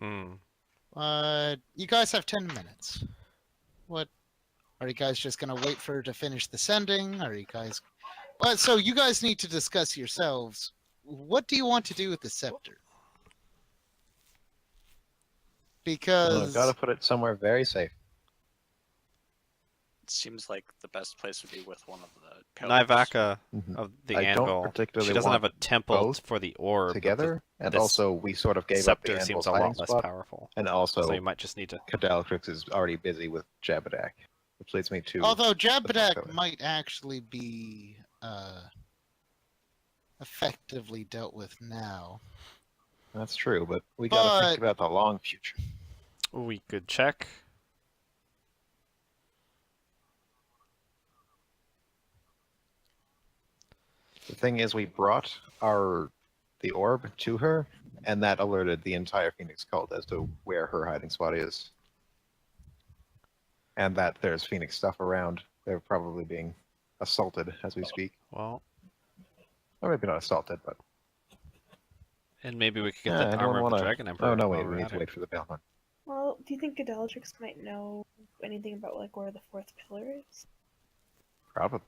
You guys have 10 minutes. What? Are you guys just gonna wait for her to finish the sending? Are you guys... Well, so you guys need to discuss yourselves. What do you want to do with the scepter? Because... Well, I've got to put it somewhere very safe. It seems like the best place would be with one of the pillars. Nivaka Mhm. of the I don't anvil. particularly She doesn't have want a temple both for the orb. but together, and this also we sort of the gave up the scepter anvil's seems a hiding lot less spot, powerful. and also So you might just need to. Cadalatrix is already busy with Jabadak, which leads me to... Although the Jabadak pillar. might actually be effectively dealt with now. That's true, but we got to think about the long future. We could check. The thing is, we brought the orb to her, and that alerted the entire Phoenix cult as to where her hiding spot is. And that there's Phoenix stuff around. They're probably being assaulted as we speak. Well, Or maybe not assaulted, but and maybe we could get that anyone armor of the wanna... Dragon Emperor. Oh no, while wait, we're we need at to it. wait for the bell hunt. Well, do you think Godalatrix might know anything about like where the fourth pillar is? Probably.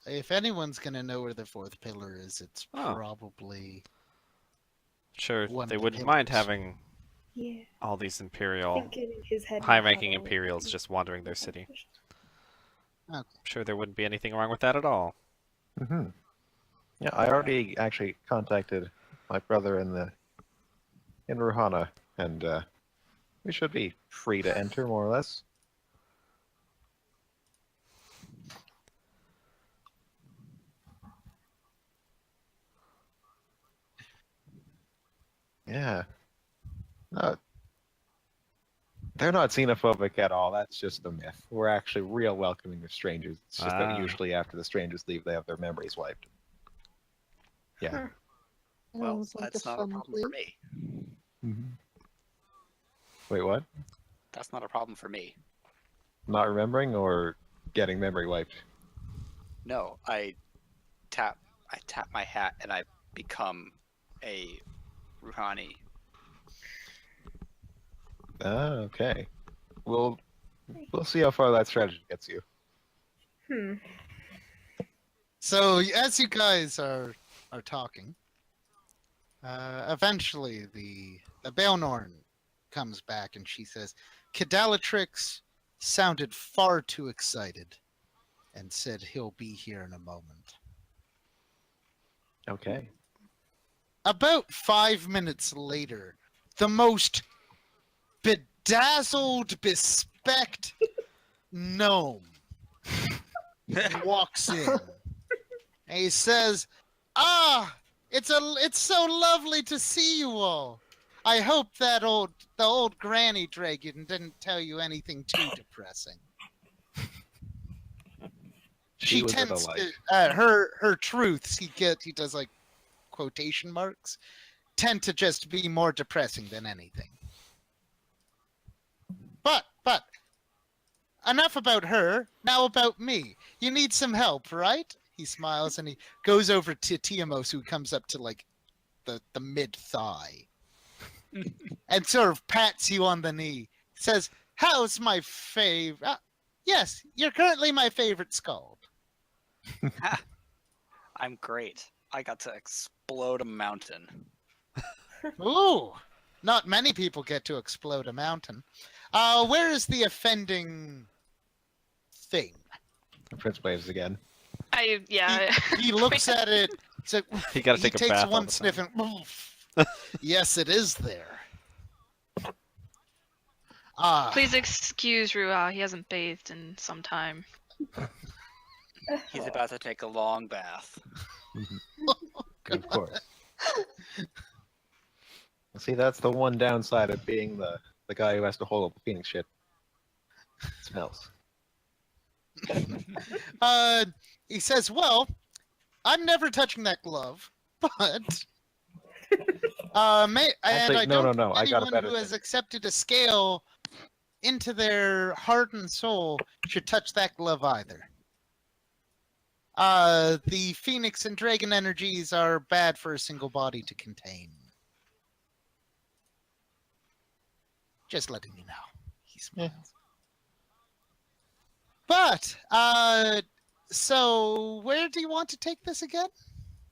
If anyone's gonna know where the fourth pillar is, it's Oh. probably Sure, one they of the wouldn't mind pillars. having Yeah. all these I Imperial, think in his head. high-ranking Imperials just wandering their city. I'm sure there wouldn't be anything wrong with that at all. Mm-hmm. Yeah, I already actually contacted my brother in Ruhana, and we should be free to enter, more or less. Yeah. No, they're not xenophobic at all. That's just a myth. We're actually real welcoming of strangers. It's just that usually after the strangers leave, they have their memories wiped. Yeah. Huh. Well, Sounds like that's a not a fun problem for place. me. Wait, what? That's not a problem for me. Not remembering or getting memory wiped? No, I tap my hat and I become a Rouhani. Okay. We'll see how far that strategy gets you. Hmm. So as you guys are talking, eventually the Baelnorn comes back and she says, Cadalatrix sounded far too excited and said he'll be here in a moment. Okay. About 5 minutes later, the most bedazzled, bespecked gnome walks in. And he says, it's so lovely to see you all. I hope the old granny dragon didn't tell you anything too depressing. She was a tends delight. to her truths he does like quotation marks tend to just be more depressing than anything. But enough about her. Now about me. You need some help, right? He smiles and he goes over to Tiamos, who comes up to like the mid thigh, and sort of pats you on the knee. Says, "How's my favorite? Yes, you're currently my favorite skald." I'm great. I got to explode a mountain. Ooh, not many people get to explode a mountain. Where is the offending thing? Prince waves again. He looks at it. So You gotta take a takes bath all one the sniff time. and yes, it is there. Please excuse Ruah. He hasn't bathed in some time. He's about to take a long bath. Of course. See, that's the one downside of being the guy who has to hold up the Phoenix shit. It smells. He says, "Well, I'm never touching that glove, but Actually, I no, don't no, think I got a anyone better who has thing. accepted a scale into their heart and soul should touch that glove either. The Phoenix and Dragon energies are bad for a single body to contain. Just letting you know." He smiles. But, so where do you want to take this again?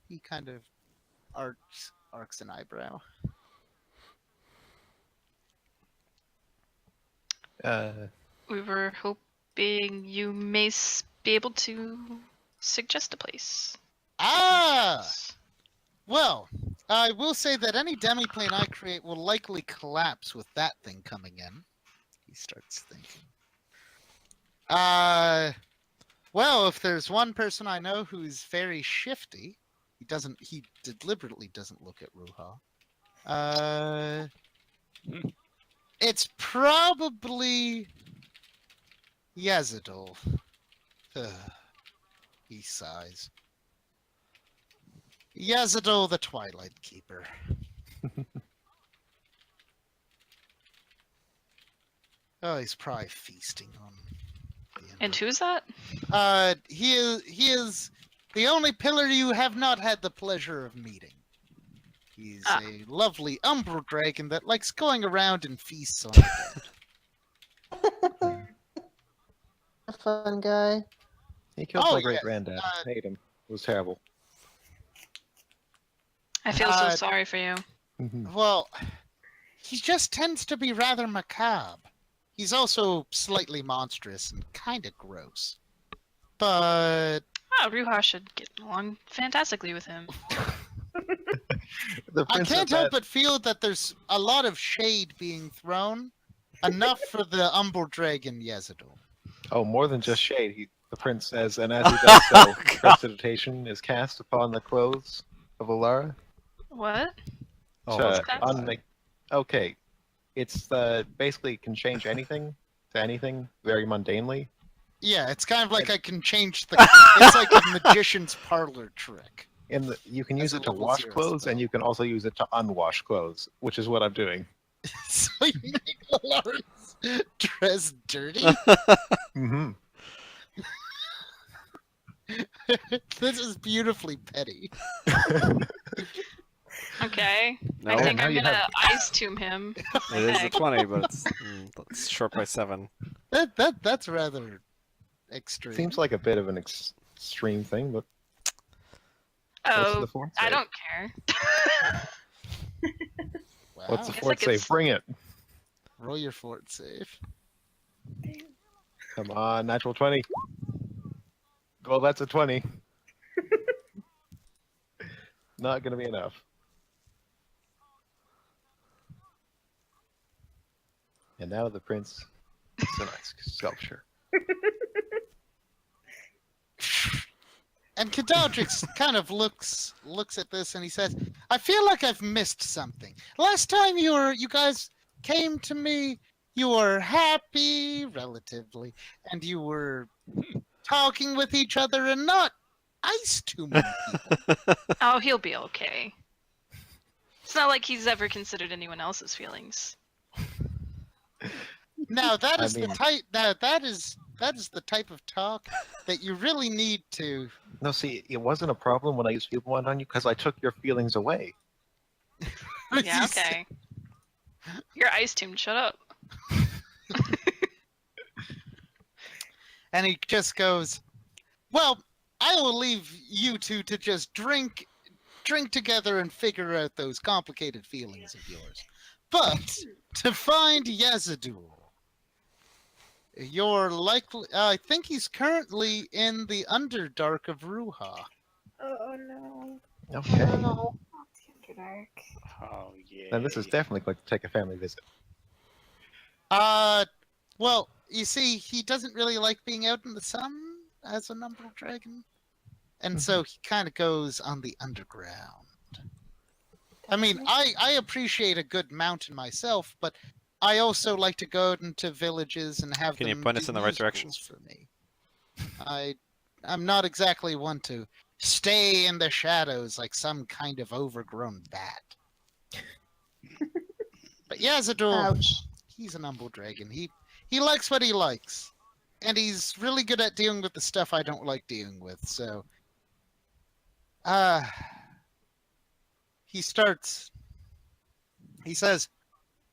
He kind of arcs an eyebrow. We were hoping you may be able to suggest a place. Well, I will say that any demiplane I create will likely collapse with that thing coming in. He starts thinking. Well, if there's one person I know who's very shifty, he deliberately doesn't look at Ruha. It's probably Yazidul. He sighs. Yazidul the Twilight Keeper. Oh, he's probably feasting on the And who's that? He is the only pillar you have not had the pleasure of meeting. He's Ah. a lovely umbral dragon that likes going around and feasts on the dead. A fun guy. He killed Oh, my yes, great granddad. I hate him. It was terrible. I feel so Uh, sorry for you. Well, he just tends to be rather macabre. He's also slightly monstrous and kind of gross. But Oh, Ruha should get along fantastically with him. The I prince can't of help that, but feel that there's a lot of shade being thrown. Enough for the umbral dragon Yezidul. oh, more than just shade. The prince says, and as he does so, prestidigitation is cast upon the clothes of Alara. What? Oh, to what's that? unmake. Okay, it's basically can change anything to anything very mundanely. Yeah, it's kind of like I can change the. It's like a magician's parlor trick. You can use As a it to level wash 0 clothes, spell. and you can also use it to unwash clothes, which is what I'm doing. So you make Lawrence dress dirty? Mm-hmm. This is beautifully petty. Okay. No, I think now I'm you gonna have- ice tomb him. with my it is a neck. 20, but it's short by 7. That's rather extreme. Seems like a bit of an extreme thing, but what's Oh, the fort I save? don't care. Wow. What's the It's fort like save? it's- Bring it! Roll your fort save. Come on, natural 20. Well, that's a 20. Not gonna be enough. And now the prince. It's a nice sculpture. And Kadaldrix kind of looks at this and he says, "I feel like I've missed something. Last time you guys came to me, you were happy, relatively, and you were talking with each other and not ice tombing people." Oh, he'll be okay. It's not like he's ever considered anyone else's feelings. Now that I is mean- the type. That is the type of talk that you really need to. No, see, it wasn't a problem when I used Feeble Mind on you because I took your feelings away. Yeah, okay. You're ice tomb. Shut up. And he just goes, "Well, I will leave you two to just drink together and figure out those complicated feelings of yours. But to find Yazadul, you're likely. I think he's currently in the Underdark of Ruha. Oh no. Okay. No. Underdark. Oh yeah. Then this is definitely going to take a family visit. Well, you see, he doesn't really like being out in the sun as an umbral dragon, and so he kind of goes on the underground. I mean, I appreciate a good mountain myself, but I also like to go into villages and have Can you them point do us in the right direction? musicals for me. I'm not exactly one to stay in the shadows like some kind of overgrown bat. But Yazadul, Ouch. he's an umbral dragon. He likes what he likes, and he's really good at dealing with the stuff I don't like dealing with. So, he says,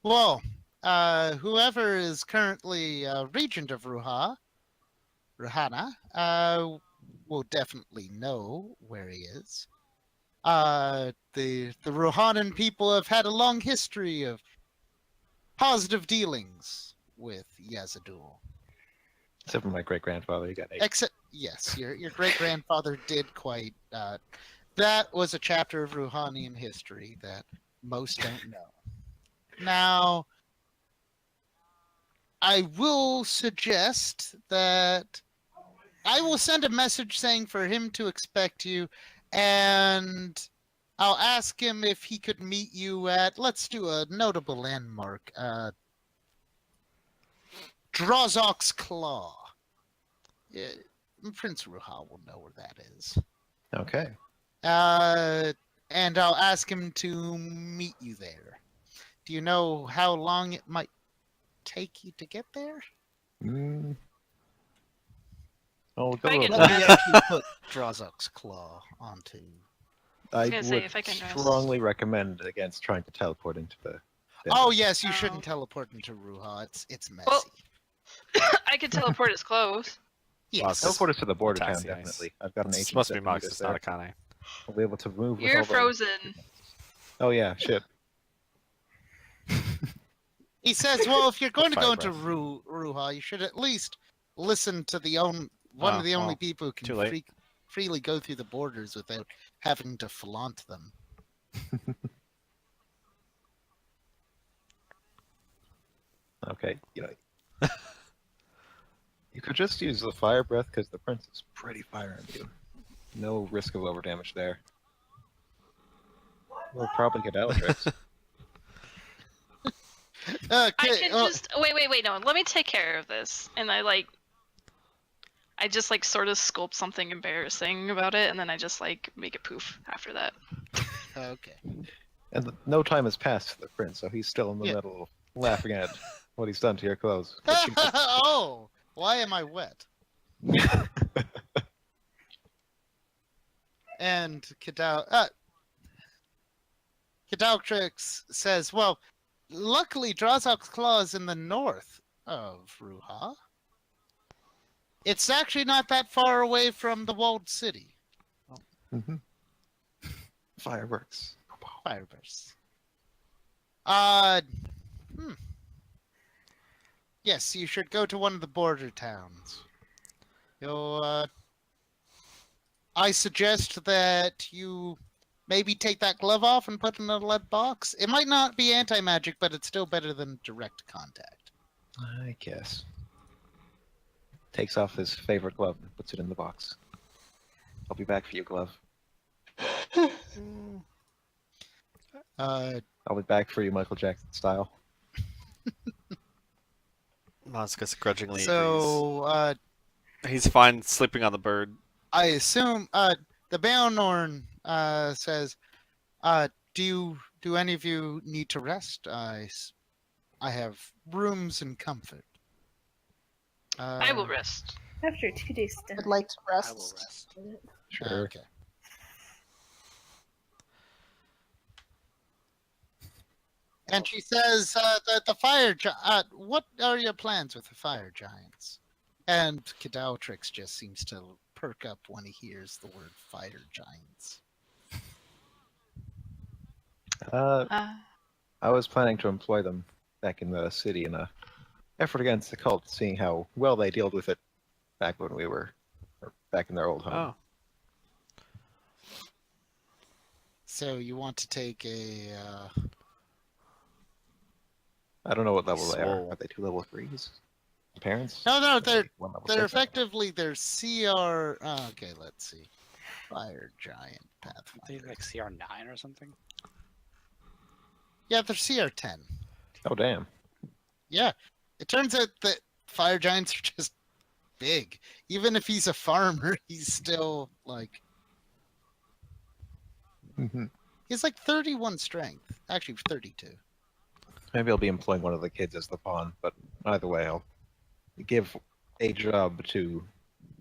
"Well, whoever is currently regent of Ruhana, will definitely know where he is. The Ruhanan people have had a long history of positive dealings with Yazadul. Except for my great grandfather, he got 8. Except, yes, your great grandfather did quite. That was a chapter of Ruhanian history that most don't know. Now, I will suggest that I will send a message saying for him to expect you, and I'll ask him if he could meet you at, let's do a notable landmark, Drazok's Claw. Yeah, Prince Ruha will know where that is. Okay. And I'll ask him to meet you there. Do you know how long it might take you to get there? Oh, I go can to Let me rest. actually put Drazok's Claw onto. I was gonna say, would if I can rest. strongly recommend against trying to teleport into the. Oh yes, you Oh. shouldn't teleport into Ruha. It's messy. Well, I could teleport as close. Yes. Teleport us to the border town, Taxi ice. definitely. I've got an This agent must be that can meet Mox, us it's there. not Akane. I'll be able to move with You're all the- frozen. Oh yeah, shit. He says, "Well, if you're going to Fire go into breath. Ruha, you should at least listen to one Oh, of the only well, people who too can late. freely go through the borders without having to flaunt them." Okay, you could just use the fire breath because the prince is pretty fire immune. No risk of over damage there. We'll probably get Aletrix. I Okay, can just wait. No, let me take care of this. And I just sort of sculpt something embarrassing about it, and then I just make it poof after that. okay. And no time has passed for the prince, so he's still in the Yeah. middle of laughing at what he's done to your clothes. But you know, Oh, why am I wet? And Kadaltrix says, "Well, luckily Drazok's Claw is in the north of Ruha. It's actually not that far away from the walled city." Mhm. Fireworks. Fireburst. Yes, you should go to one of the border towns. I suggest that you maybe take that glove off and put it in a lead box. It might not be anti-magic, but it's still better than direct contact. I guess. Takes off his favorite glove and puts it in the box. I'll be back for you, glove. I'll be back for you, Michael Jackson style. Mox grudgingly agrees. So, He's fine sleeping on the bird. I assume the Baonorn says, do any of you need to rest? I have rooms and comfort. I will rest. After 2 days stint. I'd like to I will rest. rest. Sure. Okay. And she says that the fire what are your plans with the fire giants? And Kadaltrix just seems to perk up when he hears the word fire giants. I was planning to employ them back in the city in a effort against the cult, seeing how well they dealt with it back when we were back in their old home. Oh. So you want to take a I don't know what level they are. Swole. Are they 2 level 3s? Parents? No, Are they're they 1 level they're 6? effectively they're CR. Okay, let's see. Fire giant They pathfinder. like CR9 or something. Yeah, they're CR10. Oh damn. Yeah, it turns out that fire giants are just big. Even if he's a farmer, he's still like he's like 31 strength. Actually, 32. Maybe I'll be employing one of the kids as the pawn, but either way, I'll give a job to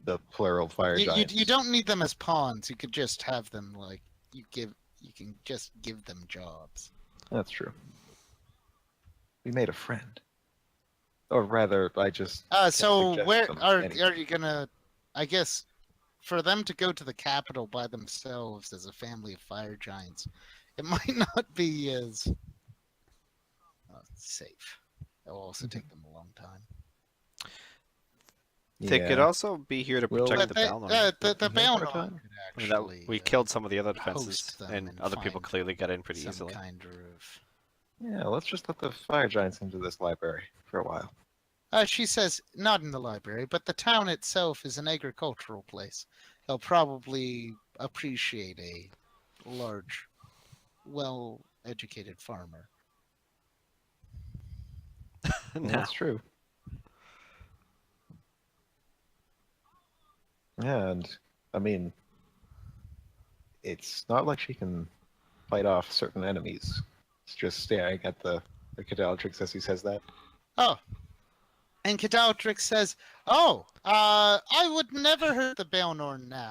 the plural fire giants. You don't need them as pawns. You could just have them like you can just give them jobs. That's true. We made a friend. Or rather, I just. So suggest where them are anything. you gonna? I guess for them to go to the capital by themselves as a family of fire giants, it might not be as safe. It will also take them a long time. They could Yeah. also be here to Well, protect But the they- Balnor. the Mhm. Balnor Part-time. could I mean, that- actually we killed some of the other host defenses, them and and other people find clearly got in pretty some easily. kind of. Yeah, let's just let the fire giants into this library for a while. She says not in the library, but the town itself is an agricultural place. They'll probably appreciate a large, well-educated farmer. No. That's true. Yeah, and I mean, it's not like she can fight off certain enemies. It's just staring at the Cadaltrix as he says that. Oh, And Cadaltrix says, "Oh, I would never hurt the Belnorn now."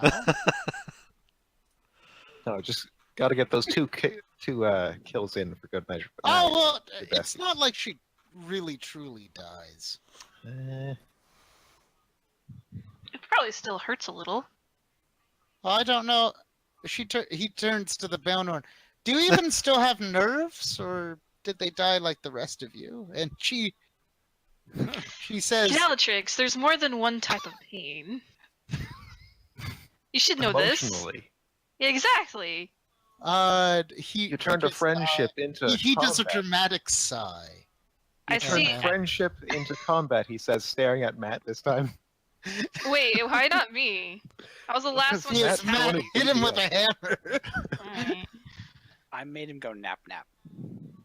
No, just got to get those two kills in for good measure. But Oh, now well, you're it's besties. not like she really truly dies. Eh, It probably still hurts a little. I don't know. He turns to the Belnorn. Do you even still have nerves, or did they die like the rest of you? And she says, Cadalatrix, there's more than one type of pain. You should know this. emotionally, Yeah, exactly. you turned a friendship into he does a combat. dramatic sigh. I Turned see. friendship into combat. He says, staring at Matt this time. Wait, why not me? I was the last one to Matt's attack. the one Matt who hit him beat with you a hammer. Alright. I made him go nap nap.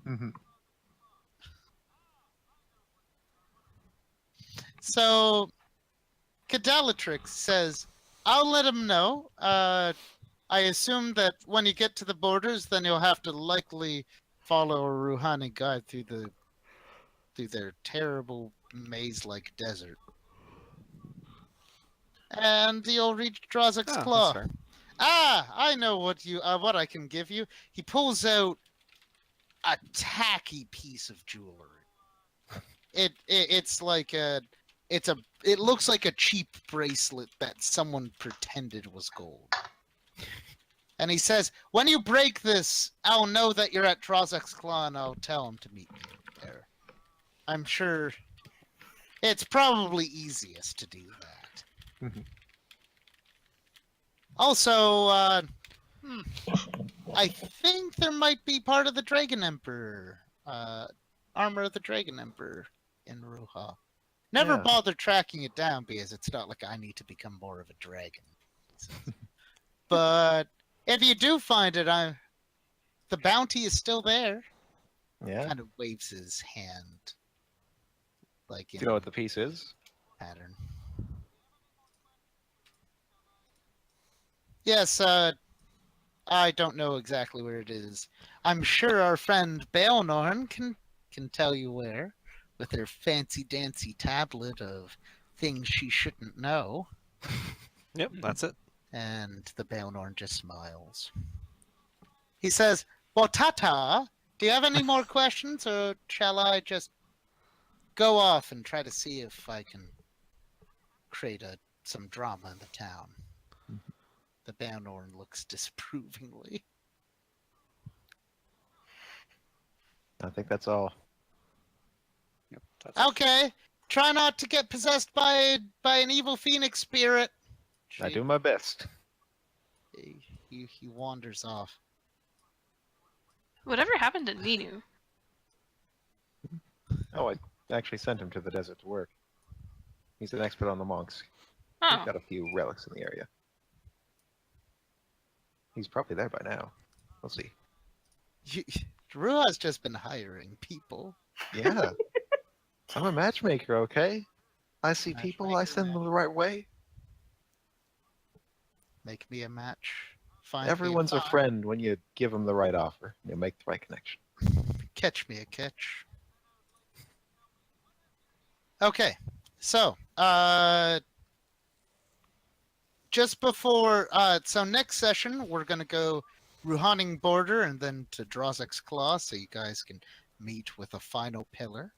Mhm. So, Cadalatrix says, "I'll let him know. I assume that when you get to the borders, then you'll have to likely follow a Rouhani guide through their terrible maze-like desert, and you'll reach Drazek's Oh, Claw. that's fair. Ah, I know what I can give you." He pulls out a tacky piece of jewelry. It's like it looks like a cheap bracelet that someone pretended was gold. And he says, "When you break this, I'll know that you're at Drazek's Claw, and I'll tell him to meet me there. I'm sure it's probably easiest to do that." Mhm. Also, I think there might be part of the Dragon Emperor, armor of the Dragon Emperor in Ruha. Never Yeah. bother tracking it down because it's not like I need to become more of a dragon. But if you do find it, the bounty is still there. Yeah. Kind of waves his hand, like Do in you know what the piece is? pattern. Yes, I don't know exactly where it is. I'm sure our friend Baelnorn can tell you where, with her fancy dancy tablet of things she shouldn't know. Yep, that's it. And the Baelnorn just smiles. He says, "Well, Tata, do you have any more questions, or shall I just go off and try to see if I can create some drama in the town?" The Baelnorn looks disapprovingly. I think that's all. Yep, that's Okay, try not to get possessed by an evil phoenix spirit. I do my best. He wanders off. Whatever happened to Ninu? Oh, I actually sent him to the desert to work. He's an expert on the monks. Oh, He's got a few relics in the area. He's probably there by now. We'll see. Rua's just been hiring people. Yeah. I'm a matchmaker, okay? I see people, I send them the right way. Make me a match. Find me Everyone's a find. friend when you give them the right offer. You make the right connection. Catch me a catch. Okay, so just before so next session we're gonna go Rouhaning Border and then to Drazek's Claw, so you guys can meet with a final pillar.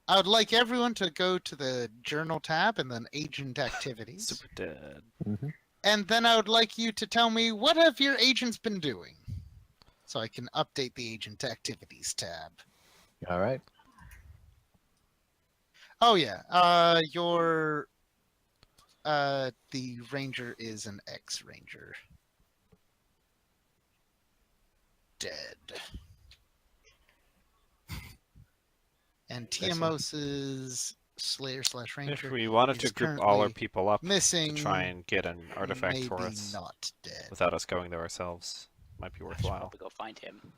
I would like everyone to go to the journal tab and then agent activities. Super dead. Mm-hmm. And then I would like you to tell me, what have your agents been doing? So I can update the agent activities tab. All right. Oh yeah, the ranger is an ex-ranger. Dead. And Tiamos's Slayer/Ranger. If we wanted is to group all our currently people up missing, to try and get an artifact maybe for us not dead. without us going there ourselves, might be I should worthwhile. probably go find him.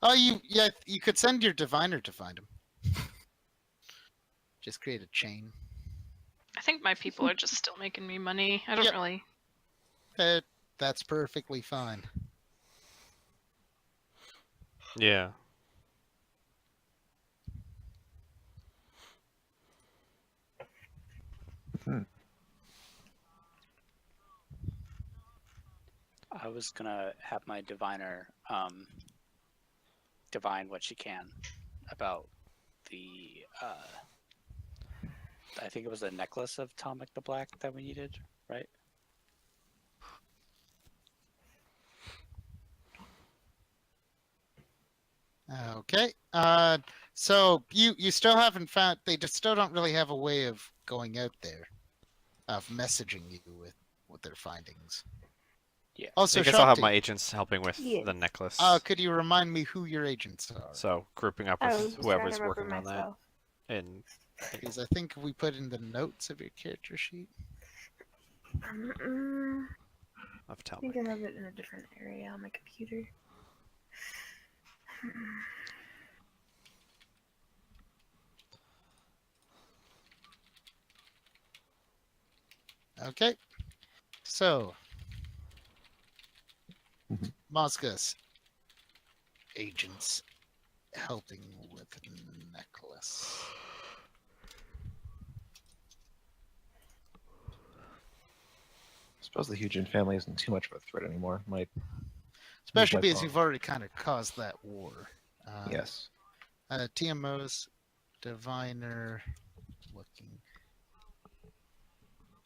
Oh, you could send your diviner to find him. Just create a chain. I think my people are just still making me money. I don't Yep. really. That's perfectly fine. Yeah. I was gonna have my diviner divine what she can about the I think it was the necklace of Tomic the Black that we needed, right? Okay. So you still haven't found. They just still don't really have a way of going out there, of messaging you with their findings. Yeah. Also, I guess I'll have Shanti, my agents helping with Yes. the necklace. could you remind me who your agents are? So grouping up I was with just trying whoever's to remember working on that. myself. And Because I think we put in the notes of your character sheet. of I think Talmud. I have it in a different area on my computer. Okay. So, Moscas, agents helping with necklace. I suppose the Hugin family isn't too much of a threat anymore. Might Especially my because phone. you've already kind of caused that war. yes. TMO's diviner looking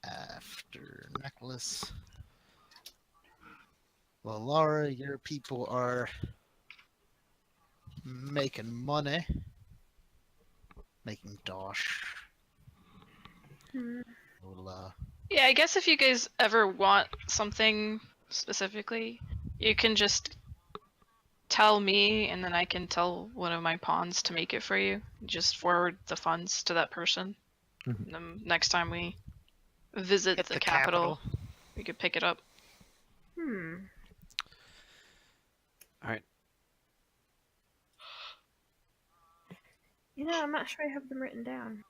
after necklace. Well, Laura, your people are making money, making dosh. Hmm. We'll, Yeah, I guess if you guys ever want something specifically, you can just tell me, and then I can tell one of my pawns to make it for you. Just forward the funds to that person. Mhm. And then next time we visit hit the capital, we could pick it up. All right. You know, I'm not sure I have them written down.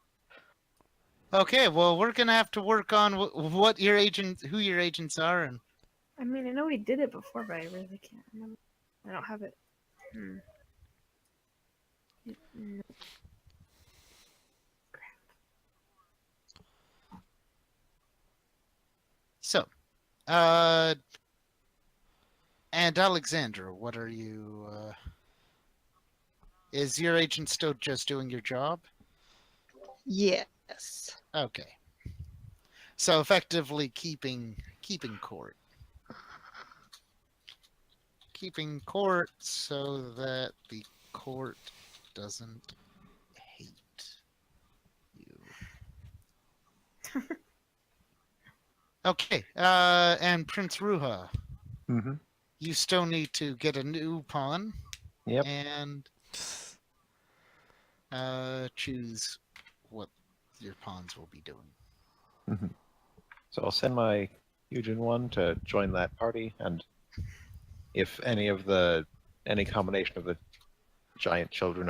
Okay, well, we're gonna have to work on what your agents, who your agents are, and I mean, I know we did it before, but I really can't remember. I don't have it. No. so, and Alexandra, what are you? Is your agent still just doing your job? Yes. Okay. So effectively keeping court. Keeping court so that the court doesn't hate you. Okay. And Prince Ruha, Mm-hmm. you still need to get a new pawn Yep. and choose what your pawns will be doing. Mm-hmm. So I'll send my Hugin one to join that party, and if any combination of the giant children